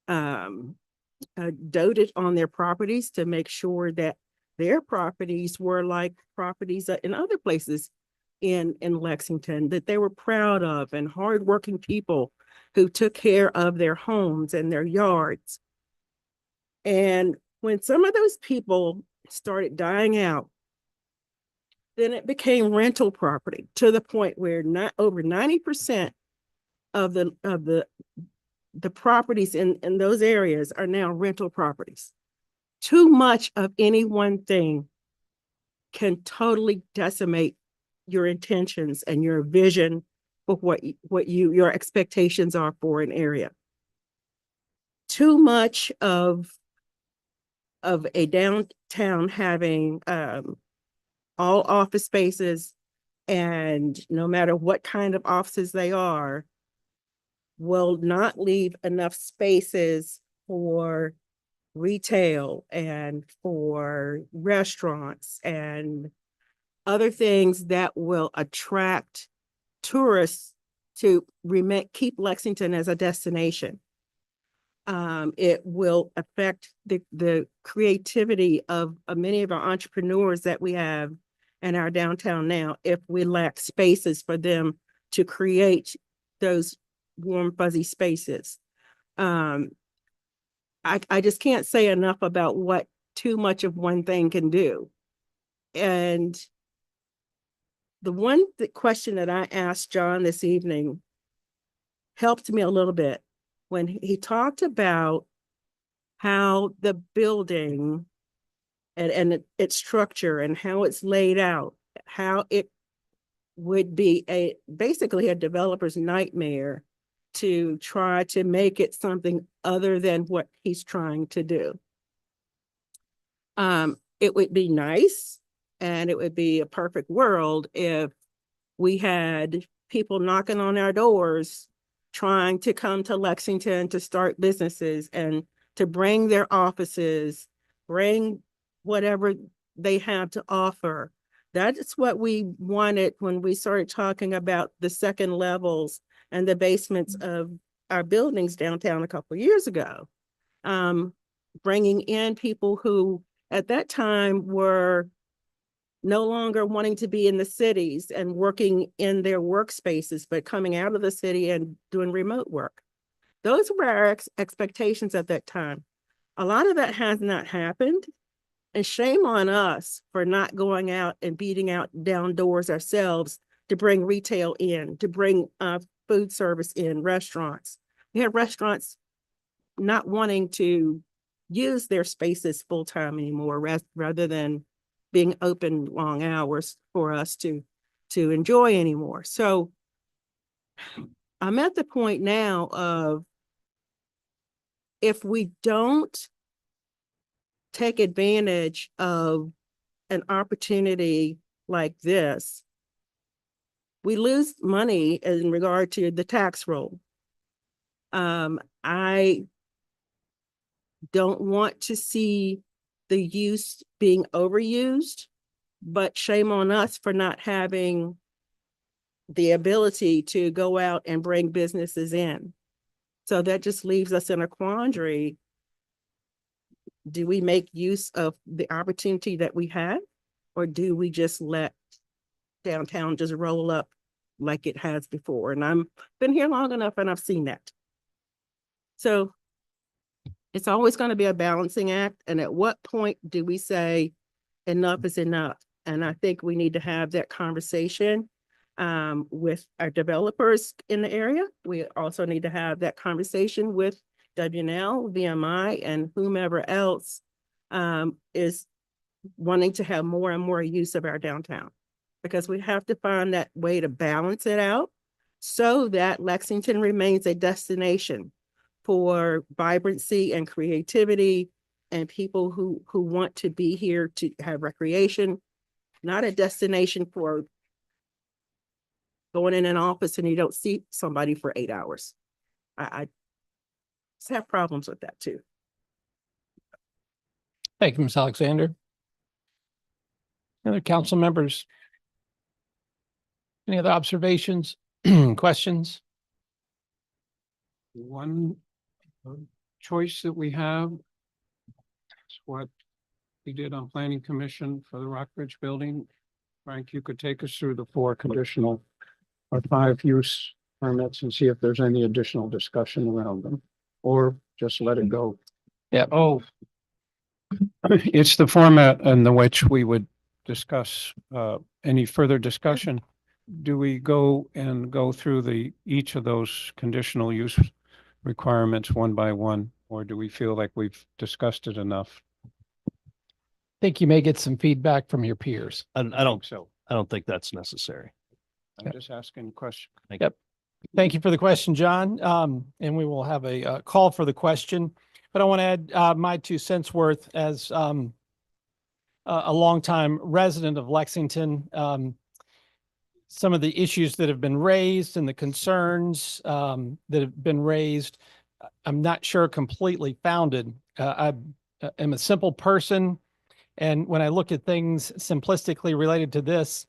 [SPEAKER 2] doted on their properties to make sure that their properties were like properties in other places in Lexington that they were proud of, and hardworking people who took care of their homes and their yards. And when some of those people started dying out, then it became rental property to the point where not over 90% of the properties in those areas are now rental properties. Too much of any one thing can totally decimate your intentions and your vision for what your expectations are for an area. Too much of a downtown having all office spaces, and no matter what kind of offices they are, will not leave enough spaces for retail and for restaurants and other things that will attract tourists to keep Lexington as a destination. It will affect the creativity of many of our entrepreneurs that we have in our downtown now if we lack spaces for them to create those warm, fuzzy spaces. I just can't say enough about what too much of one thing can do. And the question that I asked John this evening helped me a little bit when he talked about how the building and its structure and how it's laid out, how it would be basically a developer's nightmare to try to make it something other than what he's trying to do. It would be nice and it would be a perfect world if we had people knocking on our doors trying to come to Lexington to start businesses and to bring their offices, bring whatever they have to offer. That's what we wanted when we started talking about the second levels and the basements of our buildings downtown a couple of years ago. Bringing in people who at that time were no longer wanting to be in the cities and working in their workspaces, but coming out of the city and doing remote work. Those were our expectations at that time. A lot of that has not happened. And shame on us for not going out and beating out down doors ourselves to bring retail in, to bring food service in, restaurants. We have restaurants not wanting to use their spaces full time anymore, rather than being open long hours for us to enjoy anymore. So I'm at the point now of, if we don't take advantage of an opportunity like this, we lose money in regard to the tax roll. I don't want to see the use being overused, but shame on us for not having the ability to go out and bring businesses in. So that just leaves us in a quandary. Do we make use of the opportunity that we have, or do we just let downtown just roll up like it has before? And I've been here long enough and I've seen that. So it's always going to be a balancing act. And at what point do we say enough is enough? And I think we need to have that conversation with our developers in the area. We also need to have that conversation with WNL, VMI, and whomever else is wanting to have more and more use of our downtown. because we have to find that way to balance it out so that Lexington remains a destination for vibrancy and creativity and people who want to be here to have recreation, not a destination for going in an office and you don't see somebody for 8 hours. I just have problems with that too.
[SPEAKER 1] Thank you, Ms. Alexander. Other council members? Any other observations, questions?
[SPEAKER 16] One choice that we have is what we did on planning commission for the Rockbridge building. Frank, you could take us through the 4 conditional or 5 use permits and see if there's any additional discussion around them, or just let it go.
[SPEAKER 1] Yeah.
[SPEAKER 16] Oh, it's the format in the which we would discuss any further discussion. Do we go through each of those conditional use requirements one by one, or do we feel like we've discussed it enough?
[SPEAKER 1] Think you may get some feedback from your peers.
[SPEAKER 14] I don't,
[SPEAKER 16] So
[SPEAKER 14] I don't think that's necessary.
[SPEAKER 16] I'm just asking a question.
[SPEAKER 1] Yep. Thank you for the question, John. And we will have a call for the question. But I want to add my 2 cents worth as a longtime resident of Lexington. Some of the issues that have been raised and the concerns that have been raised, I'm not sure completely founded. I am a simple person. And when I look at things simplistically related to this,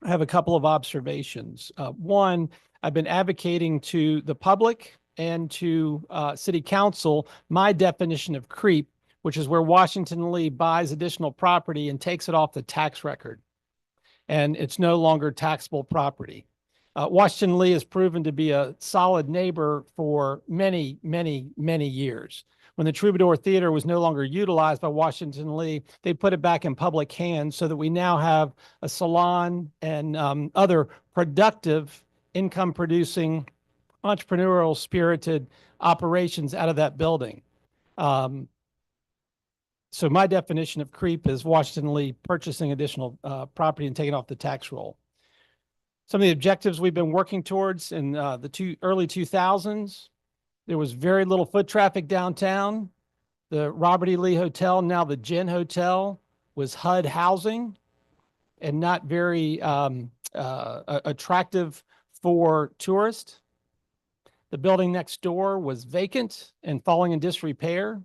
[SPEAKER 1] I have a couple of observations. One, I've been advocating to the public and to city council my definition of creep, which is where Washington Lee buys additional property and takes it off the tax record. And it's no longer taxable property. Washington Lee has proven to be a solid neighbor for many, many, many years. When the Troubadour Theater was no longer utilized by Washington Lee, they put it back in public hands so that we now have a salon and other productive, income-producing, entrepreneurial spirited operations out of that building. So my definition of creep is Washington Lee purchasing additional property and taking off the tax roll. Some of the objectives we've been working towards in the early 2000s, there was very little foot traffic downtown. The Robert E. Lee Hotel, now the Gin Hotel, was HUD housing and not very attractive for tourists. The building next door was vacant and falling in disrepair.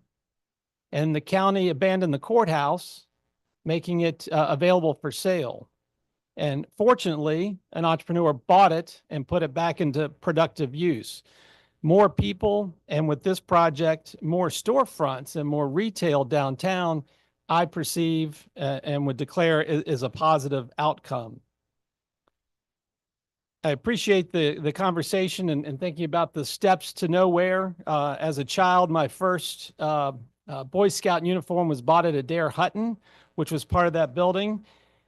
[SPEAKER 1] And the county abandoned the courthouse, making it available for sale. And fortunately, an entrepreneur bought it and put it back into productive use. More people, and with this project, more storefronts and more retail downtown, I perceive and would declare is a positive outcome. I appreciate the conversation and thinking about the steps to nowhere. As a child, my first Boy Scout uniform was bought at Adair Hutton, which was part of that building.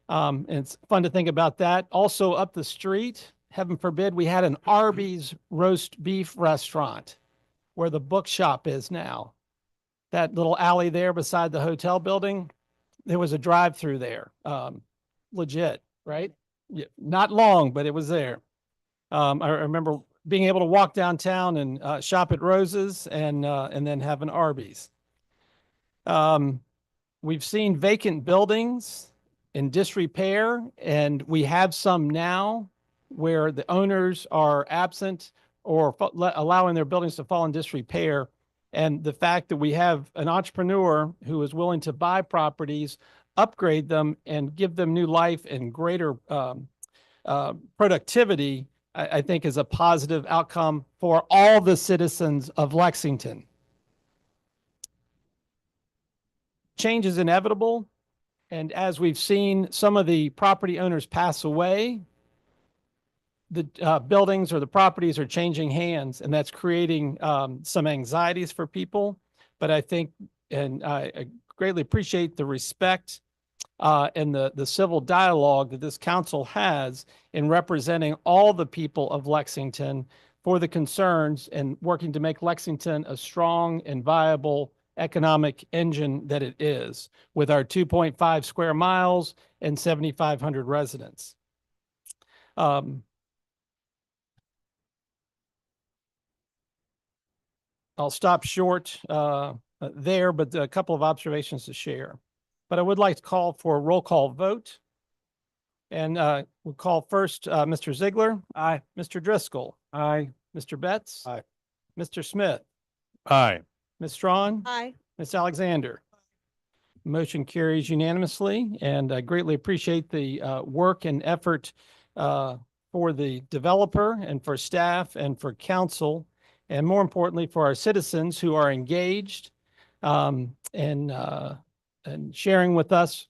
[SPEAKER 1] And it's fun to think about that. Also up the street, heaven forbid, we had an Arby's roast beef restaurant where the bookshop is now. That little alley there beside the hotel building, there was a drive-through there. Legit, right? Yeah, not long, but it was there. I remember being able to walk downtown and shop at Rose's and then have an Arby's. We've seen vacant buildings in disrepair, and we have some now where the owners are absent or allowing their buildings to fall in disrepair. And the fact that we have an entrepreneur who is willing to buy properties, upgrade them, and give them new life and greater productivity, I think is a positive outcome for all the citizens of Lexington. Change is inevitable. And as we've seen some of the property owners pass away, the buildings or the properties are changing hands, and that's creating some anxieties for people. But I think, and I greatly appreciate the respect and the civil dialogue that this council has in representing all the people of Lexington for the concerns and working to make Lexington a strong and viable economic engine that it is, with our 2.5 square miles and 7,500 residents. Um, I'll stop short there, but a couple of observations to share. But I would like to call for a roll call vote. And we'll call first Mr. Ziegler. Aye. Mr. Driscoll.
[SPEAKER 16] Aye.
[SPEAKER 1] Mr. Betts.
[SPEAKER 3] Aye.
[SPEAKER 1] Mr. Smith.
[SPEAKER 14] Aye.
[SPEAKER 1] Ms. Strawn.
[SPEAKER 4] Aye.
[SPEAKER 1] Ms. Alexander. Motion carries unanimously, and I greatly appreciate the work and effort for the developer and for staff and for council, and more importantly, for our citizens who are engaged and sharing with us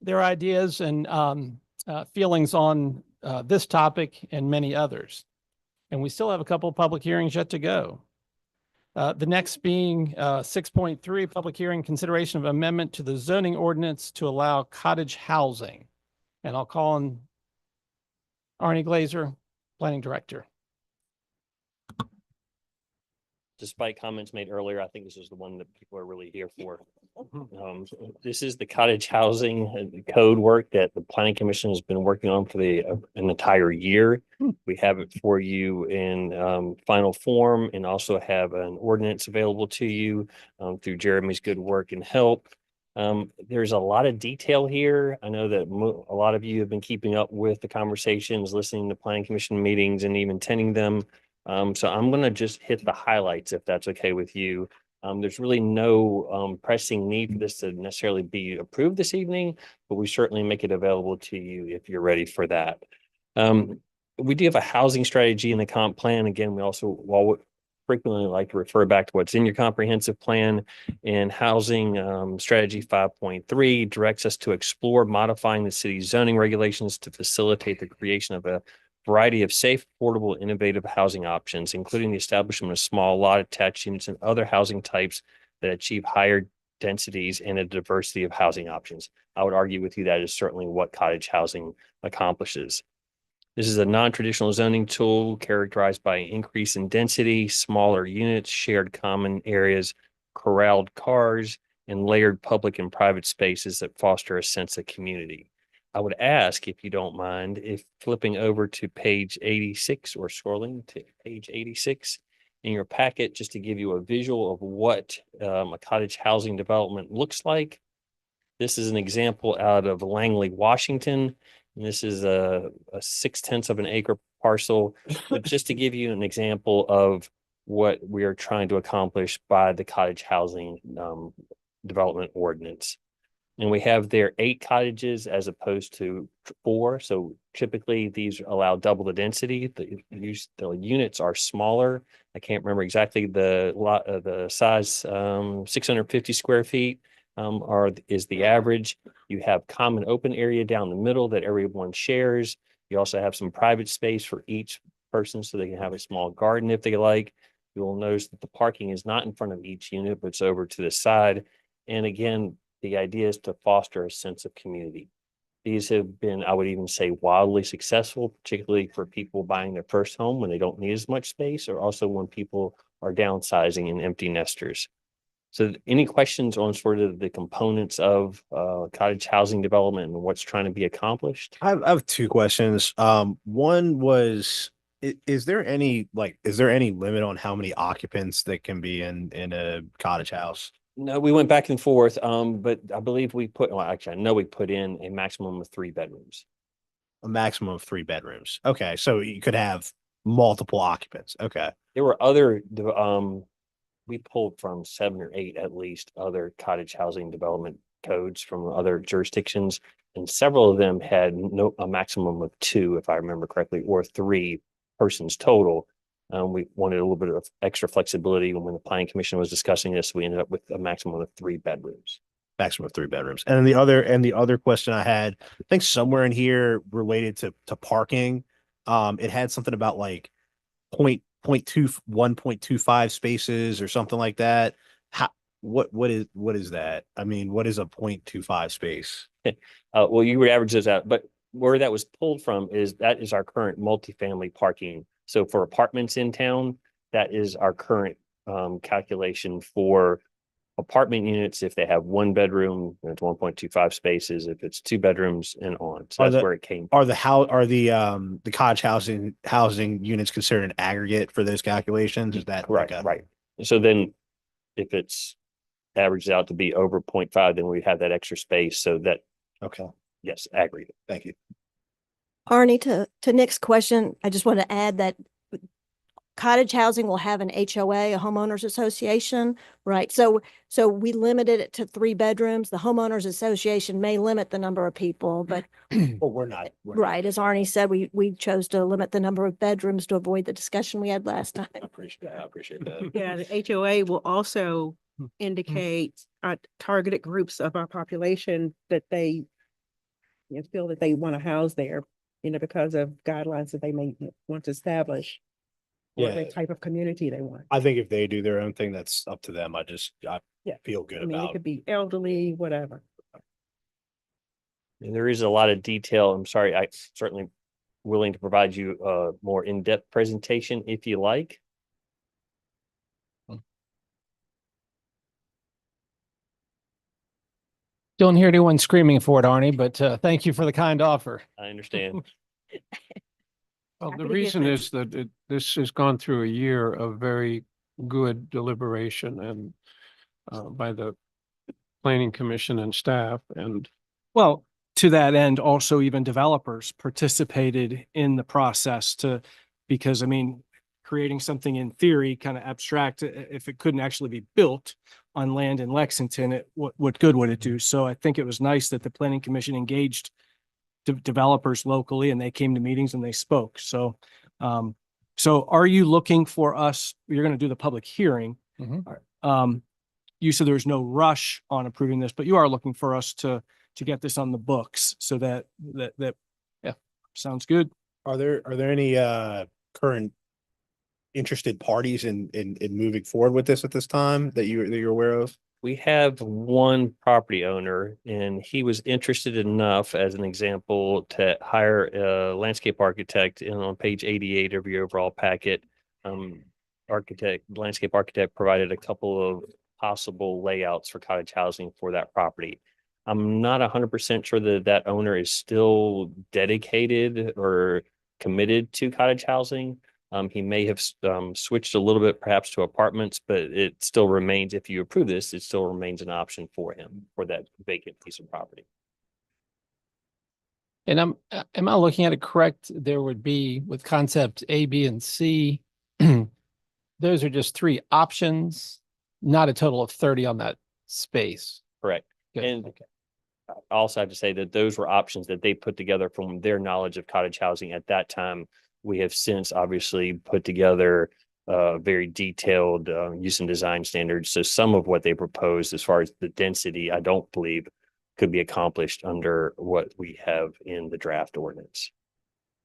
[SPEAKER 1] their ideas and feelings on this topic and many others. And we still have a couple of public hearings yet to go. The next being 6.3, public hearing consideration of amendment to the zoning ordinance to allow cottage housing. And I'll call on Arnie Glazer, Planning Director.
[SPEAKER 11] Despite comments made earlier, I think this is the one that people are really here for. This is the cottage housing code work that the Planning Commission has been working on for an entire year. We have it for you in final form, and also have an ordinance available to you through Jeremy's good work and help. There's a lot of detail here. I know that a lot of you have been keeping up with the conversations, listening to Planning Commission meetings, and even attending them. So I'm going to just hit the highlights, if that's okay with you. There's really no pressing need for this to necessarily be approved this evening, but we certainly make it available to you if you're ready for that. We do have a housing strategy in the comp plan. Again, we also frequently like to refer back to what's in your comprehensive plan, and housing strategy 5.3 directs us to explore modifying the city's zoning regulations to facilitate the creation of a variety of safe, affordable, innovative housing options, including the establishment of small lot attached units and other housing types that achieve higher densities and a diversity of housing options. I would argue with you that is certainly what cottage housing accomplishes. This is a non-traditional zoning tool characterized by an increase in density, smaller units, shared common areas, corralled cars, and layered public and private spaces that foster a sense of community. I would ask, if you don't mind, if flipping over to page 86 or scrolling to page 86 in your packet, just to give you a visual of what a cottage housing development looks like. This is an example out of Langley, Washington. And this is a 0.6 of an acre parcel, but just to give you an example of what we are trying to accomplish by the cottage housing development ordinance. And we have there 8 cottages as opposed to 4. So typically these allow double the density. The units are smaller. I can't remember exactly the size. 650 square feet is the average. You have common open area down the middle that everyone shares. You also have some private space for each person so they can have a small garden if they like. You will notice that the parking is not in front of each unit, but it's over to the side. And again, the idea is to foster a sense of community. These have been, I would even say, wildly successful, particularly for people buying their first home when they don't need as much space, or also when people are downsizing and empty nesters. So any questions on sort of the components of cottage housing development and what's trying to be accomplished?
[SPEAKER 3] I have 2 questions. One was, is there any limit on how many occupants that can be in a cottage house?
[SPEAKER 11] No, we went back and forth, but I believe I know we put in a maximum of 3 bedrooms.
[SPEAKER 3] A maximum of 3 bedrooms. Okay, so you could have multiple occupants. Okay.
[SPEAKER 11] There were other, we pulled from 7 or 8 at least other cottage housing development codes from other jurisdictions, and several of them had a maximum of 2, if I remember correctly, or 3 persons total. We wanted a little bit of extra flexibility when the Planning Commission was discussing this. We ended up with a maximum of 3 bedrooms.
[SPEAKER 3] Maximum of 3 bedrooms. And the other question I had, I think somewhere in here related to parking, it had something about like 1.25 spaces or something like that. What is that? I mean, what is a 0.25 space?
[SPEAKER 11] Well, you would average those out, but where that was pulled from is our current multifamily parking. So for apartments in town, that is our current calculation for apartment units, if they have one bedroom, it's 1.25 spaces. If it's two bedrooms and on, so
[SPEAKER 3] Are
[SPEAKER 11] that's
[SPEAKER 3] the- where it came. Are the cottage housing units considered an aggregate for those calculations? Is that
[SPEAKER 11] Right, right. So then if it's averages out to be over 0.5, then we have that extra space. So that,
[SPEAKER 3] Okay.
[SPEAKER 11] yes, aggregate.
[SPEAKER 3] Thank you.
[SPEAKER 4] Arnie, to Nick's question, I just want to add that cottage housing will have an HOA, a homeowners association, right? So we limited it to 3 bedrooms. The homeowners association may limit the number of people, but
[SPEAKER 3] Well, we're not.
[SPEAKER 4] right, as Arnie said, we chose to limit the number of bedrooms to avoid the discussion we had last time.
[SPEAKER 3] I appreciate that.
[SPEAKER 2] Yeah, the HOA will also indicate targeted groups of our population that they feel that they want to house there, because of guidelines that they may want to establish. Or
[SPEAKER 3] Yeah.
[SPEAKER 2] the type of community they want.
[SPEAKER 3] I think if they do their own thing, that's up to them. I
[SPEAKER 2] Yeah.
[SPEAKER 3] feel good
[SPEAKER 2] I mean, it
[SPEAKER 3] about.
[SPEAKER 2] could be elderly, whatever.
[SPEAKER 11] And there is a lot of detail. I'm sorry, I certainly willing to provide you a more in-depth presentation if you like.
[SPEAKER 1] Don't hear anyone screaming for it, Arnie, but thank you for the kind offer.
[SPEAKER 11] I understand.
[SPEAKER 12] Well,
[SPEAKER 2] Happy
[SPEAKER 12] the
[SPEAKER 2] to give
[SPEAKER 12] reason
[SPEAKER 2] that.
[SPEAKER 12] is that this has gone through a year of very good deliberation and by the planning commission and staff and
[SPEAKER 13] Well, to that end, also even developers participated in the process because I mean, creating something in theory, kind of abstract, if it couldn't actually be built on land in Lexington, what good would it do? So I think it was nice that the planning commission engaged developers locally and they came to meetings and they spoke. So, so are you looking for us, you're going to do the public hearing. You said there's no rush on approving this, but you are looking for us to get this on the books so that yeah, sounds good.
[SPEAKER 3] Are there any current interested parties in moving forward with this at this time that you're aware of?
[SPEAKER 11] We have one property owner and he was interested enough, as an example, to hire a landscape architect. And on page 88 of your overall packet, landscape architect provided a couple of possible layouts for cottage housing for that property. I'm not 100% sure that owner is still dedicated or committed to cottage housing. He may have switched a little bit perhaps to apartments, but it still remains, if you approve this, it still remains an option for him for that vacant piece of property.
[SPEAKER 1] And am I looking at it correct? There would be with concept A, B, and C, those are just 3 options, not a total of 30 on that space.
[SPEAKER 11] Correct.
[SPEAKER 1] Good.
[SPEAKER 11] And
[SPEAKER 1] Okay.
[SPEAKER 11] I also have to say that those were options that they put together from their knowledge of cottage housing at that time. We have since obviously put together very detailed use and design standards. So some of what they proposed as far as the density, I don't believe could be accomplished under what we have in the draft ordinance.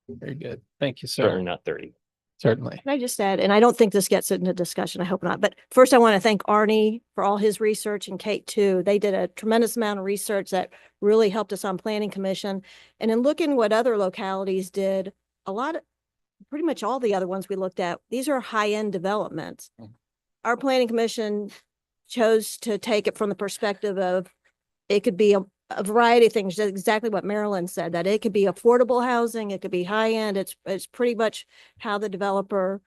[SPEAKER 1] Very good. Thank you, sir.
[SPEAKER 11] Certainly not 30.
[SPEAKER 1] Certainly.
[SPEAKER 4] Can I just add, and I don't think this gets into discussion, I hope not, but first I want to thank Arnie for all his research and Kate too. They did a tremendous amount of research that really helped us on planning commission. And in looking what other localities did, pretty much all the other ones we looked at, these are high-end developments. Our planning commission chose to take it from the perspective of it could be a variety of things, just exactly what Marilyn said, that it could be affordable housing, it could be high-end. It's pretty much how the developer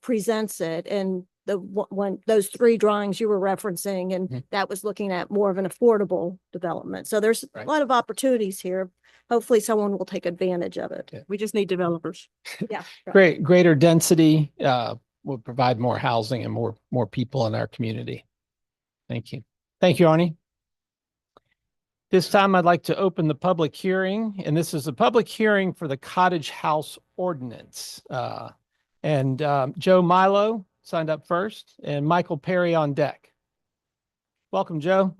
[SPEAKER 4] presents it. And those 3 drawings you were referencing, and that was looking at more of an affordable development. So there's a lot of opportunities here. Hopefully someone will take advantage of it.
[SPEAKER 2] We just need developers.
[SPEAKER 4] Yeah. right.
[SPEAKER 1] Greater density will provide more housing and more people in our community. Thank you. Thank you, Arnie. This time I'd like to open the public hearing, and this is a public hearing for the cottage house ordinance. Joe Milo signed up first and Michael Perry on deck. Welcome, Joe.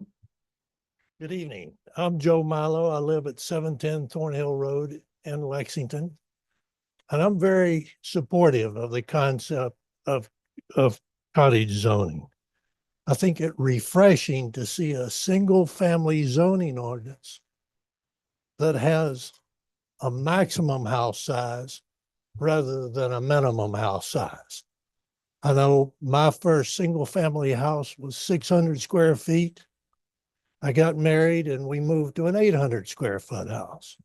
[SPEAKER 6] Good evening. I'm Joe Milo. I live at 710 Thornhill Road in Lexington. And I'm very supportive of the concept of cottage zoning. I think it refreshing to see a single family zoning ordinance that has a maximum house size rather than a minimum house size. I know my first single-family house was 600 square feet. I got married and we moved to an 800 square foot house.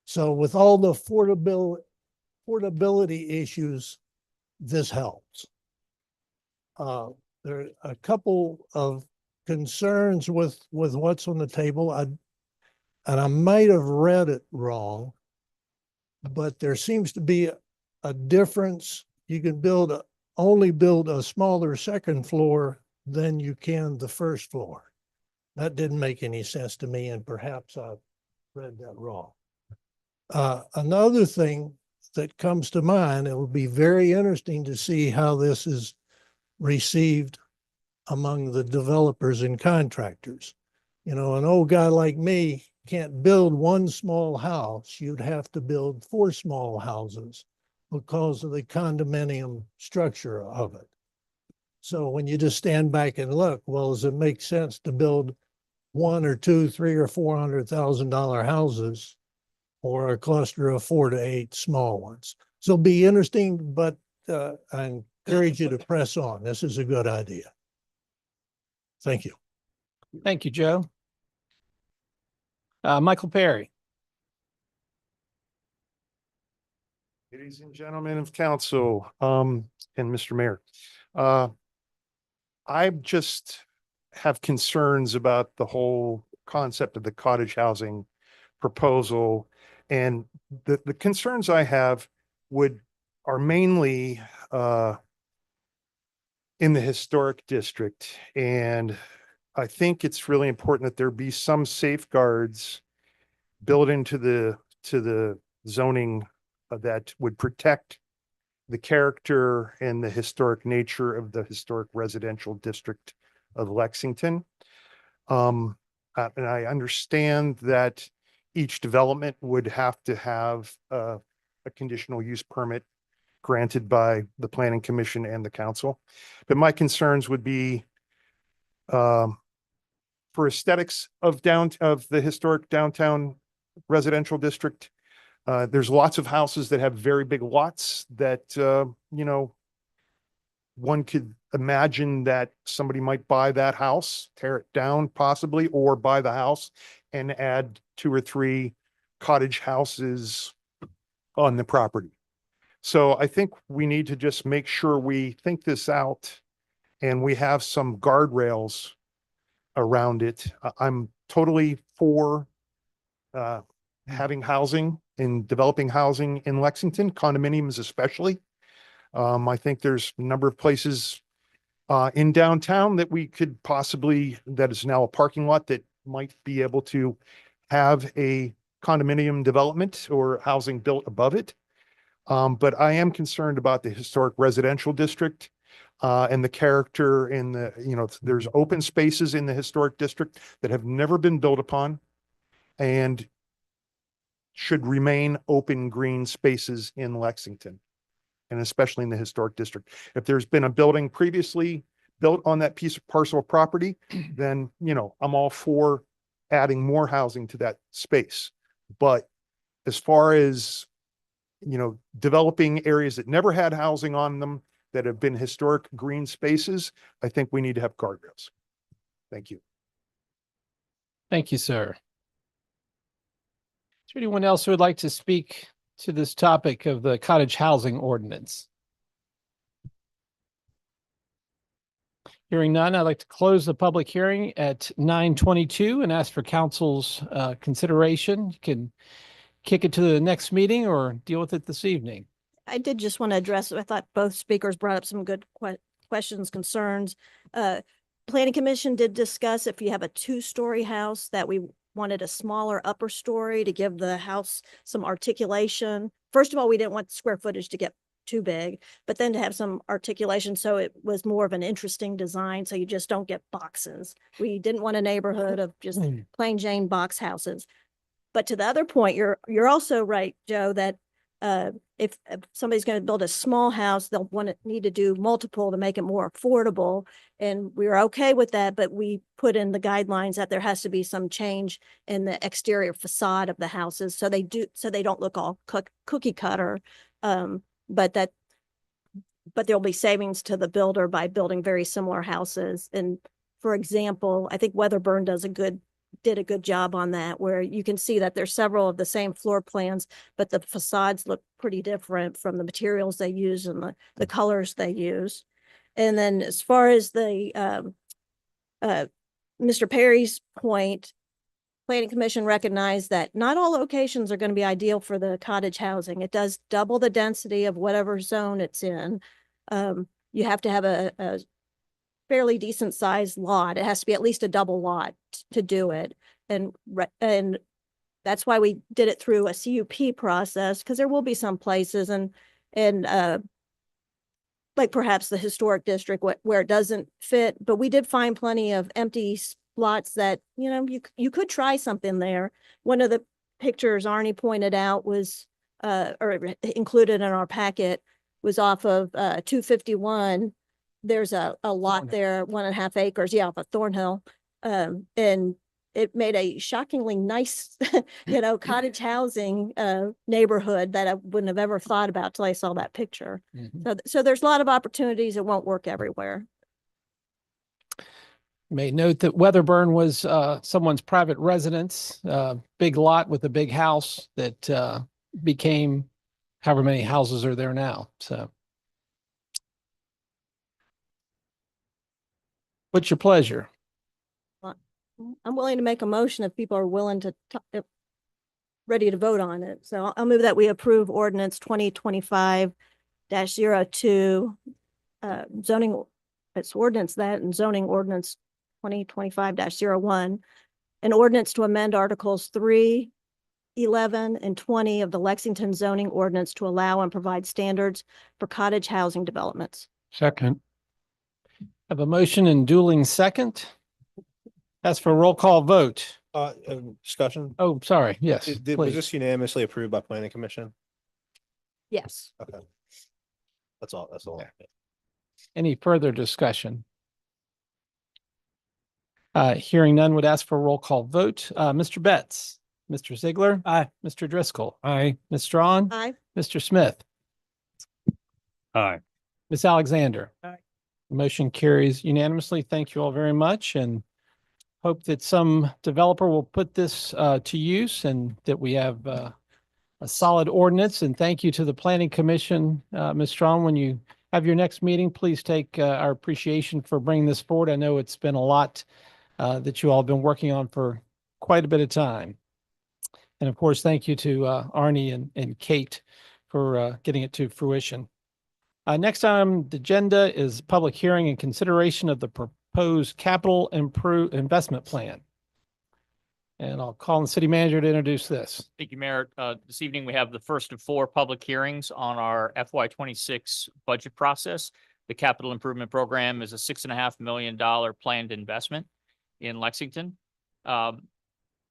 [SPEAKER 6] So with all the affordability issues, this helps. There are a couple of concerns with what's on the table. And I might have read it wrong, but there seems to be a difference. You can only build a smaller second floor than you can the first floor. That didn't make any sense to me, and perhaps I read that wrong. Another thing that comes to mind, it will be very interesting to see how this is received among the developers and contractors. You know, an old guy like me can't build one small house. You'd have to build 4 small houses because of the condominium structure of it. So when you just stand back and look, well, does it make sense to build 1 or 2, 3 or $400,000 houses, or a cluster of 4 to 8 small ones? So it'll be interesting, but I encourage you to press on. This is a good idea. Thank you.
[SPEAKER 1] Thank you, Joe. Michael Perry.
[SPEAKER 18] Ladies and gentlemen of council, and Mr. Mayor, I just have concerns about the whole concept of the cottage housing proposal. And the concerns I have are mainly in the historic district. And I think it's really important that there be some safeguards built into the zoning that would protect the character and the historic nature of the historic residential district of Lexington. And I understand that each development would have to have a conditional use permit granted by the planning commission and the council. But my concerns would be for aesthetics of the historic downtown residential district. There's lots of houses that have very big lots that, you know, one could imagine that somebody might buy that house, tear it down possibly, or buy the house and add 2 or 3 cottage houses on the property. So I think we need to just make sure we think this out and we have some guardrails around it. I'm totally for having housing and developing housing in Lexington, condominiums especially. I think there's a number of places in downtown that we could possibly, that is now a parking lot, that might be able to have a condominium development or housing built above it. But I am concerned about the historic residential district and the character and there's open spaces in the historic district that have never been built upon and should remain open green spaces in Lexington, and especially in the historic district. If there's been a building previously built on that piece of parcel of property, then, you know, I'm all for adding more housing to that space. But as far as, you know, developing areas that never had housing on them that have been historic green spaces, I think we need to have guardrails. Thank you.
[SPEAKER 1] Thank you, sir. Is there anyone else who would like to speak to this topic of the cottage housing ordinance? Hearing none, I'd like to close the public hearing at 9:22 and ask for council's consideration. You can kick it to the next meeting or deal with it this evening.
[SPEAKER 4] I did just want to address, I thought both speakers brought up some good questions, concerns. Planning Commission did discuss if you have a 2-story house that we wanted a smaller upper story to give the house some articulation. First of all, we didn't want the square footage to get too big, but then to have some articulation so it was more of an interesting design, so you just don't get boxes. We didn't want a neighborhood of just plain Jane box houses. But to the other point, you're also right, Joe, that if somebody's going to build a small house, they'll need to do multiple to make it more affordable. And we were okay with that, but we put in the guidelines that there has to be some change in the exterior facade of the houses, so they don't look all cookie cutter. But that but there'll be savings to the builder by building very similar houses. And for example, I think Weatherburn did a good job on that, where you can see that there's several of the same floor plans, but the facades look pretty different from the materials they use and the colors they use. And then as far as the Mr. Perry's point, Planning Commission recognized that not all locations are going to be ideal for the cottage housing. It does double the density of whatever zone it's in. You have to have a fairly decent sized lot. It has to be at least a double lot to do it. And that's why we did it through a CUP process, because there will be some places and like perhaps the historic district where it doesn't fit, but we did find plenty of empty lots that, you could try something there. One of the pictures Arnie pointed out was, or included in our packet, was off of 251. There's a lot there, 1.5 acres, off of Thornhill. And it made a shockingly nice, cottage housing neighborhood that I wouldn't have ever thought about till I saw that picture. So there's a lot of opportunities. It won't work everywhere.
[SPEAKER 1] May note that Weatherburn was someone's private residence, big lot with a big house that became however many houses are there now. So what's your pleasure?
[SPEAKER 4] I'm willing to make a motion if people are willing to, ready to vote on it. So I'll move that we approve ordinance 2025-02, zoning, it's ordinance that and zoning ordinance 2025-01, an ordinance to amend articles 3, 11, and 20 of the Lexington zoning ordinance to allow and provide standards for cottage housing developments.
[SPEAKER 16] Second.
[SPEAKER 1] Have a motion and dueling second. As for a roll call vote.
[SPEAKER 3] Discussion?
[SPEAKER 1] Oh, sorry. Yes,
[SPEAKER 3] Was
[SPEAKER 1] please.
[SPEAKER 3] this unanimously approved by Planning Commission?
[SPEAKER 4] Yes.
[SPEAKER 3] Okay. That's all. That's all.
[SPEAKER 1] Any further discussion? Hearing none, would ask for a roll call vote. Mr. Betts, Mr. Ziegler.
[SPEAKER 13] Aye.
[SPEAKER 1] Mr. Driscoll.
[SPEAKER 16] Aye.
[SPEAKER 1] Ms. Strawn.
[SPEAKER 4] Aye.
[SPEAKER 1] Mr. Smith.
[SPEAKER 12] Aye.
[SPEAKER 1] Ms. Alexander.
[SPEAKER 13] Aye.
[SPEAKER 1] Motion carries unanimously. Thank you all very much, and hope that some developer will put this to use and that we have a solid ordinance. And thank you to the Planning Commission. Ms. Strawn, when you have your next meeting, please take our appreciation for bringing this forward. I know it's been a lot that you all have been working on for quite a bit of time. And of course, thank you to Arnie and Kate for getting it to fruition. Next on the agenda is public hearing and consideration of the proposed capital investment plan. And I'll call on the city manager to introduce this.
[SPEAKER 5] Thank you, Mayor. This evening, we have the first of 4 public hearings on our FY26 budget process. The capital improvement program is a $6.5 million planned investment in Lexington.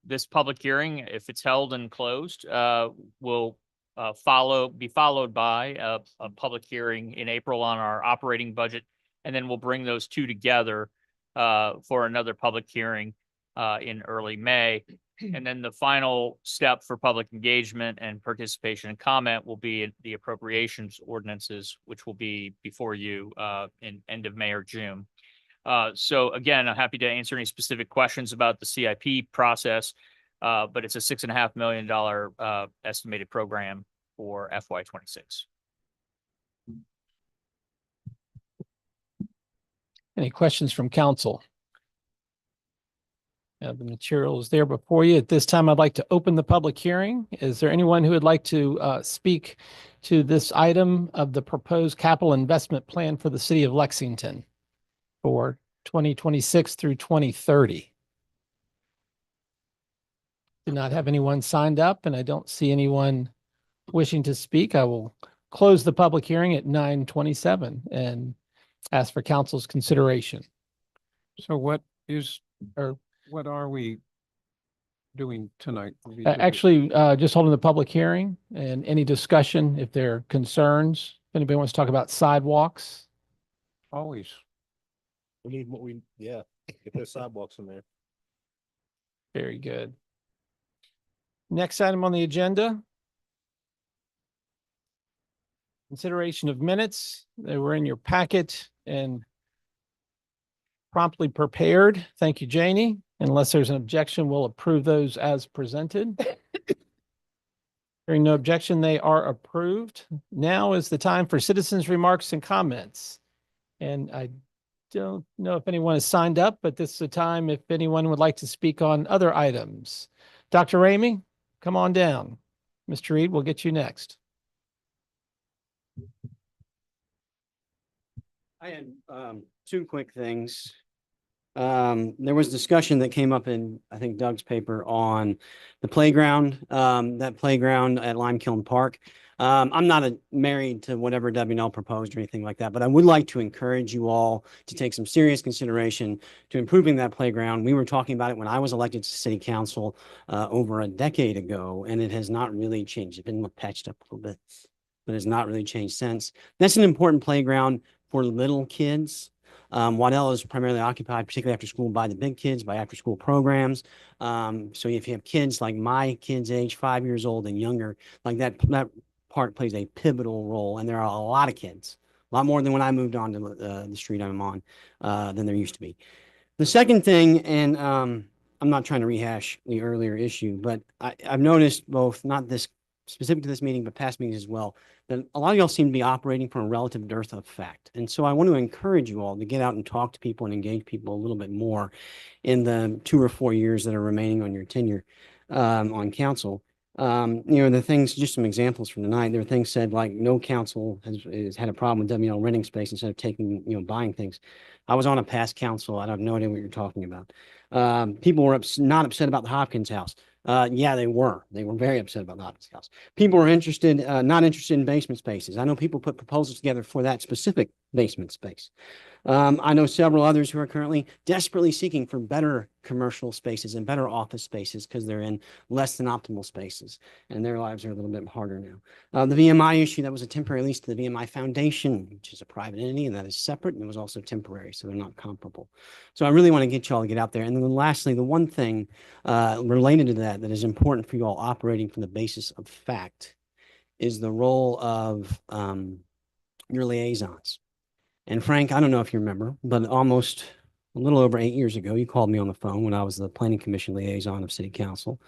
[SPEAKER 5] This public hearing, if it's held and closed, will be followed by a public hearing in April on our operating budget, and then we'll bring those two together for another public hearing in early May. And then the final step for public engagement and participation and comment will be the appropriations ordinances, which will be before you in end of May or June. So again, I'm happy to answer any specific questions about the CIP process, but it's a $6.5 million estimated program for FY26.
[SPEAKER 1] Any questions from council? The material is there before you. At this time, I'd like to open the public hearing. Is there anyone who would like to speak to this item of the proposed capital investment plan for the city of Lexington for 2026 through 2030? Do not have anyone signed up, and I don't see anyone wishing to speak. I will close the public hearing at 9:27 and ask for council's consideration.
[SPEAKER 16] So what are we doing tonight?
[SPEAKER 1] Actually, just holding the public hearing and any discussion if there are concerns. If anybody wants to talk about sidewalks.
[SPEAKER 16] Always.
[SPEAKER 3] We need what get those sidewalks in there.
[SPEAKER 1] Very good. Next item on the agenda Consideration of minutes. They were in your packet and promptly prepared. Thank you, Janie. Unless there's an objection, we'll approve those as presented. Hearing no objection, they are approved. Now is the time for citizens' remarks and comments. And I don't know if anyone has signed up, but this is the time if anyone would like to speak on other items. Dr. Ramey, come on down. Mr. Reed, we'll get you next.
[SPEAKER 21] I had two quick things. There was discussion that came up in, I think, Doug's paper on the playground, that playground at Lime Kiln Park. I'm not married to whatever WNL proposed or anything like that, but I would like to encourage you all to take some serious consideration to improving that playground. We were talking about it when I was elected to city council over a decade ago, and it has not really changed. It's been patched up a little bit, but it's not really changed since. That's an important playground for little kids. Waddell is primarily occupied, particularly after school, by the big kids, by after school programs. So if you have kids like my kids age 5 years old and younger, like that park plays a pivotal role. And there are a lot of kids, a lot more than when I moved on to the street I'm on than there used to be. The second thing, and I'm not trying to rehash the earlier issue, but I've noticed both, not this specific to this meeting, but past meetings as well, that a lot of y'all seem to be operating from a relative dearth of fact. And so I want to encourage you all to get out and talk to people and engage people a little bit more in the 2 or 4 years that are remaining on your tenure on council. The things, just some examples from tonight, there are things said like no council has had a problem with WL renting space instead of taking, buying things. I was on a past council. I have no idea what you're talking about. People were not upset about the Hopkins house. Yeah, they were. They were very upset about the Hopkins house. People were not interested in basement spaces. I know people put proposals together for that specific basement space. I know several others who are currently desperately seeking for better commercial spaces and better office spaces because they're in less than optimal spaces and their lives are a little bit harder now. The VMI issue, that was a temporary lease to the VMI Foundation, which is a private entity and that is separate, and it was also temporary, so they're not comparable. So I really want to get y'all to get out there. And then lastly, the one thing related to that is important for you all operating from the basis of fact is the role of your liaisons. And Frank, I don't know if you remember, but almost a little over 8 years ago, you called me on the phone when I was the planning commission liaison of city council.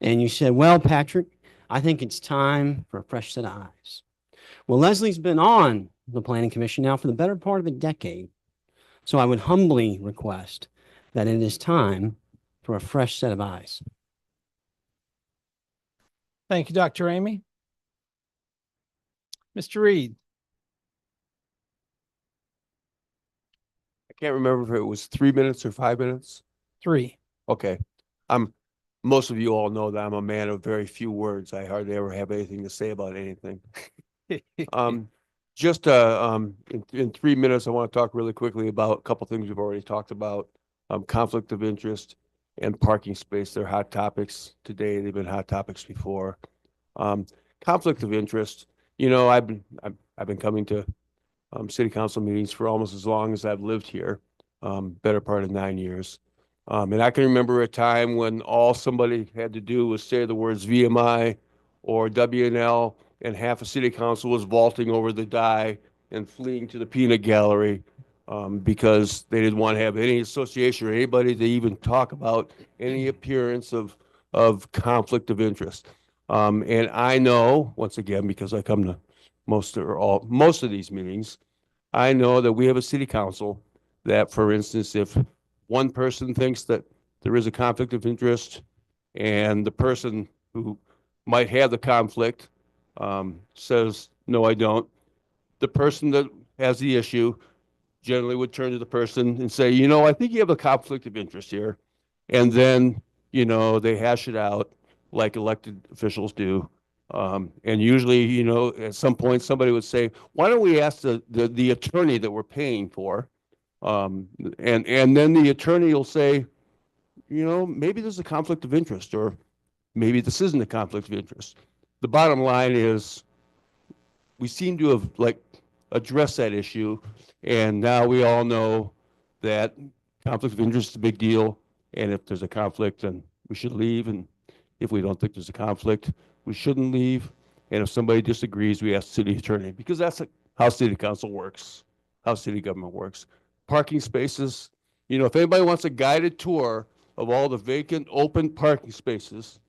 [SPEAKER 21] And you said, well, Patrick, I think it's time for a fresh set of eyes. Well, Leslie's been on the planning commission now for the better part of a decade. So I would humbly request that it is time for a fresh set of eyes.
[SPEAKER 1] Thank you, Dr. Ramey. Mr. Reed.
[SPEAKER 19] I can't remember if it was 3 minutes or 5 minutes.
[SPEAKER 1] 3.
[SPEAKER 19] Okay. Most of you all know that I'm a man of very few words. I hardly ever have anything to say about anything. Just in 3 minutes, I want to talk really quickly about a couple things we've already talked about. Conflict of interest and parking space. They're hot topics today. They've been hot topics before. Conflict of interest. I've been coming to city council meetings for almost as long as I've lived here, better part of 9 years. And I can remember a time when all somebody had to do was say the words VMI or WNL, and half a city council was vaulting over the die and fleeing to the peanut gallery because they didn't want to have any association or anybody to even talk about any appearance of conflict of interest. And I know, once again, because I come to most of these meetings, I know that we have a city council that, for instance, if one person thinks that there is a conflict of interest and the person who might have the conflict says, no, I don't, the person that has the issue generally would turn to the person and say, I think you have a conflict of interest here. And then, they hash it out like elected officials do. And usually, at some point somebody would say, why don't we ask the attorney that we're paying for? And then the attorney will say, maybe there's a conflict of interest, or maybe this isn't a conflict of interest. The bottom line is we seem to have addressed that issue. And now we all know that conflict of interest is a big deal. And if there's a conflict, then we should leave. And if we don't think there's a conflict, we shouldn't leave. And if somebody disagrees, we ask the city attorney, because that's how city council works, how city government works. Parking spaces, you know, if anybody wants a guided tour of all the vacant, open parking spaces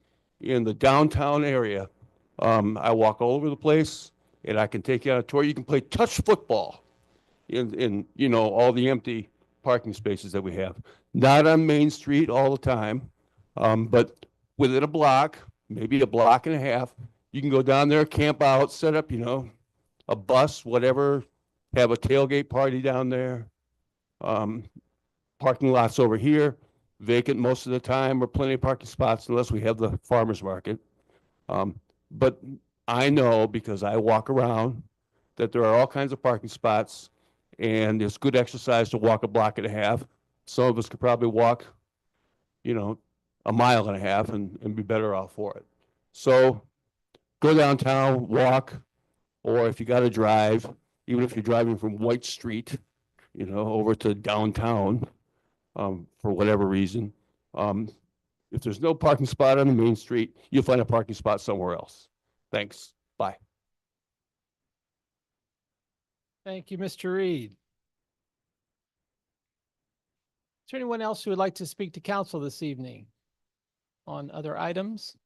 [SPEAKER 19] in the downtown area, I walk all over the place and I can take you on a tour. You can play touch football in you know, all the empty parking spaces that we have. Not on Main Street all the time, but within a block, maybe a block and a half, you can go down there, camp out, set up, you know, a bus, whatever, have a tailgate party down there. Parking lots over here, vacant most of the time, or plenty of parking spots unless we have the farmer's market. But I know, because I walk around, that there are all kinds of parking spots, and it's good exercise to walk a block and a half. Some of us could probably walk, you know, a mile and a half and be better off for it. So go downtown, walk, or if you got to drive, even if you're driving from White Street, you know, over to downtown, for whatever reason, if there's no parking spot on the main street, you'll find a parking spot somewhere else. Thanks. Bye.
[SPEAKER 1] Thank you, Mr. Reed. Is there anyone else who would like to speak to council this evening on other items?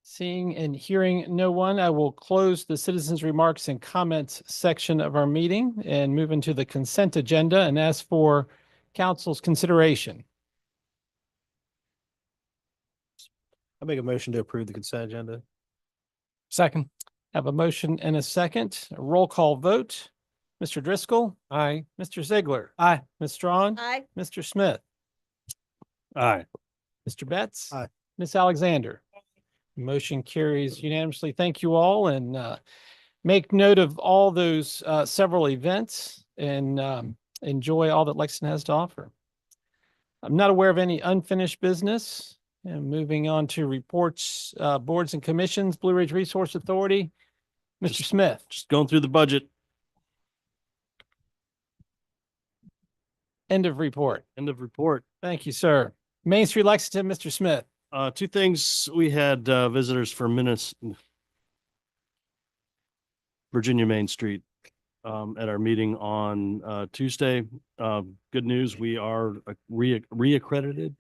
[SPEAKER 1] Seeing and hearing no one, I will close the citizens' remarks and comments section of our meeting and move into the consent agenda and ask for council's consideration.
[SPEAKER 3] I make a motion to approve the consent agenda.
[SPEAKER 13] Second.
[SPEAKER 1] Have a motion and a second. A roll call vote. Mr. Driscoll.
[SPEAKER 13] Aye.
[SPEAKER 1] Mr. Ziegler.
[SPEAKER 13] Aye.
[SPEAKER 1] Ms. Strawn.
[SPEAKER 4] Aye.
[SPEAKER 1] Mr. Smith.
[SPEAKER 14] Aye.
[SPEAKER 1] Mr. Betts.
[SPEAKER 3] Aye.
[SPEAKER 1] Ms. Alexander. Motion carries unanimously. Thank you all, and make note of all those several events and enjoy all that Lexington has to offer. I'm not aware of any unfinished business. And moving on to reports, boards and commissions, Blue Ridge Resource Authority. Mr. Smith.
[SPEAKER 14] Just going through the budget.
[SPEAKER 1] End of report.
[SPEAKER 14] End of report.
[SPEAKER 1] Thank you, sir. Main Street, Lexington, Mr. Smith.
[SPEAKER 14] Two things. We had visitors from Virginia Main Street at our meeting on Tuesday. Good news, we are reaccredited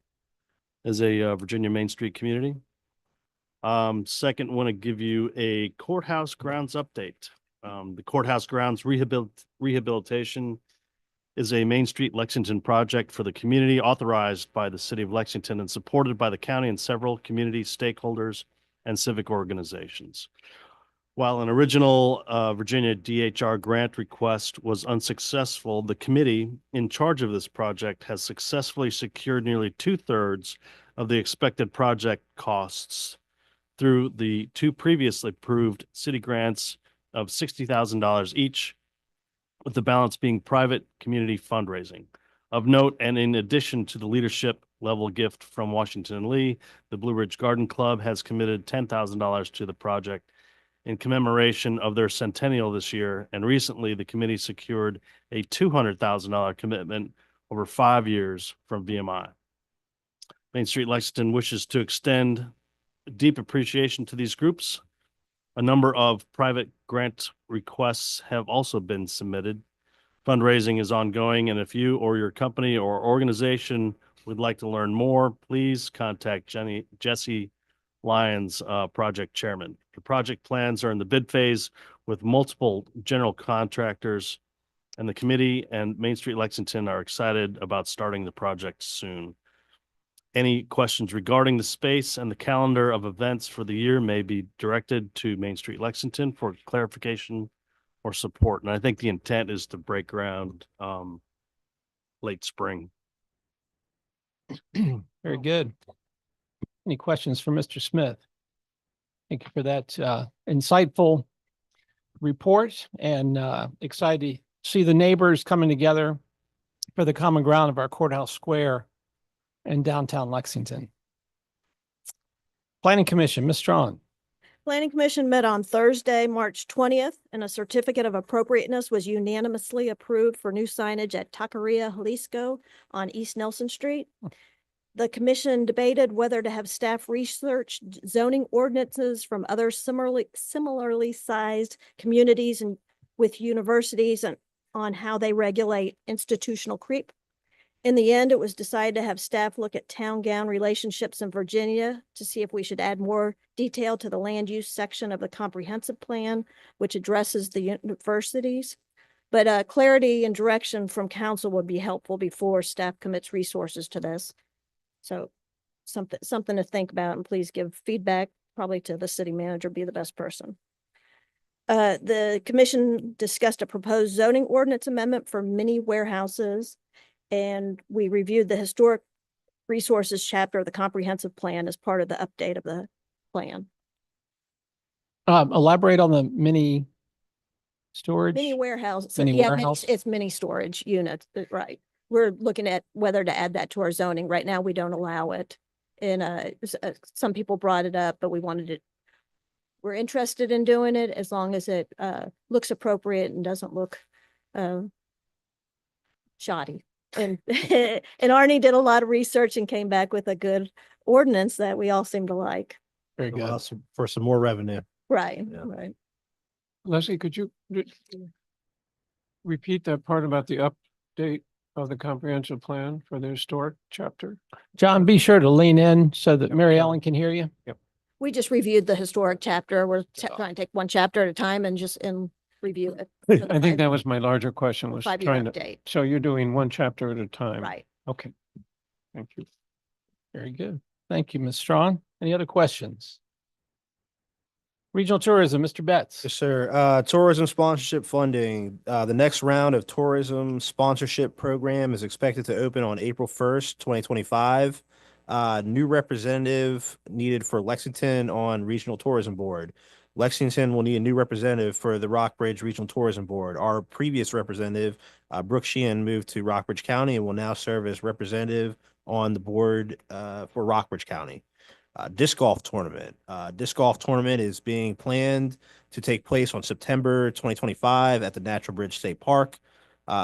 [SPEAKER 14] as a Virginia Main Street community. Second, want to give you a courthouse grounds update. The courthouse grounds rehabilitation is a Main Street Lexington project for the community, authorized by the city of Lexington and supported by the county and several community stakeholders and civic organizations. While an original Virginia DHR grant request was unsuccessful, the committee in charge of this project has successfully secured nearly 2/3 of the expected project costs through the two previously approved city grants of $60,000 each, with the balance being private community fundraising. Of note, and in addition to the leadership level gift from Washington and Lee, the Blue Ridge Garden Club has committed $10,000 to the project in commemoration of their centennial this year. And recently, the committee secured a $200,000 commitment over 5 years from VMI. Main Street Lexington wishes to extend deep appreciation to these groups. A number of private grant requests have also been submitted. Fundraising is ongoing, and if you or your company or organization would like to learn more, please contact Jesse Lyons, project chairman. The project plans are in the bid phase with multiple general contractors, and the committee and Main Street Lexington are excited about starting the project soon. Any questions regarding the space and the calendar of events for the year may be directed to Main Street Lexington for clarification or support. And I think the intent is to break ground late spring.
[SPEAKER 1] Very good. Any questions for Mr. Smith? Thank you for that insightful report, and excited to see the neighbors coming together for the common ground of our courthouse square in downtown Lexington. Planning Commission, Ms. Strawn.
[SPEAKER 4] Planning Commission met on Thursday, March 20th, and a certificate of appropriateness was unanimously approved for new signage at Taqueria Jalisco on East Nelson Street. The commission debated whether to have staff research zoning ordinances from other similarly sized communities and with universities and on how they regulate institutional creep. In the end, it was decided to have staff look at town-gown relationships in Virginia to see if we should add more detail to the land use section of the comprehensive plan, which addresses the universities. But clarity and direction from council would be helpful before staff commits resources to this. So something to think about, and please give feedback probably to the city manager, be the best person. The commission discussed a proposed zoning ordinance amendment for mini warehouses, and we reviewed the historic resources chapter of the comprehensive plan as part of the update of the plan.
[SPEAKER 1] Elaborate on the mini storage.
[SPEAKER 4] Mini warehouse.
[SPEAKER 1] Mini
[SPEAKER 4] Yeah,
[SPEAKER 1] warehouse?
[SPEAKER 4] it's mini storage units, right? We're looking at whether to add that to our zoning. Right now, we don't allow it. And some people brought it up, but we wanted it. We're interested in doing it as long as it looks appropriate and doesn't look shoddy. And and Arnie did a lot of research and came back with a good ordinance that we all seem to like.
[SPEAKER 1] Very good.
[SPEAKER 3] Allow for some more revenue.
[SPEAKER 4] Right,
[SPEAKER 3] Yeah.
[SPEAKER 4] right.
[SPEAKER 16] Leslie, could you repeat that part about the update of the comprehensive plan for the historic chapter?
[SPEAKER 1] John, be sure to lean in so that Mary Ellen can hear you.
[SPEAKER 16] Yep.
[SPEAKER 4] We just reviewed the historic chapter. We're trying to take one chapter at a time and just review it. for the
[SPEAKER 16] I think
[SPEAKER 4] five-
[SPEAKER 16] that was my larger question, was
[SPEAKER 4] five-year
[SPEAKER 16] trying to,
[SPEAKER 4] update.
[SPEAKER 16] so you're doing one chapter at a time?
[SPEAKER 4] Right.
[SPEAKER 16] Okay. Thank you.
[SPEAKER 1] Very good. Thank you, Ms. Strong. Any other questions? Regional tourism, Mr. Betts.
[SPEAKER 3] Yes, sir. Tourism sponsorship funding. The next round of tourism sponsorship program is expected to open on April 1st, 2025. New representative needed for Lexington on Regional Tourism Board. Lexington will need a new representative for the Rockbridge Regional Tourism Board. Our previous representative, Brooke Sheehan, moved to Rockbridge County and will now serve as representative on the board for Rockbridge County. Disc golf tournament. Disc golf tournament is being planned to take place on September 2025 at the Natural Bridge State Park.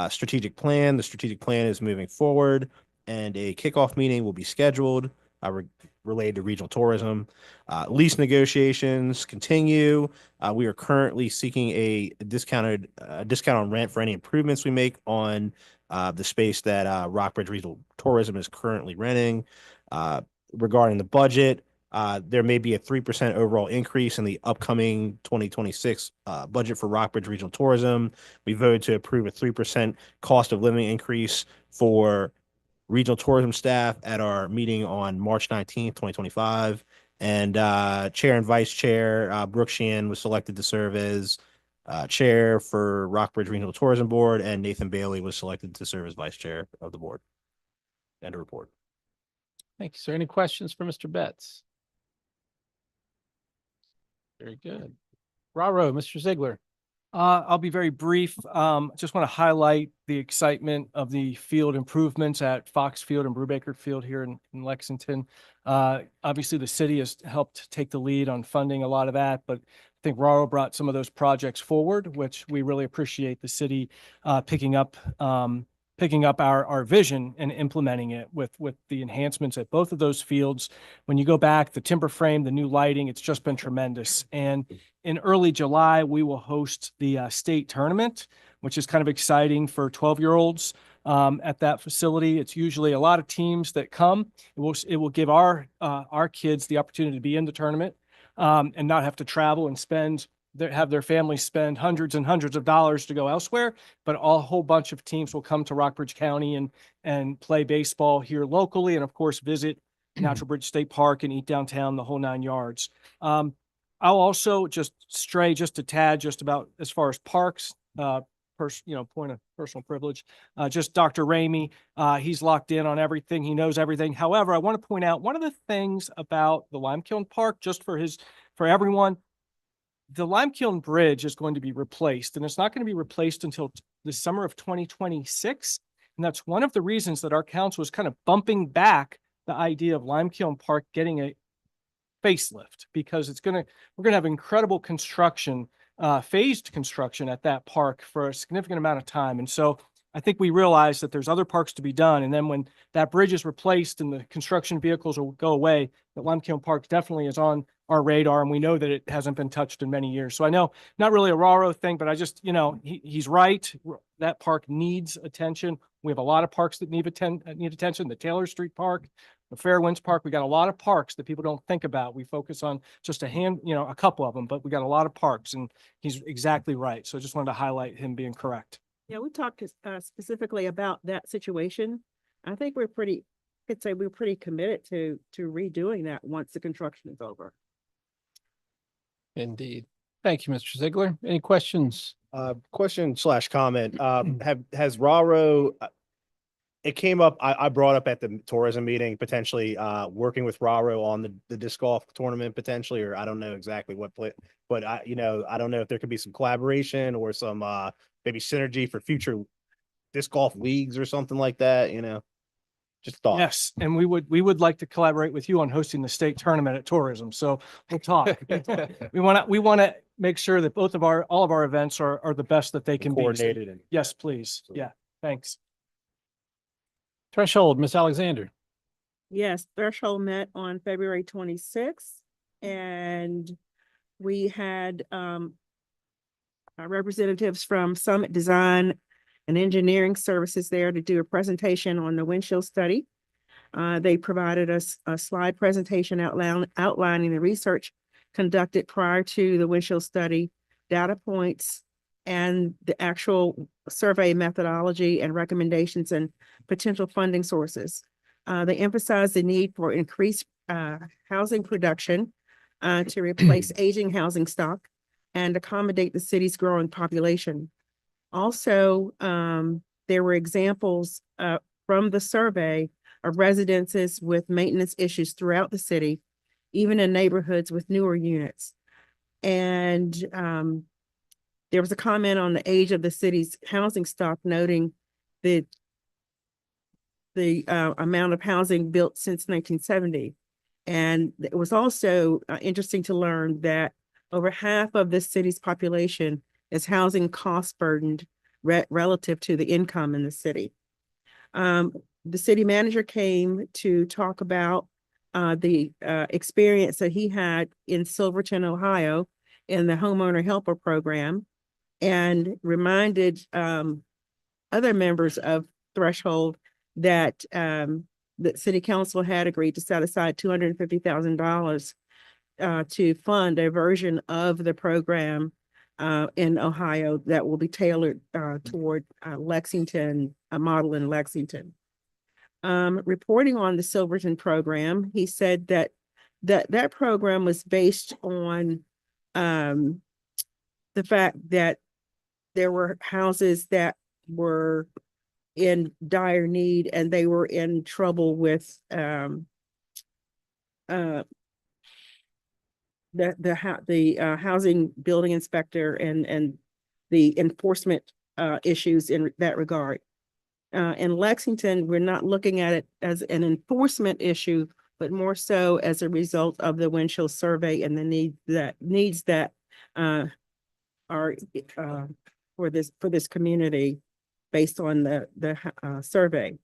[SPEAKER 3] Strategic plan. The strategic plan is moving forward, and a kickoff meeting will be scheduled related to regional tourism. Lease negotiations continue. We are currently seeking a discount on rent for any improvements we make on the space that Rockbridge Regional Tourism is currently renting. Regarding the budget, there may be a 3% overall increase in the upcoming 2026 budget for Rockbridge Regional Tourism. We voted to approve a 3% cost of living increase for regional tourism staff at our meeting on March 19th, 2025. And chair and vice chair, Brooke Sheehan was selected to serve as chair for Rockbridge Regional Tourism Board, and Nathan Bailey was selected to serve as vice chair of the board. End of report.
[SPEAKER 1] Thank you, sir. Any questions for Mr. Betts? Very good. Raro, Mr. Ziegler.
[SPEAKER 13] I'll be very brief. Just want to highlight the excitement of the field improvements at Fox Field and Brubaker Field here in Lexington. Obviously, the city has helped take the lead on funding a lot of that, but I think Raro brought some of those projects forward, which we really appreciate the city picking up our vision and implementing it with the enhancements at both of those fields. When you go back, the timber frame, the new lighting, it's just been tremendous. And in early July, we will host the state tournament, which is kind of exciting for 12-year-olds at that facility. It's usually a lot of teams that come. It will give our kids the opportunity to be in the tournament and not have to travel and have their families spend hundreds and hundreds of dollars to go elsewhere, but a whole bunch of teams will come to Rockbridge County and play baseball here locally, and of course visit Natural Bridge State Park and eat downtown, the whole 9 yards. I'll also just stray just a tad just about as far as parks, point of personal privilege. Just Dr. Ramey, he's locked in on everything. He knows everything. However, I want to point out one of the things about the Limekiln Park, just for everyone. The Limekiln Bridge is going to be replaced, and it's not going to be replaced until the summer of 2026. And that's one of the reasons that our council is kind of bumping back the idea of Limekiln Park getting a facelift, because we're going to have incredible construction, phased construction at that park for a significant amount of time. And so I think we realize that there's other parks to be done. And then when that bridge is replaced and the construction vehicles will go away, that Lemkeon Park definitely is on our radar. And we know that it hasn't been touched in many years. So I know not really a RARO thing, but I just, he's right. That park needs attention. We have a lot of parks that need attention. The Taylor Street Park, the Fairwinds Park. We got a lot of parks that people don't think about. We focus on just a couple of them, but we got a lot of parks, and he's exactly right. So I just wanted to highlight him being correct.
[SPEAKER 2] Yeah, we talked specifically about that situation. I think we're pretty committed to redoing that once the construction is over.
[SPEAKER 1] Indeed. Thank you, Mr. Ziegler. Any questions?
[SPEAKER 3] Question/comment. Has RARO, it came up, I brought up at the tourism meeting, potentially working with RARO on the disc golf tournament potentially, or I don't know exactly what play, but I don't know if there could be some collaboration or some maybe synergy for future disc golf leagues or something like that, just thought.
[SPEAKER 13] Yes, and we would like to collaborate with you on hosting the state tournament at tourism. So we'll talk. We want to make sure that all of our events are the best that they can be.
[SPEAKER 3] Coordinated and
[SPEAKER 13] Yes, please. Yeah, thanks.
[SPEAKER 1] Threshold, Ms. Alexander.
[SPEAKER 2] Yes, threshold met on February 26th, and we had representatives from Summit Design and Engineering Services there to do a presentation on the windshield study. They provided us a slide presentation outlining the research conducted prior to the windshield study, data points, and the actual survey methodology and recommendations and potential funding sources. They emphasized the need for increased housing production to replace aging housing stock and accommodate the city's growing population. Also, there were examples from the survey of residences with maintenance issues throughout the city, even in neighborhoods with newer units. And there was a comment on the age of the city's housing stock, noting the amount of housing built since 1970. And it was also interesting to learn that over half of the city's population is housing cost burdened relative to the income in the city. The city manager came to talk about the experience that he had in Silverton, Ohio, in the homeowner helper program, and reminded other members of Threshold that the city council had agreed to set aside $250,000 to fund a version of the program in Ohio that will be tailored toward Lexington, a model in Lexington. Reporting on the Silverton program, he said that program was based on the fact that there were houses that were in dire need and they were in trouble with the housing building inspector and the enforcement issues in that regard. In Lexington, we're not looking at it as an enforcement issue, but more so as a result of the windshield survey and the needs that are for this community based on the survey.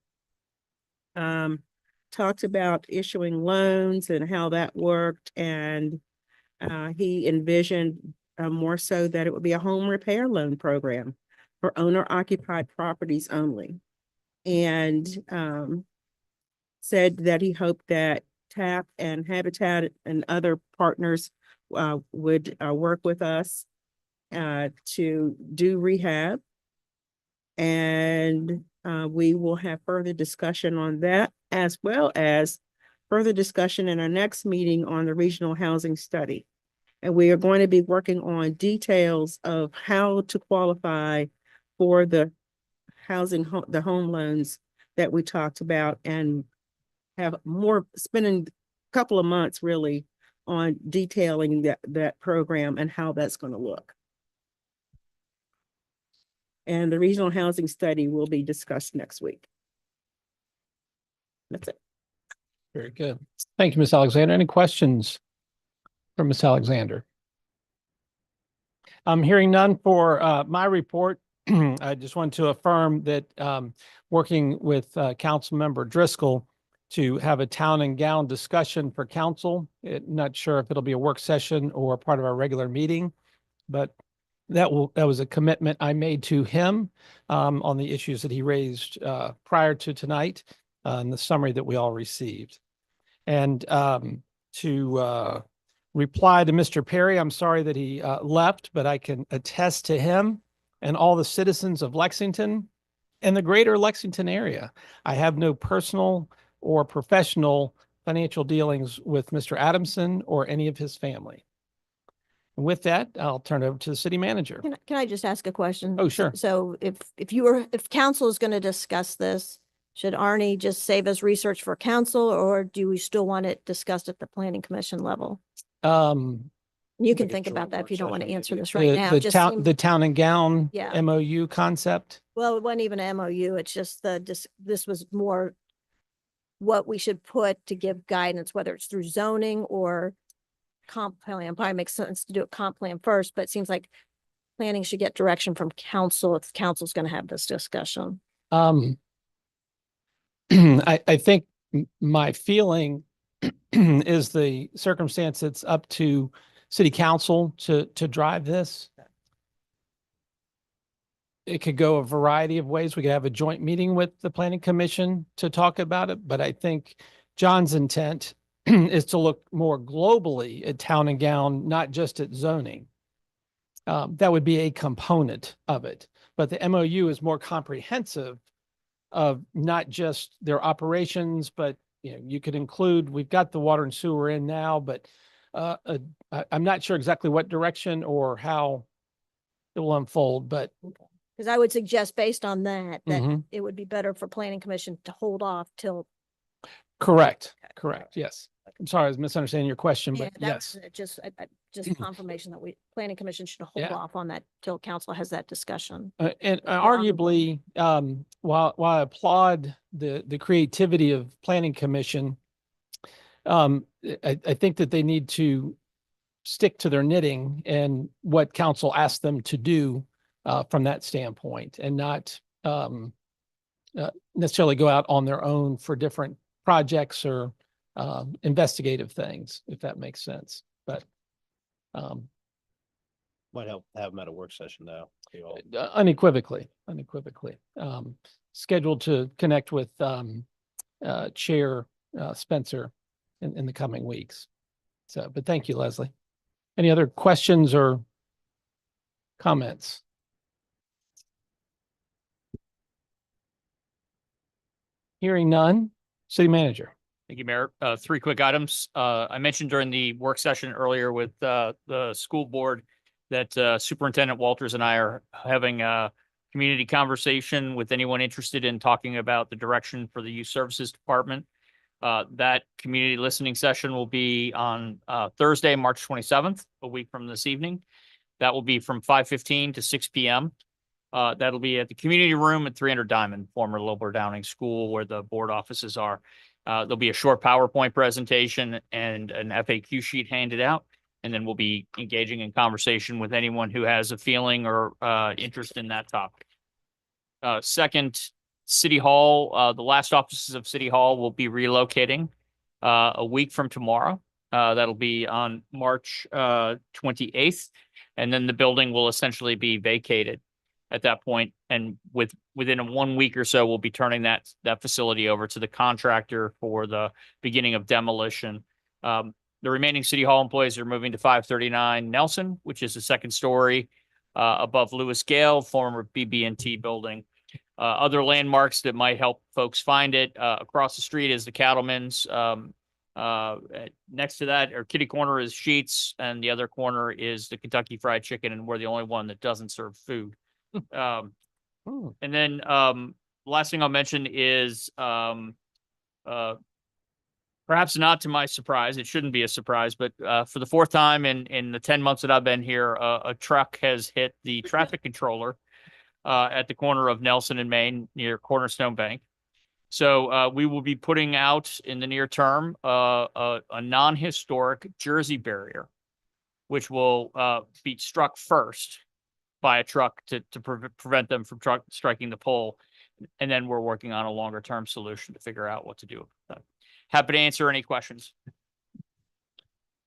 [SPEAKER 2] Talked about issuing loans and how that worked, and he envisioned more so that it would be a home repair loan program for owner-occupied properties only. And said that he hoped that TAP and Habitat and other partners would work with us to do rehab. And we will have further discussion on that, as well as further discussion in our next meeting on the regional housing study. And we are going to be working on details of how to qualify for the the home loans that we talked about, and have spending a couple of months really on detailing that program and how that's going to look. And the regional housing study will be discussed next week. That's it.
[SPEAKER 1] Very good. Thank you, Ms. Alexander. Any questions from Ms. Alexander? I'm hearing none for my report. I just want to affirm that working with Councilmember Driscoll to have a town and gown discussion for council. Not sure if it'll be a work session or part of our regular meeting, but that was a commitment I made to him on the issues that he raised prior to tonight in the summary that we all received. And to reply to Mr. Perry, I'm sorry that he left, but I can attest to him and all the citizens of Lexington and the greater Lexington area. I have no personal or professional financial dealings with Mr. Adamson or any of his family. And with that, I'll turn it over to the city manager.
[SPEAKER 4] Can I just ask a question?
[SPEAKER 1] Oh, sure.
[SPEAKER 4] So if council is going to discuss this, should Arnie just save us research for council, or do we still want it discussed at the planning commission level? You can think about that if you don't want to answer this right now.
[SPEAKER 1] The town and gown
[SPEAKER 4] Yeah.
[SPEAKER 1] MOU concept.
[SPEAKER 4] Well, it wasn't even an MOU. It's just this was more what we should put to give guidance, whether it's through zoning or comp plan. Probably makes sense to do a comp plan first, but it seems like planning should get direction from council if council's going to have this discussion.
[SPEAKER 1] I think my feeling is the circumstance it's up to city council to drive this. It could go a variety of ways. We could have a joint meeting with the planning commission to talk about it, but I think John's intent is to look more globally at town and gown, not just at zoning. That would be a component of it, but the MOU is more comprehensive of not just their operations, but you could include, we've got the water and sewer in now, but I'm not sure exactly what direction or how it will unfold, but
[SPEAKER 4] Because I would suggest based on that
[SPEAKER 1] Mhm.
[SPEAKER 4] it would be better for planning commission to hold off till.
[SPEAKER 1] correct. Yes. I'm sorry, I was misunderstanding your question,
[SPEAKER 4] Yeah,
[SPEAKER 1] but
[SPEAKER 4] that
[SPEAKER 1] yes.
[SPEAKER 4] was just confirmation that planning commission should hold
[SPEAKER 1] Yeah.
[SPEAKER 4] off on that till council has that discussion.
[SPEAKER 1] And arguably, while I applaud the creativity of planning commission, I think that they need to stick to their knitting and what council asked them to do from that standpoint, and not necessarily go out on their own for different projects or investigative things, if that makes sense. But
[SPEAKER 3] Might help have them at a work session though.
[SPEAKER 1] unequivocally, scheduled to connect with Chair Spencer in the coming weeks. So, but thank you, Leslie. Any other questions or comments? Hearing none, city manager.
[SPEAKER 5] Thank you, Mayor. Three quick items. I mentioned during the work session earlier with the school board that Superintendent Walters and I are having a community conversation with anyone interested in talking about the direction for the youth services department. That community listening session will be on Thursday, March 27th, a week from this evening. That will be from 5:15 to 6 p.m. That'll be at the community room at 300 Diamond, former Wilbur Downing School, where the board offices are. There'll be a short PowerPoint presentation and an FAQ sheet handed out, and then we'll be engaging in conversation with anyone who has a feeling or interest in that topic. Second, City Hall, the last offices of City Hall will be relocating a week from tomorrow. That'll be on March 28th, and then the building will essentially be vacated at that point. And within a 1 week or so, we'll be turning that facility over to the contractor for the beginning of demolition. The remaining City Hall employees are moving to 539 Nelson, which is the second story above Lewis Gale, former BB&T building. Other landmarks that might help folks find it, across the street is the Cattleman's. Next to that, or kitty corner, is Sheets, and the other corner is the Kentucky Fried Chicken, and we're the only one that doesn't serve food. And then last thing I'll mention is perhaps not to my surprise, it shouldn't be a surprise, but for the fourth time in the 10 months that I've been here, a truck has hit the traffic controller at the corner of Nelson and Main near Cornerstone Bank. So we will be putting out in the near term a non-historic Jersey barrier, which will be struck first. by a truck to prevent them from striking the pole. And then we're working on a longer term solution to figure out what to do. Happy to answer any questions.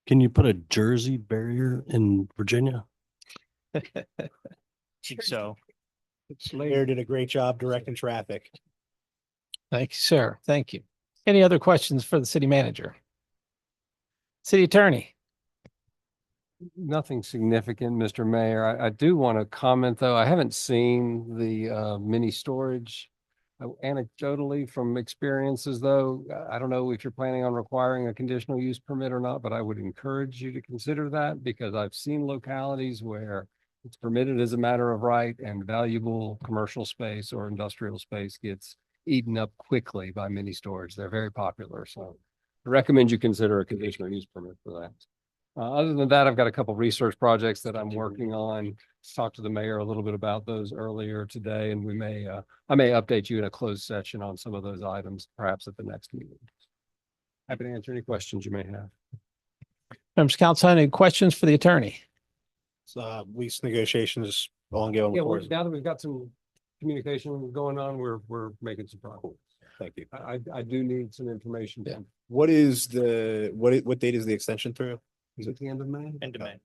[SPEAKER 14] Can you put a Jersey barrier in Virginia?
[SPEAKER 5] So
[SPEAKER 3] Mayor did a great job directing traffic.
[SPEAKER 1] Thank you, sir. Thank you. Any other questions for the city manager? City attorney?
[SPEAKER 12] Nothing significant, Mr. Mayor. I do want to comment, though. I haven't seen the mini storage. Anecdotally from experiences, though, I don't know if you're planning on requiring a conditional use permit or not, but I would encourage you to consider that because I've seen localities where it's permitted as a matter of right and valuable commercial space or industrial space gets eaten up quickly by mini storage. They're very popular. So I recommend you consider a conditional use permit for that. Other than that, I've got a couple of research projects that I'm working on. Talked to the mayor a little bit about those earlier today, and I may update you in a closed session on some of those items, perhaps at the next meeting. Happy to answer any questions you may have.
[SPEAKER 1] Members of council, any questions for the attorney?
[SPEAKER 3] Lease negotiations ongoing.
[SPEAKER 12] Yeah, now that we've got some communication going on, we're making some progress.
[SPEAKER 3] Thank you.
[SPEAKER 12] I do need some information.
[SPEAKER 1] Yeah.
[SPEAKER 3] What is what date is the extension through?
[SPEAKER 12] Is it the end of May?
[SPEAKER 5] End of May.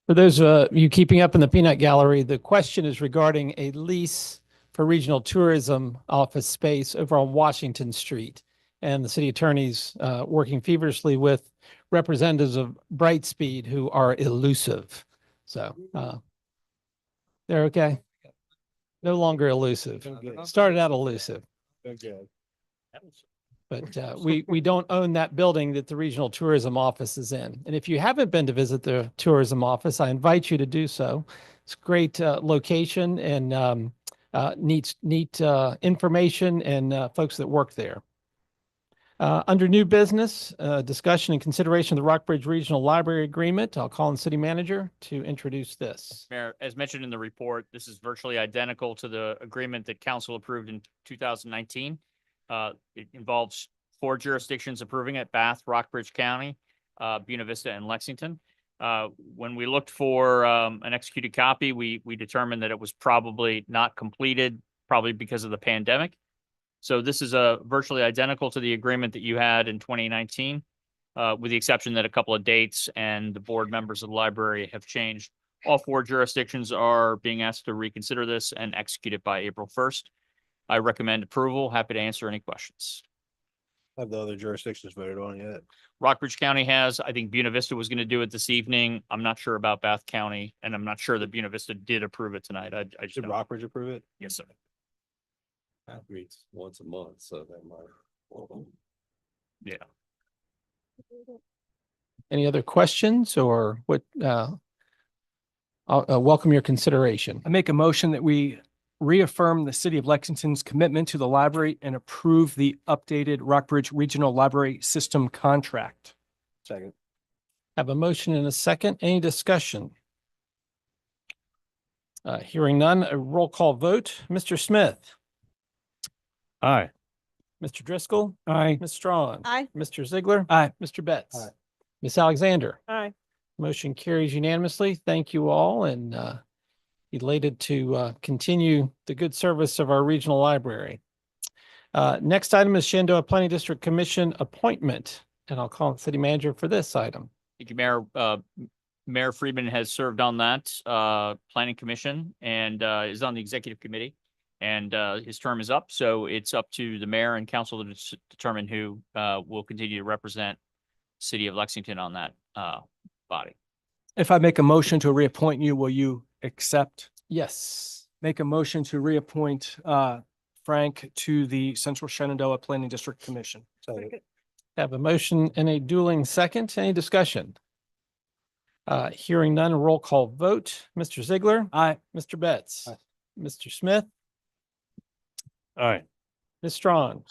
[SPEAKER 1] For those of you keeping up in the peanut gallery, the question is regarding a lease for regional tourism office space over on Washington Street. And the city attorney's working feverishly with representatives of Brightspeed who are elusive. So they're okay. No longer elusive. Started out elusive.
[SPEAKER 3] Okay.
[SPEAKER 1] But we don't own that building that the regional tourism office is in. And if you haven't been to visit the tourism office, I invite you to do so. It's a great location and neat information and folks that work there. Under new business, discussion and consideration of the Rockbridge Regional Library Agreement, I'll call on the city manager to introduce this.
[SPEAKER 5] Mayor, as mentioned in the report, this is virtually identical to the agreement that council approved in 2019. It involves 4 jurisdictions approving it: Bath, Rockbridge County, Buena Vista, and Lexington. When we looked for an executed copy, we determined that it was probably not completed, probably because of the pandemic. So this is virtually identical to the agreement that you had in 2019, with the exception that a couple of dates and the board members of the library have changed. All 4 jurisdictions are being asked to reconsider this and execute it by April 1st. I recommend approval. Happy to answer any questions.
[SPEAKER 3] Have the other jurisdictions voted on yet?
[SPEAKER 5] Rockbridge County has. I think Buena Vista was going to do it this evening. I'm not sure about Bath County, and I'm not sure that Buena Vista did approve it tonight. I just
[SPEAKER 3] Did
[SPEAKER 5] don't.
[SPEAKER 3] Rockbridge approve it?
[SPEAKER 5] Yes, sir.
[SPEAKER 12] That meets once a month, so that might.
[SPEAKER 5] Yeah.
[SPEAKER 1] Any other questions or what? I'll welcome your consideration.
[SPEAKER 13] I make a motion that we reaffirm the city of Lexington's commitment to the library and approve the updated Rockbridge Regional Library System contract.
[SPEAKER 3] Second.
[SPEAKER 1] Have a motion and a second. Any discussion? Hearing none, a roll call vote. Mr. Smith.
[SPEAKER 14] Aye.
[SPEAKER 1] Mr. Driscoll.
[SPEAKER 16] Aye.
[SPEAKER 1] Ms. Strong.
[SPEAKER 4] Aye.
[SPEAKER 1] Mr. Ziegler.
[SPEAKER 13] Aye.
[SPEAKER 1] Mr. Betts.
[SPEAKER 3] Aye.
[SPEAKER 1] Ms. Alexander.
[SPEAKER 2] Aye.
[SPEAKER 1] Motion carries unanimously. Thank you all, and elated to continue the good service of our regional library. Next item is Shenandoah Planning District Commission appointment, and I'll call on the city manager for this item.
[SPEAKER 5] Thank you, Mayor. Mayor Friedman has served on that planning commission and is on the executive committee. And his term is up, so it's up to the mayor and council to determine who will continue to represent the city of Lexington on that body.
[SPEAKER 13] If I make a motion to reappoint you, will you accept?
[SPEAKER 1] Yes.
[SPEAKER 13] Make a motion to reappoint Frank to the Central Shenandoah Planning District Commission.
[SPEAKER 1] Have a motion and a dueling second. Any discussion? Hearing none, a roll call vote. Mr. Ziegler.
[SPEAKER 13] Aye.
[SPEAKER 1] Mr. Betts.
[SPEAKER 3] Aye.
[SPEAKER 1] Mr. Smith.
[SPEAKER 14] Aye.
[SPEAKER 1] Ms. Strong.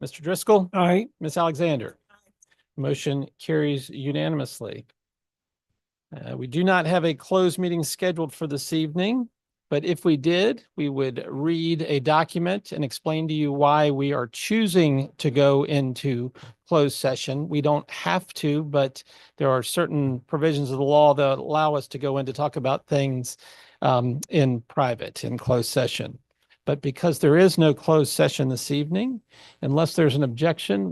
[SPEAKER 1] Mr. Driscoll.
[SPEAKER 16] Aye.
[SPEAKER 1] Ms. Alexander. Motion carries unanimously. We do not have a closed meeting scheduled for this evening. But if we did, we would read a document and explain to you why we are choosing to go into closed session. We don't have to, but there are certain provisions of the law that allow us to go in to talk about things in private, in closed session. But because there is no closed session this evening, unless there's an objection,